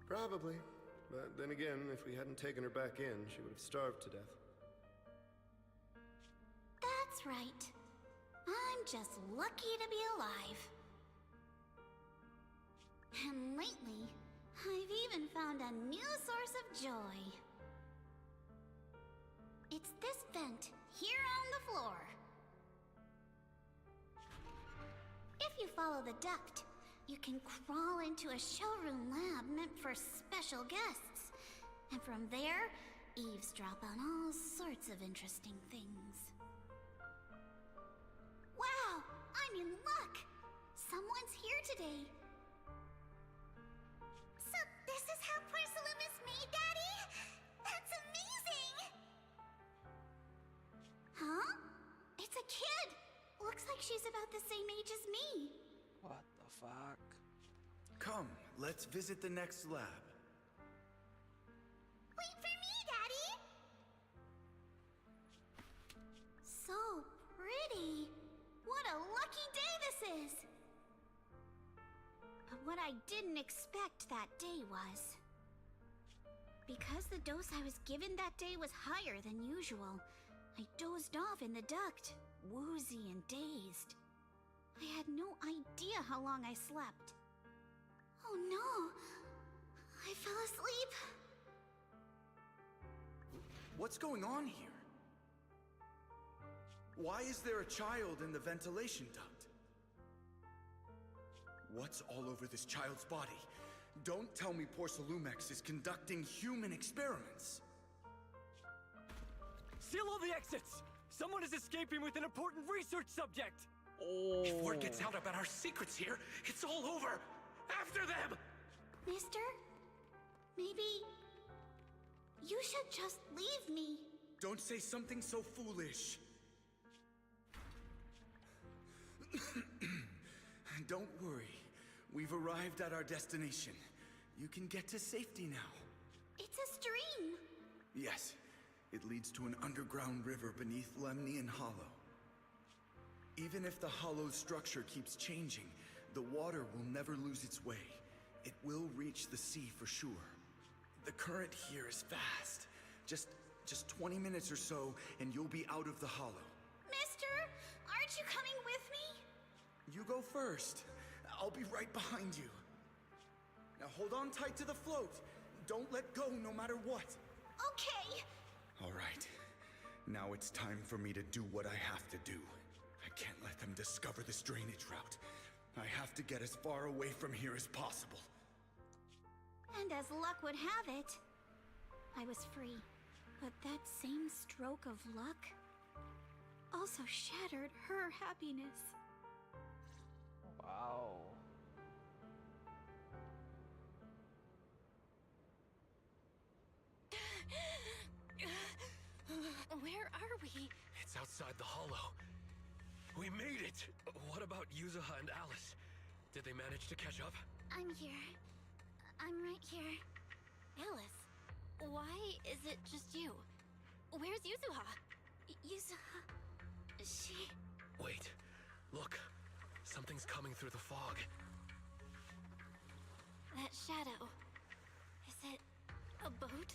Probably. But then again, if we hadn't taken her back in, she would have starved to death. That's right. I'm just lucky to be alive. And lately, I've even found a new source of joy. It's this vent here on the floor. If you follow the duct, You can crawl into a showroom lab meant for special guests. And from there, eavesdrop on all sorts of interesting things. Wow! I'm in luck! Someone's here today. So this is how Porcelain is made, Daddy? That's amazing! Huh? It's a kid! Looks like she's about the same age as me. What the fuck? Come, let's visit the next lab. Wait for me, Daddy! So pretty. What a lucky day this is! But what I didn't expect that day was... because the dose I was given that day was higher than usual, I dozed off in the duct, woozy and dazed. I had no idea how long I slept. Oh no! I fell asleep. What's going on here? Why is there a child in the ventilation duct? What's all over this child's body? Don't tell me Porcelumex is conducting human experiments. Seal all the exits! Someone is escaping with an important research subject! Oh. If word gets out about our secrets here, it's all over! After them! Mister? Maybe... you should just leave me. Don't say something so foolish. Don't worry. We've arrived at our destination. You can get to safety now. It's a stream. Yes. It leads to an underground river beneath Lemnian Hollow. Even if the hollow's structure keeps changing, the water will never lose its way. It will reach the sea for sure. The current here is fast. Just 20 minutes or so, and you'll be out of the hollow. Mister, aren't you coming with me? You go first. I'll be right behind you. Now hold on tight to the float. Don't let go no matter what. Okay. All right. Now it's time for me to do what I have to do. I can't let them discover this drainage route. I have to get as far away from here as possible. And as luck would have it, I was free. But that same stroke of luck also shattered her happiness. Wow. Where are we? It's outside the hollow. We made it! What about Yuzuha and Alice? Did they manage to catch up? I'm here. I'm right here. Alice, why is it just you? Where's Yuzuha? Yuzuha... she... Wait. Look. Something's coming through the fog. That shadow. Is it a boat?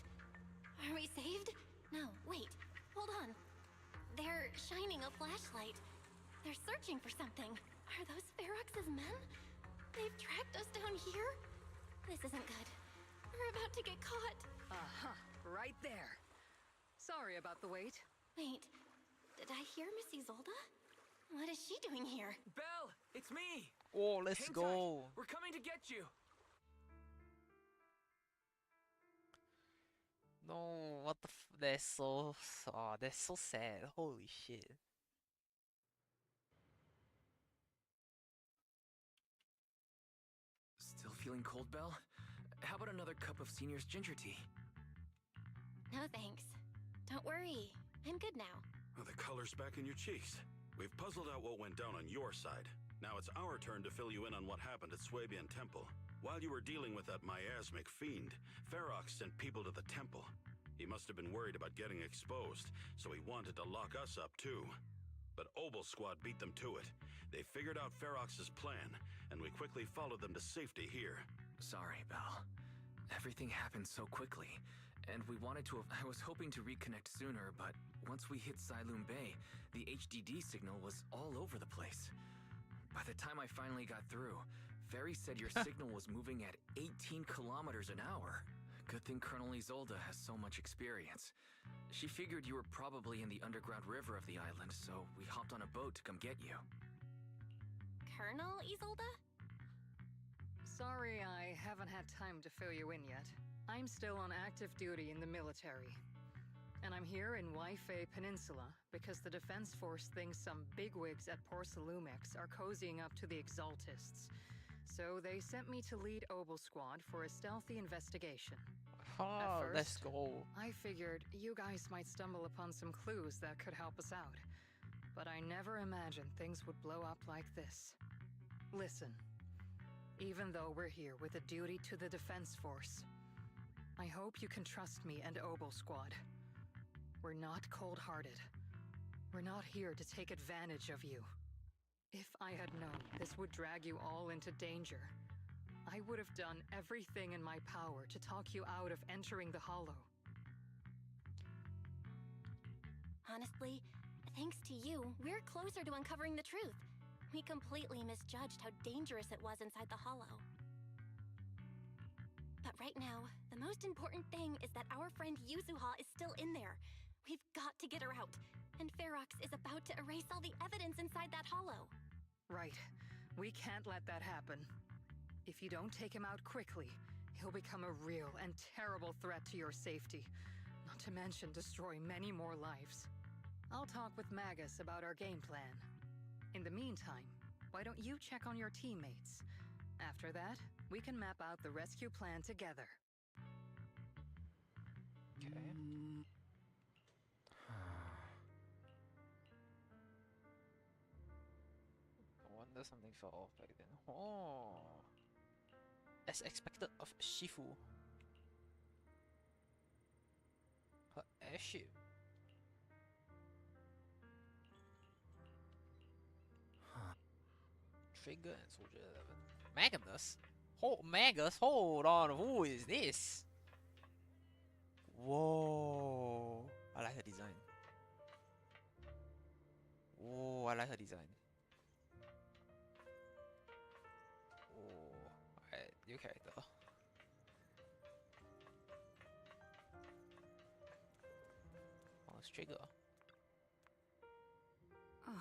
Are we saved? No, wait. Hold on. They're shining a flashlight. They're searching for something. Are those Ferox's men? They've tracked us down here? This isn't good. We're about to get caught. Uh-huh. Right there. Sorry about the wait. Wait. Did I hear Miss Isolde? What is she doing here? Belle! It's me! Oh, let's Hang go. tight. We're coming to get you. No, what the they're so... Oh, they're so sad. Holy shit. Still feeling cold, Belle? How about another cup of Senior's ginger tea? No thanks. Don't worry. I'm good now. Well, the color's back in your cheeks. We've puzzled out what went down on your side. Now it's our turn to fill you in on what happened at Swabian Temple. While you were dealing with that miasmic fiend, Ferox sent people to the temple. He must have been worried about getting exposed, so he wanted to lock us up too. But Obel Squad beat them to it. They figured out Ferox's plan, and we quickly followed them to safety here. Sorry, Belle. Everything happened so quickly, and we wanted to have... I was hoping to reconnect sooner, but once we hit Siloon Bay, the HDD signal was all over the place. By the time I finally got through, Ferry said your signal was moving at 18 kilometers an hour. Good thing Colonel Isolde has so much experience. She figured you were probably in the underground river of the island, so we hopped on a boat to come get you. Colonel Isolde? Sorry I haven't had time to fill you in yet. I'm still on active duty in the military. And I'm here in Waifei Peninsula because the Defense Force thinks some bigwigs at Porcelumex are cozying up to the Exaltists. So they sent me to lead Obel Squad for a stealthy investigation. Oh, At let's first, go. I figured you guys might stumble upon some clues that could help us out. But I never imagined things would blow up like this. Listen, even though we're here with a duty to the Defense Force, I hope you can trust me and Obel Squad. We're not cold-hearted. We're not here to take advantage of you. If I had known this would drag you all into danger, I would have done everything in my power to talk you out of entering the Hollow. Honestly, thanks to you, we're closer to uncovering the truth. We completely misjudged how dangerous it was inside the Hollow. But right now, the most important thing is that our friend Yuzuha is still in there. We've got to get her out, and Ferox is about to erase all the evidence inside that Hollow. Right. We can't let that happen. If you don't take him out quickly, he'll become a real and terrible threat to your safety, not to mention destroy many more lives. I'll talk with Magus about our game plan. In the meantime, why don't you check on your teammates? After that, we can map out the rescue plan together. Okay. No wonder something fell off back then. Oh. As expected of Shifu. Her airship. Trigger and Soldier 11. Magnus? Magus? Hold on, who is this? Whoa. I like her design. Whoa, I like her design. Oh, alright, new character. Oh, it's Trigger. Oh.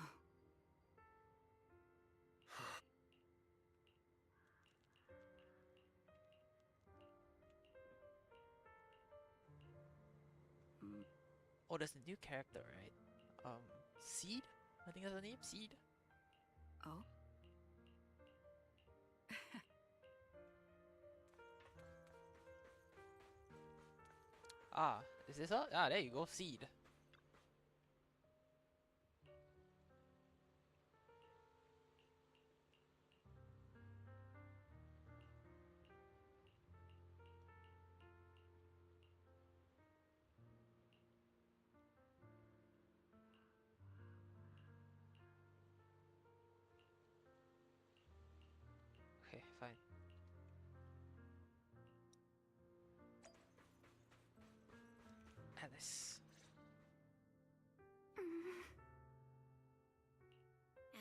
Oh, there's a new character, right? Seed? I think that's the name? Seed? Oh? Ah, is this her? Ah, there you go, Seed. Okay, fine. Alice.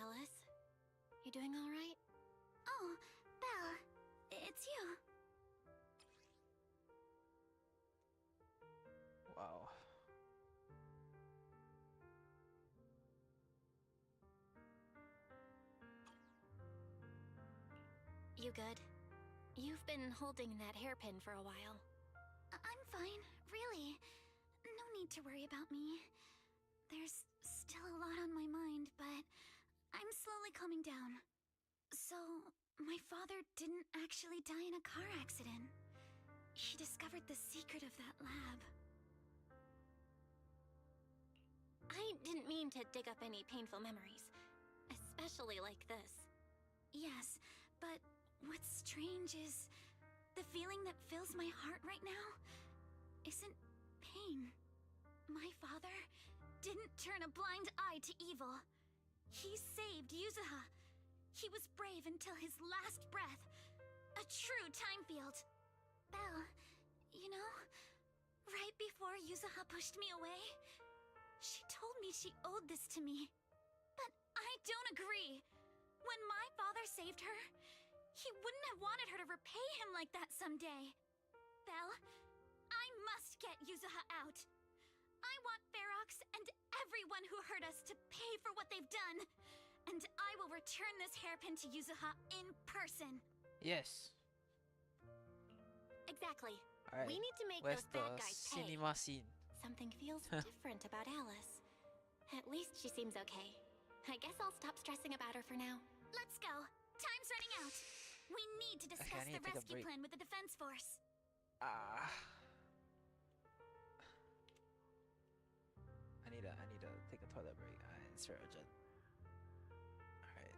Alice, you doing all right? Oh, Belle, it's you. Wow. You good? You've been holding that hairpin for a while. I'm fine, really. No need to worry about me. There's still a lot on my mind, but I'm slowly calming down. So, my father didn't actually die in a car accident. He discovered the secret of that lab. I didn't mean to dig up any painful memories, especially like this. Yes, but what's strange is the feeling that fills my heart right now isn't pain. My father didn't turn a blind eye to evil. He saved Yuzuha. He was brave until his last breath. A true time field. Belle, you know, right before Yuzuha pushed me away, she told me she owed this to me. But I don't agree. When my father saved her, he wouldn't have wanted her to repay him like that someday. Belle, I must get Yuzuha out. I want Ferox and everyone who hurt us to pay for what they've done. And I will return this hairpin to Yuzuha in person. Yes. Exactly. Alright. We need to make Where's those the bad guys pay. cinema scene? Something feels different about Alice. At least she seems okay. I guess I'll stop stressing about her for now. Let's go. Time's running out. We need to discuss need the to take a rescue break. plan with the defense force. Ah. I need to take a toilet break. It's very urgent. Alright.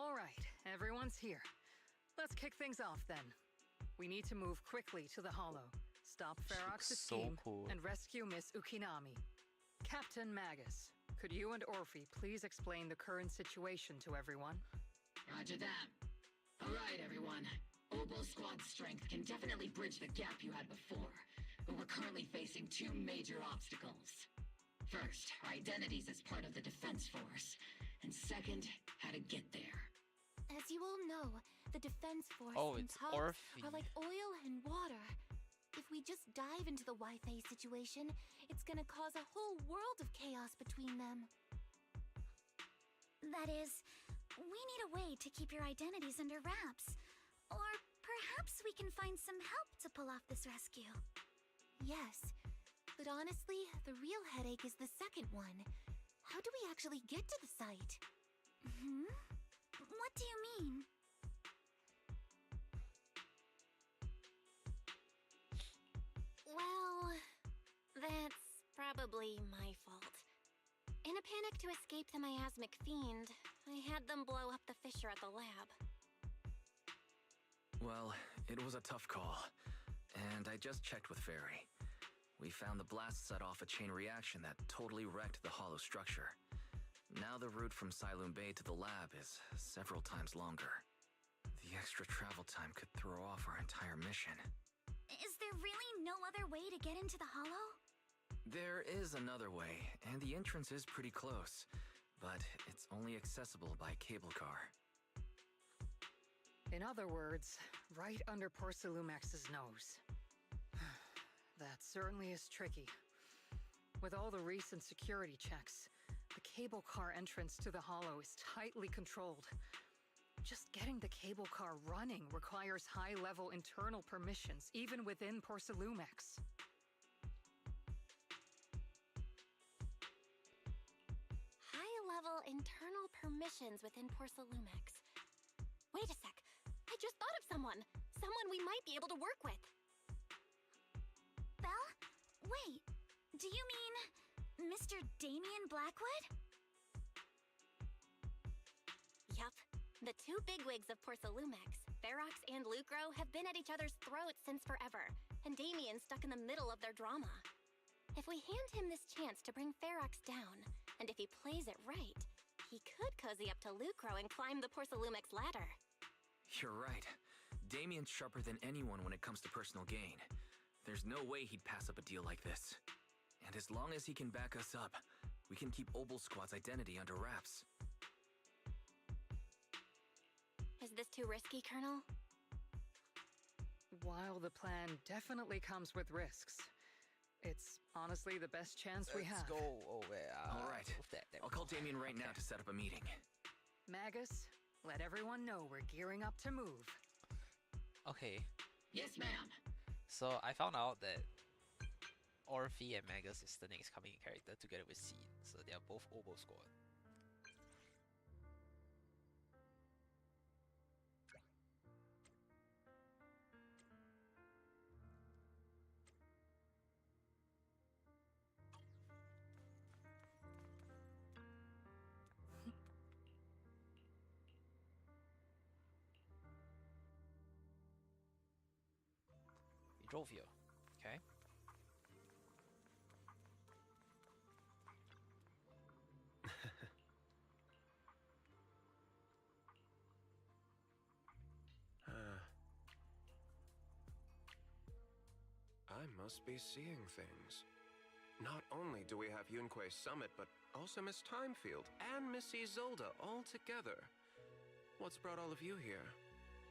All right, everyone's here. Let's kick things off then. We need to move quickly to the Hollow, stop Ferox's so scheme, cool. and rescue Miss Ukinami. Captain Magus, could you and Orphe please explain the current situation to everyone? Roger that. Alright, everyone. Oboe Squad's strength can definitely bridge the gap you had before, but we're currently facing two major obstacles. First, our identities as part of the Defense Force, and second, how to get there. As you all know, the Defense Force Oh, and it's Tops Orphe. are like oil and water. If we just dive into the Wi-Fi situation, it's gonna cause a whole world of chaos between them. That is, we need a way to keep your identities under wraps. Or perhaps we can find some help to pull off this rescue. Yes, but honestly, the real headache is the second one. How do we actually get to the site? Hmm? What do you mean? Well, that's probably my fault. In a panic to escape the miasmic fiend, I had them blow up the fissure at the lab. Well, it was a tough call, and I just checked with Fairy. We found the blast set off a chain reaction that totally wrecked the hollow structure. Now the route from Siloon Bay to the lab is several times longer. The extra travel time could throw off our entire mission. Is there really no other way to get into the Hollow? There is another way, and the entrance is pretty close, but it's only accessible by cable car. In other words, right under Porcelumex's nose. That certainly is tricky. With all the recent security checks, the cable car entrance to the Hollow is tightly controlled. Just getting the cable car running requires high-level internal permissions, even within Porcelumex. High-level internal permissions within Porcelumex. Wait a sec. I just thought of someone. Someone we might be able to work with. Belle? Wait, do you mean Mr. Damien Blackwood? Yup. The two bigwigs of Porcelumex, Ferox and Lucro, have been at each other's throats since forever, and Damien's stuck in the middle of their drama. If we hand him this chance to bring Ferox down, and if he plays it right, he could cozy up to Lucro and climb the Porcelumex ladder. You're right. Damien's sharper than anyone when it comes to personal gain. There's no way he'd pass up a deal like this. And as long as he can back us up, we can keep Oboe Squad's identity under wraps. Is this too risky, Colonel? While the plan definitely comes with risks, it's honestly the best chance we have. Let's go over. All right. I'll call Damien right now to set up a meeting. Magus, let everyone know we're gearing up to move. Okay. Yes, ma'am. So I found out that Orphe and Magus is the next coming character together with Seed. So they are both Oboe Squad. We drove here, okay? I must be seeing things. Not only do we have Yunque's summit, but also Miss Timefield and Miss Isolde all together. What's brought all of you here?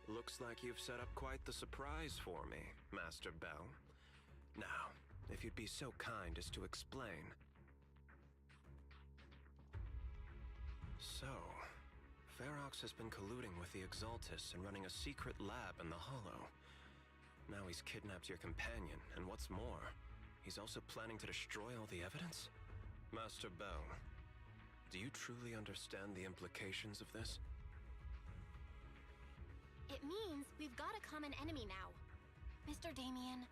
Looks like you've set up quite the surprise for me, Master Bell. Now, if you'd be so kind as to explain. So, Ferox has been colluding with the Exaltus and running a secret lab in the Hollow. Now he's kidnapped your companion, and what's more, he's also planning to destroy all the evidence? Master Bell, do you truly understand the implications of this? It means we've got a common enemy now. Mr. Damien,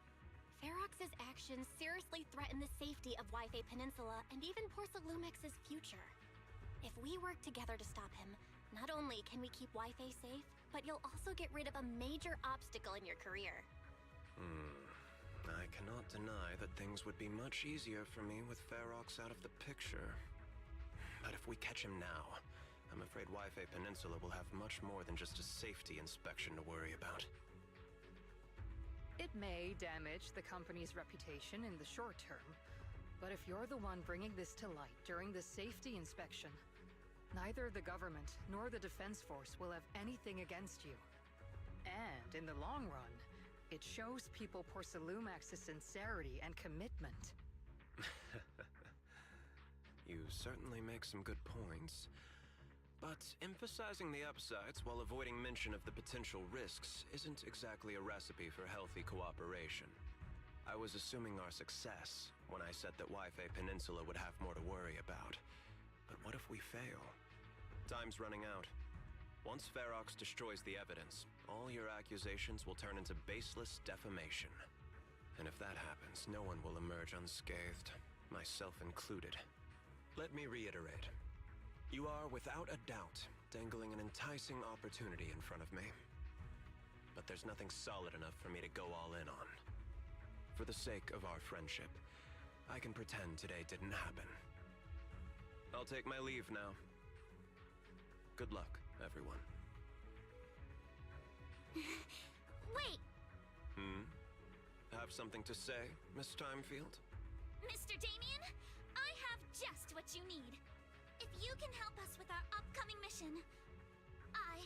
Ferox's actions seriously threaten the safety of Wi-Fi Peninsula and even Porcelumex's future. If we work together to stop him, Not only can we keep Wi-Fi safe, but you'll also get rid of a major obstacle in your career. I cannot deny that things would be much easier for me with Ferox out of the picture. But if we catch him now, I'm afraid Wi-Fi Peninsula will have much more than just a safety inspection to worry about. It may damage the company's reputation in the short term, but if you're the one bringing this to light during the safety inspection, neither the government nor the Defense Force will have anything against you. And in the long run, it shows people Porcelumax's sincerity and commitment. You certainly make some good points. But emphasizing the upsides while avoiding mention of the potential risks isn't exactly a recipe for healthy cooperation. I was assuming our success when I said that Wi-Fi Peninsula would have more to worry about. But what if we fail? Time's running out. Once Ferox destroys the evidence, all your accusations will turn into baseless defamation. And if that happens, no one will emerge unscathed, myself included. Let me reiterate. You are, without a doubt, dangling an enticing opportunity in front of me. But there's nothing solid enough for me to go all in on. For the sake of our friendship, I can pretend today didn't happen. I'll take my leave now. Good luck, everyone. Wait! Have something to say, Miss Timefield? Mr. Damien, I have just what you need. If you can help us with our upcoming mission, I,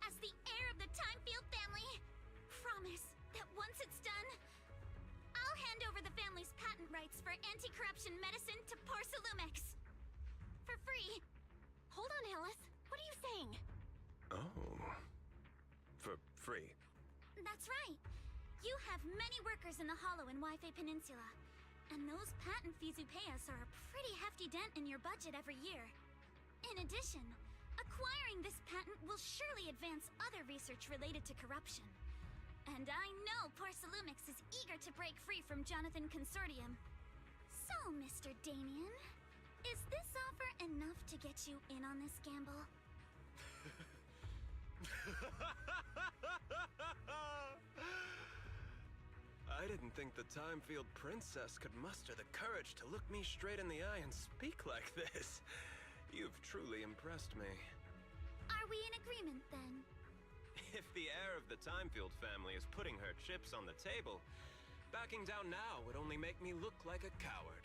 as the heir of the Timefield family, promise that once it's done, I'll hand over the family's patent rights for anti-corruption medicine to Porcelumex. For free. Hold on, Alice. What are you saying? Oh. For free? That's right. You have many workers in the Hollow and Wi-Fi Peninsula. And those patent fees you pay us are a pretty hefty dent in your budget every year. In addition, acquiring this patent will surely advance other research related to corruption. And I know Porcelumex is eager to break free from Jonathan Consortium. So, Mr. Damien, is this offer enough to get you in on this gamble? I didn't think the Timefield Princess could muster the courage to look me straight in the eye and speak like this. You've truly impressed me. Are we in agreement, then? If the heir of the Timefield family is putting her chips on the table, backing down now would only make me look like a coward.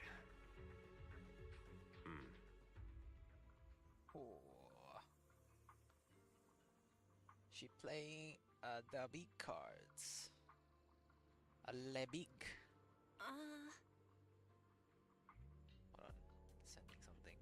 She playing the big cards. Le big. Hold on, sending something.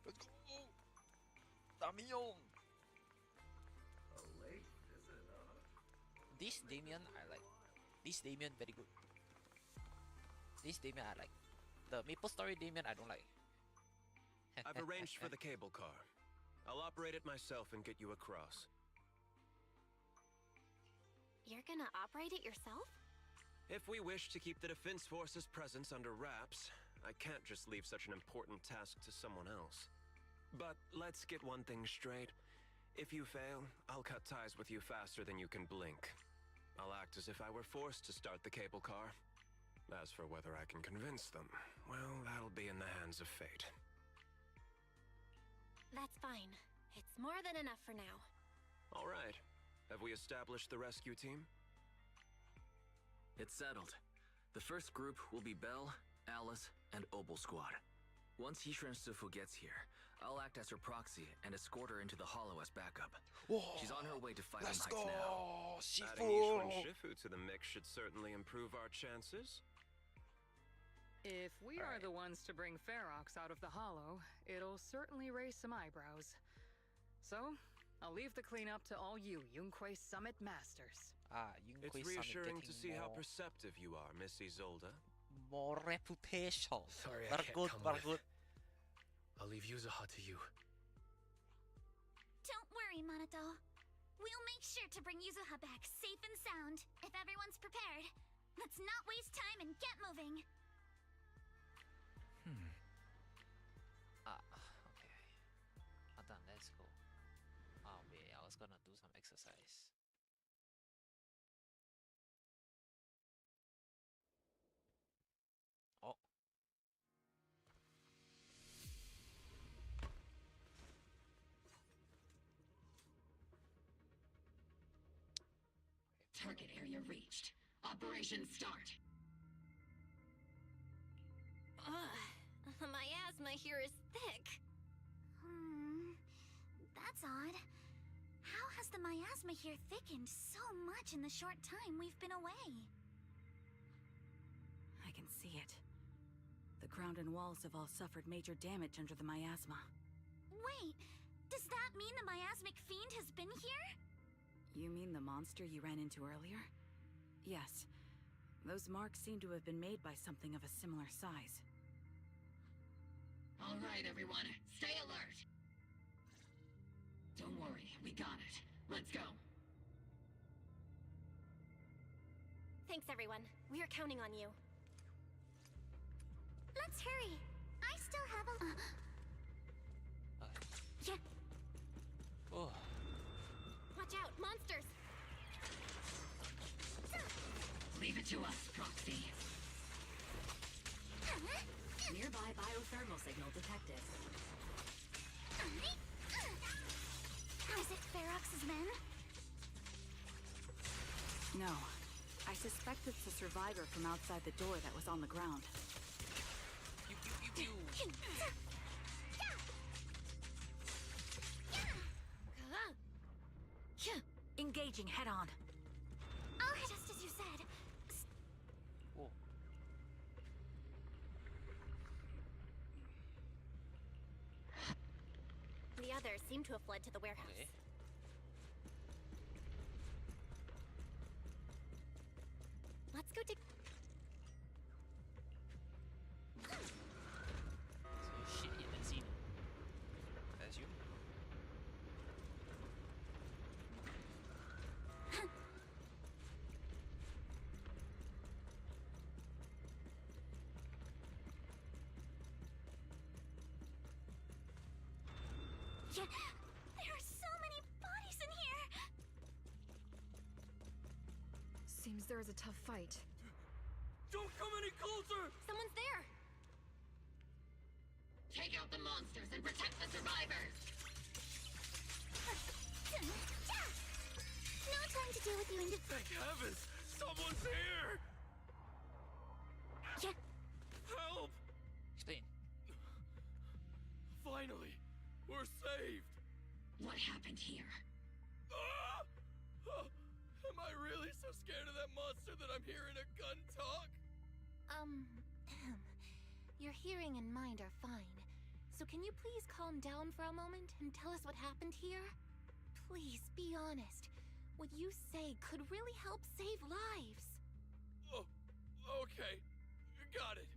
Let's go! Damien! This Damien I like. This Damien very good. This Damien I like. The Maple Story Damien I don't like. I've arranged for the cable car. I'll operate it myself and get you across. You're gonna operate it yourself? If we wish to keep the Defense Force's presence under wraps, I can't just leave such an important task to someone else. But let's get one thing straight. If you fail, I'll cut ties with you faster than you can blink. I'll act as if I were forced to start the cable car. As for whether I can convince them, well, that'll be in the hands of fate. That's fine. It's more than enough for now. All right. Have we established the rescue team? It's settled. The first group will be Belle, Alice, and Opal Squad. Once Hishran Sufu gets here, I'll act as her proxy and escort her into the Hollow as backup. Whoa, she's on her way to Fighting let's Heights go, now. Adding Yishuan Shifu to the mix should certainly improve our chances. If we are the ones to bring Ferox out of the Hollow, it'll certainly raise some eyebrows. So, I'll leave the cleanup to all you Yunque Summit Masters. It's reassuring to see how perceptive you are, Miss Isolde. More reputation. Sorry, I Very can't good, come very with. good. I'll leave Yuzuha to you. Don't worry, Monato. We'll make sure to bring Yuzuha back safe and sound if everyone's prepared. Let's not waste time and get moving. Okay. Done, let's go. Oh, wait, I was gonna do some exercise. Oh. Target area reached. Operation start. My asthma here is thick. That's odd. How has the miasma here thickened so much in the short time we've been away? I can see it. The ground and walls have all suffered major damage under the miasma. Wait, does that mean the miasmic fiend has been here? You mean the monster you ran into earlier? Yes. Those marks seem to have been made by something of a similar size. All right, everyone, stay alert. Don't worry, we got it. Let's go. Thanks, everyone. We are counting on you. Let's hurry. I still have a... Yeah. Oh. Watch out, monsters! Leave it to us, Proxy. Nearby biothermal signal detected. Is it Ferox's men? No. I suspect it's the survivor from outside the door that was on the ground. Engaging head-on. I'll hit just as you said. Oh. The others seem to have fled to the warehouse. Okay. Let's go to... So shit, yeah, that's it. As you. Yeah, there are so many bodies in here! Seems there is a tough fight. Don't come any closer! Someone's there! Take out the monsters and protect the survivors! No time to deal with you individually. Thank heavens! Someone's here! Yeah. Help! Explain. Finally, we're saved! What happened here? Ah! Am I really so scared of that monster that I'm hearing a gun talk? Your hearing and mind are fine. So can you please calm down for a moment and tell us what happened here? Please, be honest. What you say could really help save lives. Oh, okay. Got it.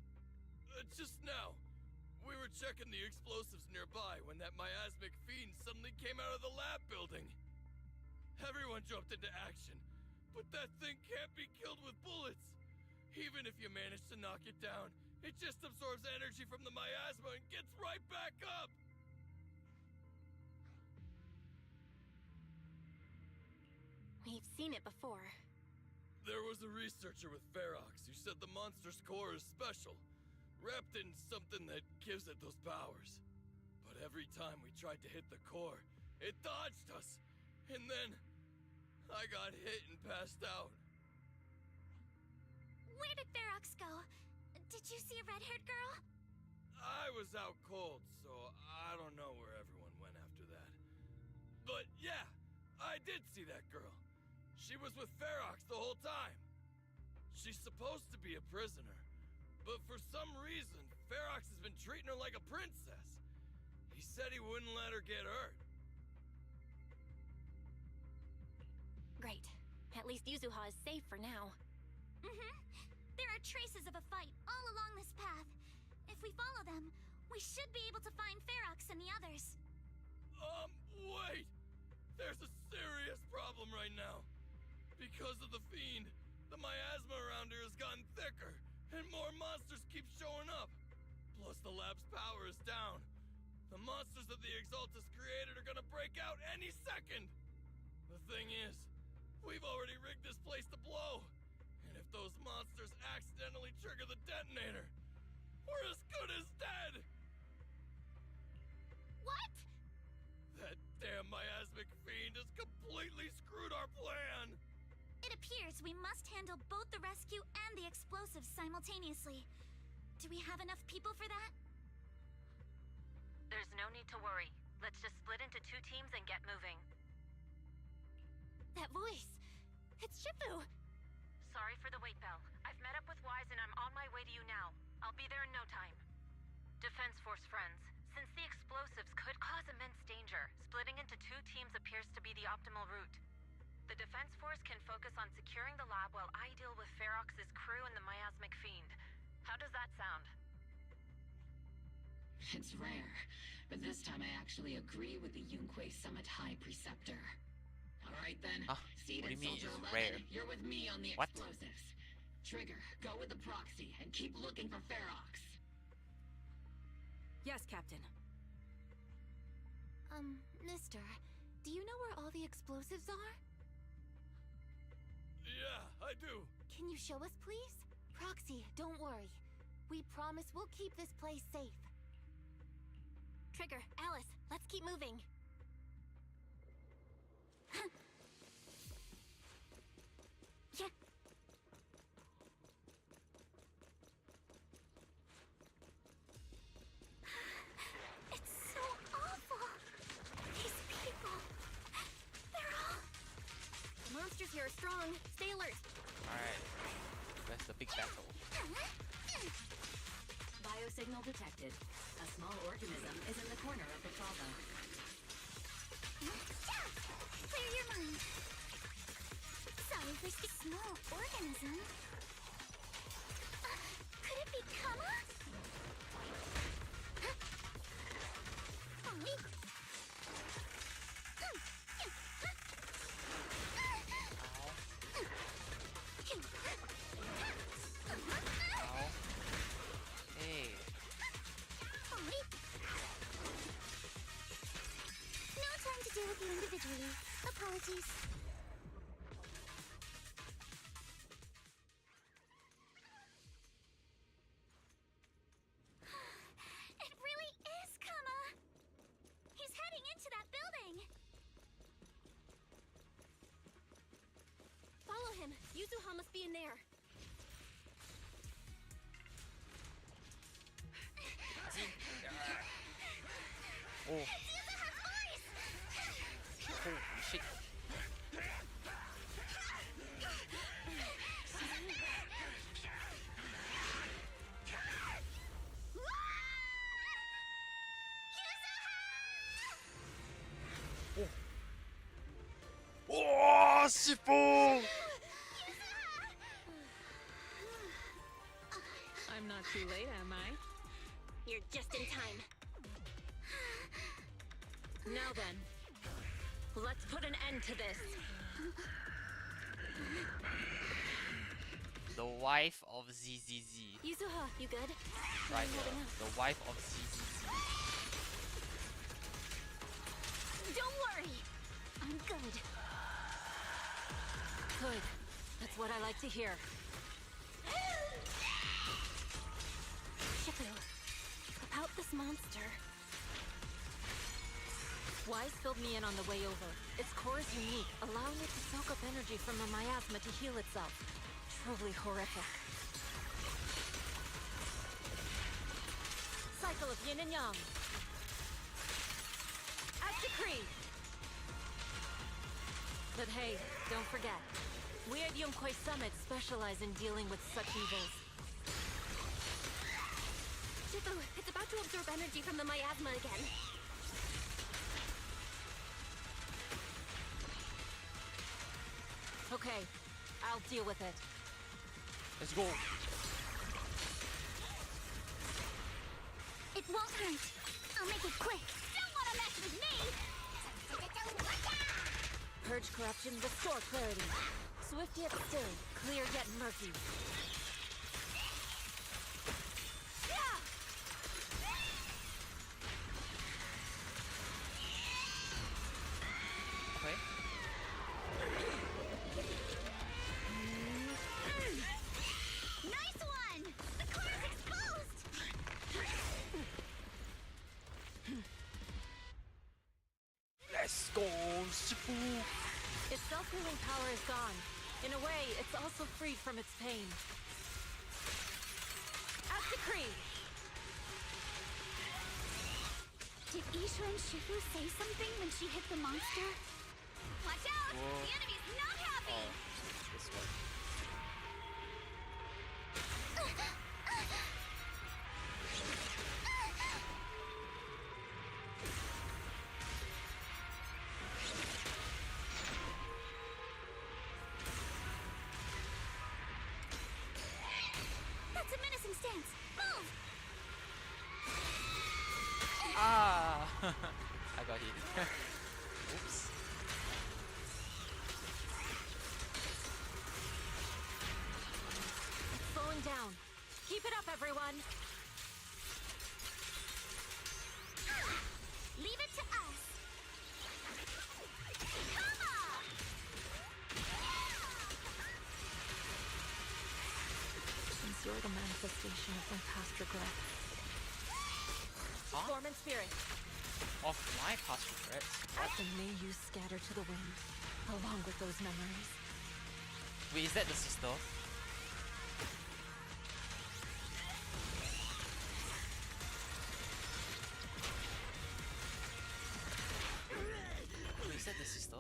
Just now, we were checking the explosives nearby when that miasmic fiend suddenly came out of the lab building. Everyone jumped into action, but that thing can't be killed with bullets. Even if you manage to knock it down, it just absorbs energy from the miasma and gets right back up. We've seen it before. There was a researcher with Ferox who said the monster's core is special, wrapped in something that gives it those powers. But every time we tried to hit the core, it dodged us. And then I got hit and passed out. Where did Ferox go? Did you see a red-haired girl? I was out cold, so I don't know where everyone went after that. But yeah, I did see that girl. She was with Ferox the whole time. She's supposed to be a prisoner, but for some reason, Ferox has been treating her like a princess. He said he wouldn't let her get hurt. Great. At least Yuzuha is safe for now. Mm-hmm. There are traces of a fight all along this path. If we follow them, we should be able to find Ferox and the others. Wait! There's a serious problem right now. Because of the Fiend, the miasma around here has gotten thicker, and more monsters keep showing up. Plus the lab's power is down. The monsters that the Exaltus created are gonna break out any second! The thing is, we've already rigged this place to blow. And if those monsters accidentally trigger the detonator, we're as good as dead! What? That damn miasmic fiend has completely screwed our plan! It appears we must handle both the rescue and the explosives simultaneously. Do we have enough people for that? There's no need to worry. Let's just split into 2 teams and get moving. That voice! It's Shifu! Sorry for the wait, Belle. I've met up with Wise and I'm on my way to you now. I'll be there in no time. Defense Force friends, since the explosives could cause immense danger, splitting into 2 teams appears to be the optimal route. The Defense Force can focus on securing the lab while I deal with Ferox's crew and the miasmic fiend. How does that sound? It's rare, but this time I actually agree with the Yunque Summit High Preceptor. Alright then, Seed and Soldier 11, rare? you're with me on the What? explosives. Trigger, go with the proxy and keep looking for Ferox. Yes, Captain. Mister, do you know where all the explosives are? Yeah, I do. Can you show us, please? Proxy, don't worry. We promise we'll keep this place safe. Trigger, Alice, let's keep moving. Yeah. It's so awful. These people. They're all... The monsters here are strong. Stay alert. Alright. That's the big battle. Biosignal detected. A small organism is in the corner of the plaza. Clear your mind. Sorry for the small organism. Could it be Kama? Hey. No time to deal with you individually. Apologies. It really is Kama. He's heading into that building. Follow him. Yuzuha must be in there. Oh. It's Yuzuha's voice! Holy shit. Oh, Shifu! I'm not too late, am I? You're just in time. Now then, let's put an end to this. The wife of ZZZ. Yuzuha, you good? Right I'm here. holding up. The wife of ZZZ. Don't worry. I'm good. Good. That's what I like to hear. Shifu, about this monster. Wise filled me in on the way over. Its core is unique, allowing it to soak up energy from the miasma to heal itself. Truly horrific. cycle of yin and yang. As decreed. But hey, don't forget, we at Yunkwei Summit specialize in dealing with such evils. Shifu, it's about to absorb energy from the miasma again. Okay, I'll deal with it. Let's go. It won't hurt. I'll make it quick. Don't wanna mess with me! Purge corruption, restore clarity. Swift yet still, clear yet murky. Okay. Nice one! The core is exposed! Let's go, Shifu. Its self-healing power is gone. In a way, it's also freed from its pain. As decreed! Did Isha and Shifu say something when she hit the monster? Watch out! Whoa. The enemy's not happy! Oh, this way. That's a menacing stance! Move! Ah! I got hit. Oops. Slowing down. Keep it up, everyone! Leave it to us! Come on! Since you're the manifestation of my past regret. Huh? Form and spirit. Of my past regrets. And may you scatter to the wind, along with those memories. Wait, is that the sister? Wait, is that the sister?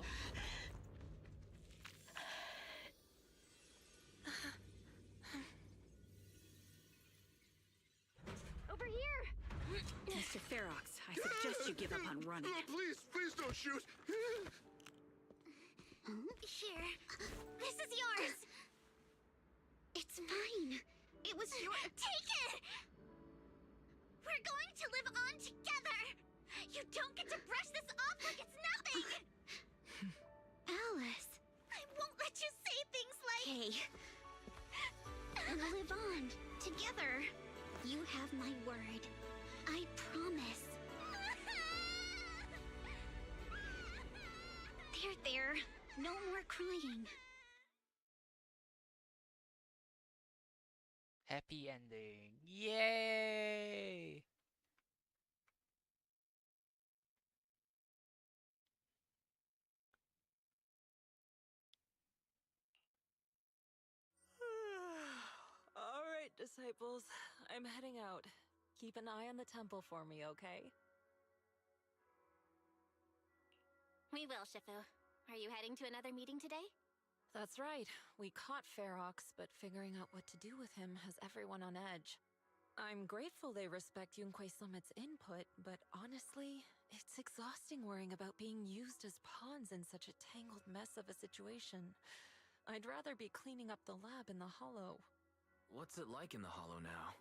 Over here! Mr. Ferox, I suggest you give up on running. Please don't shoot. Here. This is yours! It's mine. It was your— Take it! We're going to live on together! You don't get to brush this off like it's nothing! Alice, I won't let you say things like— Hey. We'll live on together. You have my word. I promise. There. No more crying. Happy ending. Yay! Alright, disciples. I'm heading out. Keep an eye on the temple for me, okay? We will, Shifu. Are you heading to another meeting today? That's right. We caught Ferox, but figuring out what to do with him has everyone on edge. I'm grateful they respect Yunkwei Summit's input, but honestly, it's exhausting worrying about being used as pawns in such a tangled mess of a situation. I'd rather be cleaning up the lab in the Hollow. What's it like in the Hollow now?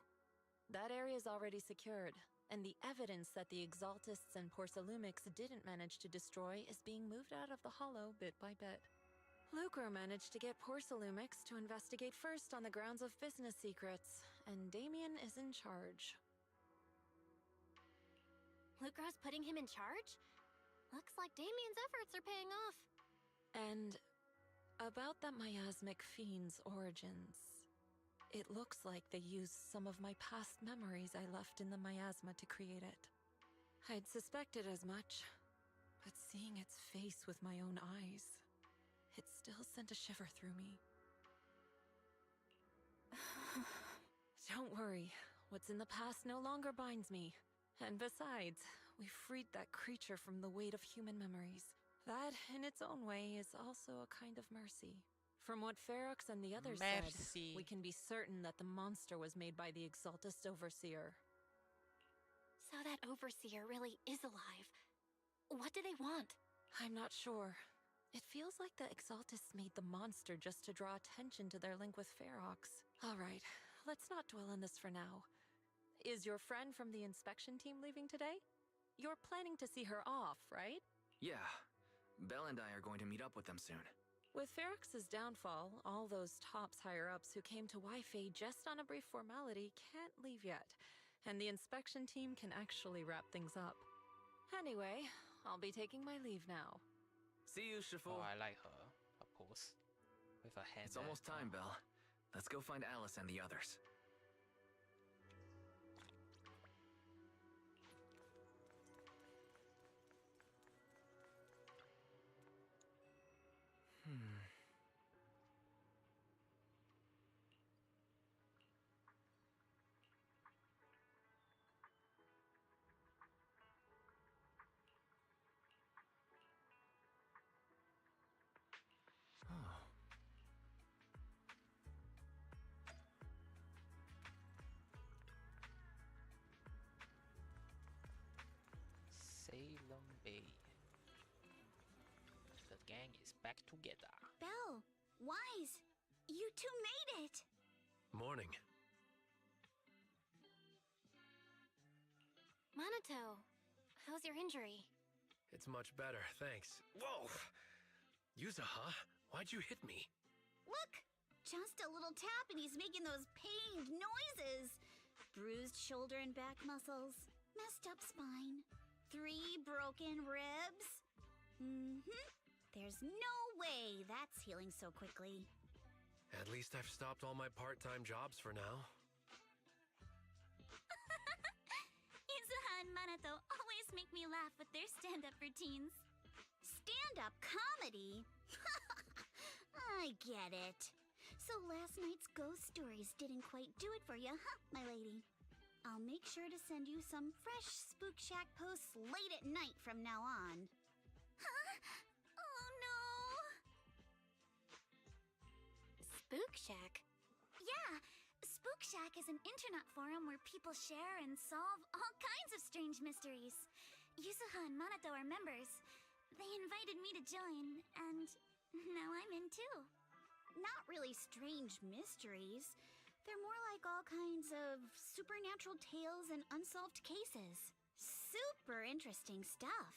That area's already secured, and the evidence that the Exaltists and Porcelumix didn't manage to destroy is being moved out of the Hollow bit by bit. Lucro managed to get Porcelumix to investigate first on the grounds of business secrets, and Damien is in charge. Lucro's putting him in charge? Looks like Damien's efforts are paying off. And about that miasmic fiend's origins. It looks like they used some of my past memories I left in the miasma to create it. I'd suspected as much, but seeing its face with my own eyes, it still sent a shiver through me. Don't worry, What's in the past no longer binds me. And besides, we freed that creature from the weight of human memories. That, in its own way, is also a kind of mercy. From what Ferox and the others said, we can be certain that the monster was made by the Exaltist Overseer. So that Overseer really is alive. What do they want? I'm not sure. It feels like the Exaltists made the monster just to draw attention to their link with Ferox. Alright, let's not dwell on this for now. Is your friend from the inspection team leaving today? You're planning to see her off, right? Yeah. Belle and I are going to meet up with them soon. With Ferox's downfall, all those tops higher-ups who came to Wi-Fi just on a brief formality can't leave yet, and the inspection team can actually wrap things up. Anyway, I'll be taking my leave now. See you, Shiful. Oh, I like her pose. With her hand. It's almost time, Belle. Let's go find Alice and the others. Salem Bay. The gang is back together. Belle, Wise, you two made it! Morning. Monato, how's your injury? It's much better, thanks. Whoa! Yuzuha, why'd you hit me? Look! Just a little tap and he's making those pained noises. Bruised shoulder and back muscles, messed up spine, 3 broken ribs. There's no way that's healing so quickly. At least I've stopped all my part-time jobs for now. Yuzuha and Monato always make me laugh with their stand-up routines. Stand-up comedy? I get it. So last night's ghost stories didn't quite do it for you, huh, my lady? I'll make sure to send you some fresh Spook Shack posts late at night from now on. Huh? Oh no! Spook Shack? Yeah, Spook Shack is an internet forum where people share and solve all kinds of strange mysteries. Yuzuha and Monato are members. They invited me to join, and now I'm in too. Not really strange mysteries. They're more like all kinds of supernatural tales and unsolved cases. Super interesting stuff.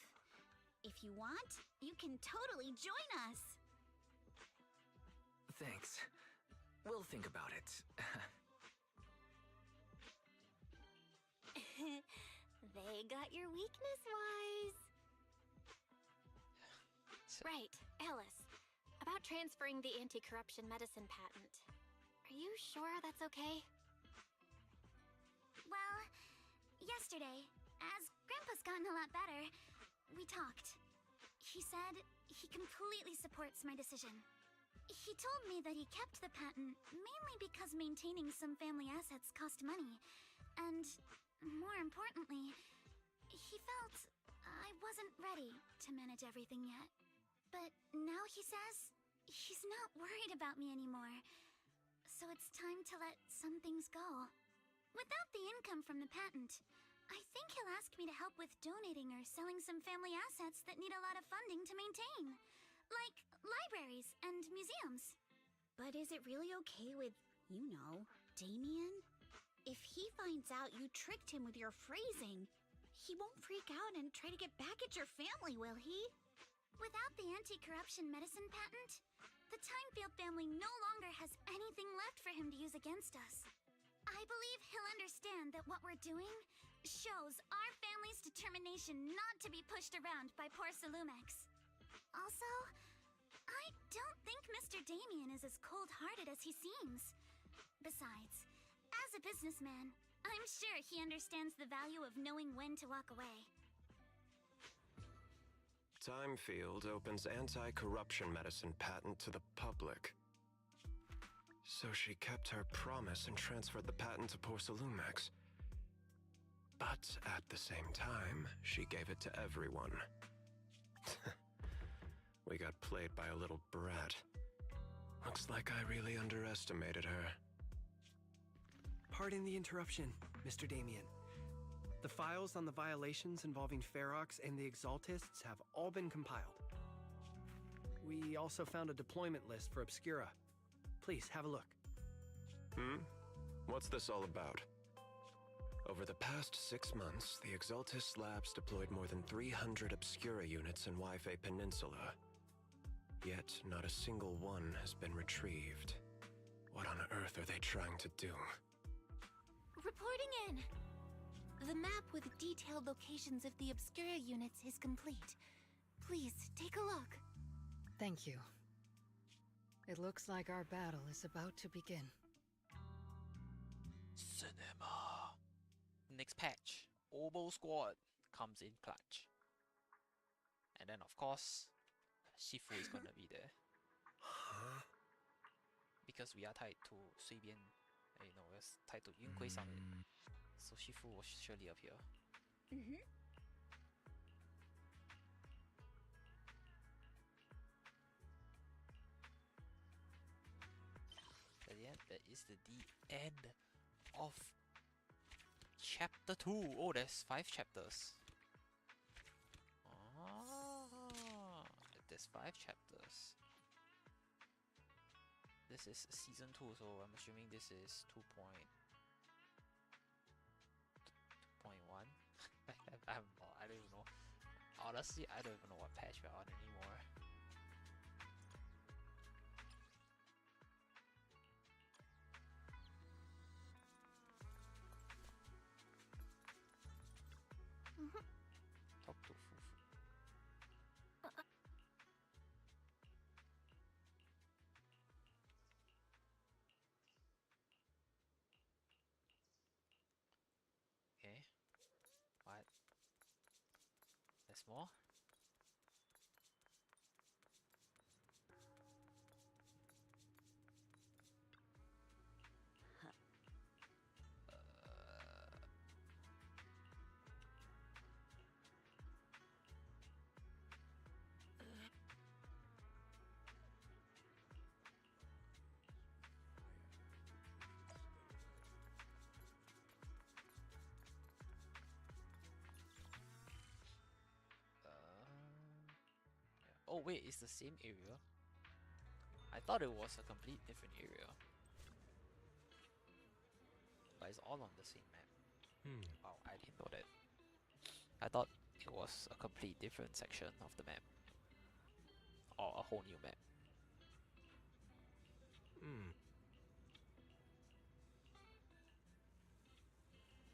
If you want, you can totally join us. Thanks. We'll think about it. They got your weakness, Wise. Right, Alice. About transferring the anti-corruption medicine patent. Are you sure that's okay? Well, yesterday, as Grandpa's gotten a lot better, we talked. He said he completely supports my decision. He told me that he kept the patent mainly because maintaining some family assets cost money. And, more importantly, he felt I wasn't ready to manage everything yet. But now he says he's not worried about me anymore. So it's time to let some things go. Without the income from the patent, I think he'll ask me to help with donating or selling some family assets that need a lot of funding to maintain. Like libraries and museums. But is it really okay with, you know, Damien? If he finds out you tricked him with your phrasing, he won't freak out and try to get back at your family, will he? Without the anti-corruption medicine patent, the Timefield family no longer has anything left for him to use against us. I believe he'll understand that what we're doing shows our family's determination not to be pushed around by poor Salumex. Also, I don't think Mr. Damien is as cold-hearted as he seems. Besides, as a businessman, I'm sure he understands the value of knowing when to walk away. Timefield opens anti-corruption medicine patent to the public. So she kept her promise and transferred the patent to Porcelumex. But at the same time, she gave it to everyone. We got played by a little brat. Looks like I really underestimated her. Pardon the interruption, Mr. Damien. The files on the violations involving Ferox and the Exaltists have all been compiled. We also found a deployment list for Obscura. Please, have a look. What's this all about? Over the past 6 months, the Exaltist Labs deployed more than 300 Obscura units in Wi-Fi Peninsula. Yet, not a single one has been retrieved. What on earth are they trying to do? Reporting in. The map with detailed locations of the Obscura units is complete. Please, take a look. Thank you. It looks like our battle is about to begin. Cinema. Next patch, Obo Squad comes in clutch. And then of course, Shifu is gonna be there. Because we are tied to Suibian, you know, we're tied to Yunkui Summit. So Shifu will surely appear. But yeah, that is the end of Chapter 2. Oh, there's 5 chapters. There's 5 chapters. This is season 2, so I'm assuming this is 2.1. I don't even know. Honestly, I don't even know what patch we're on anymore. Talk to Fufu. Okay. What? There's more? Oh wait, it's the same area? I thought it was a complete different area. But it's all on the same map. Wow, I didn't know that. I thought it was a complete different section of the map. Or a whole new map.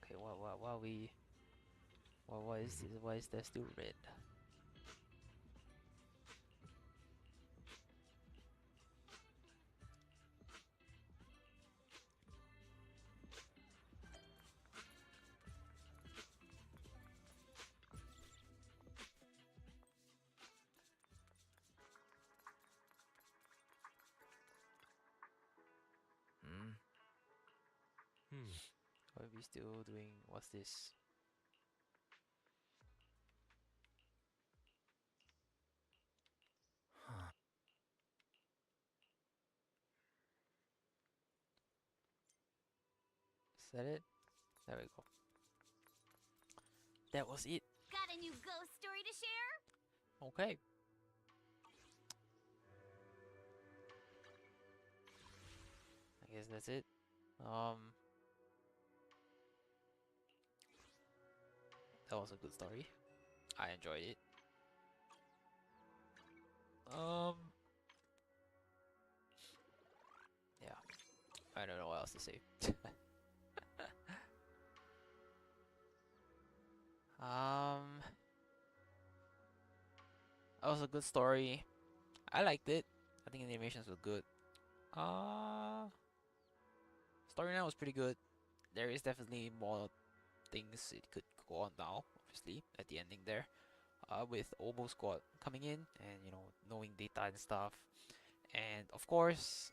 Okay, why are we... Why is this, why is there still red? Why are we still doing... what's this? Is that it? There we go. That was it. Got a new ghost story to share? Okay. I guess that's it. That was a good story. I enjoyed it. Yeah. I don't know what else to say. That was a good story. I liked it. I think the animations were good. Storyline was pretty good. There is definitely more things it could go on now, obviously, at the ending there. With Obo Squad coming in and, you know, knowing data and stuff. And of course,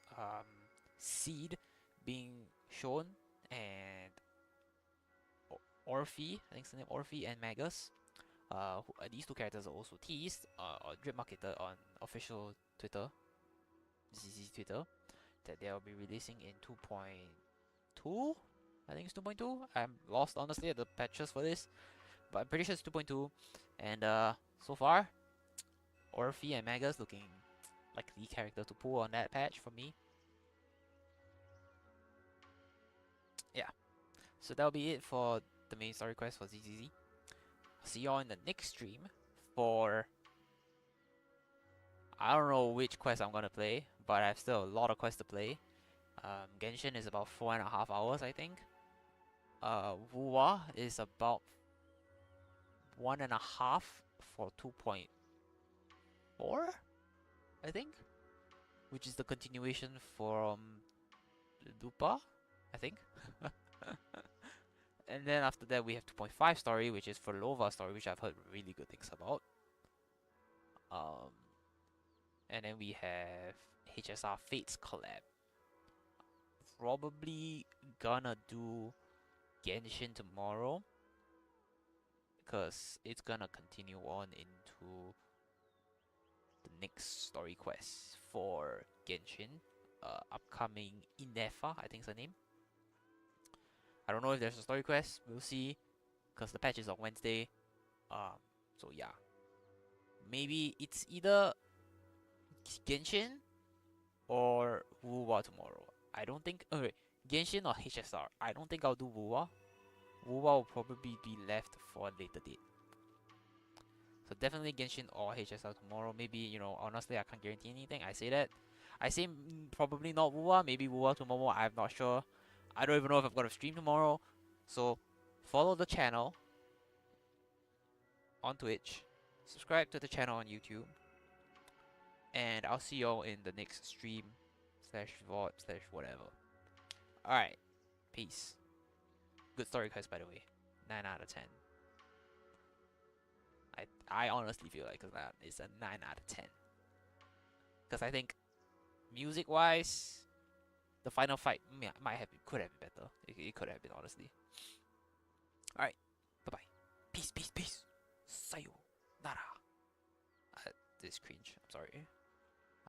Seed being shown and Orphe, I think it's the name, Orphe and Magus. These two characters are also teased or drip marketed on official Twitter, ZZ Twitter, that they'll be releasing in 2.2. I think it's 2.2. I'm lost honestly at the patches for this, but I'm pretty sure it's 2.2. And so far, Orphe and Magus looking like the character to pull on that patch for me. Yeah, so that'll be it for the main story quest for ZZZ. See y'all in the next stream for, I don't know which quest I'm gonna play, but I have still a lot of quests to play. Genshin is about 4.5 hours, I think. Wuwa is about 1.5 for 2.4, I think, which is the continuation from Lupa, I think. And then after that we have 2.5 story, which is for Lova story, which I've heard really good things about. And then we have HSR Fates collab. Probably gonna do Genshin tomorrow, because it's gonna continue on into the next story quest for Genshin. Upcoming Inefa, I think is the name. I don't know if there's a story quest. We'll see, because the patch is on Wednesday. So yeah, maybe it's either Genshin or Wuwa tomorrow. I don't think. Okay, Genshin or HSR. I don't think I'll do Wuwa. Wuwa will probably be left for a later date. So definitely Genshin or HSR tomorrow. Maybe, you know, honestly I can't guarantee anything. I say that. I say probably not Wuwa. Maybe Wuwa tomorrow. I'm not sure. I don't even know if I'm gonna stream tomorrow. So follow the channel on Twitch. Subscribe to the channel on YouTube. And I'll see y'all in the next stream / VOD / whatever. Alright. Peace. Good story quest, by the way. 9 out of 10. I honestly feel like it's a 9 out of 10. Because I think music wise, the final fight could have been better. It could have been, honestly. Alright. Bye bye. Peace, peace, peace. Sayonara. This cringe. I'm sorry.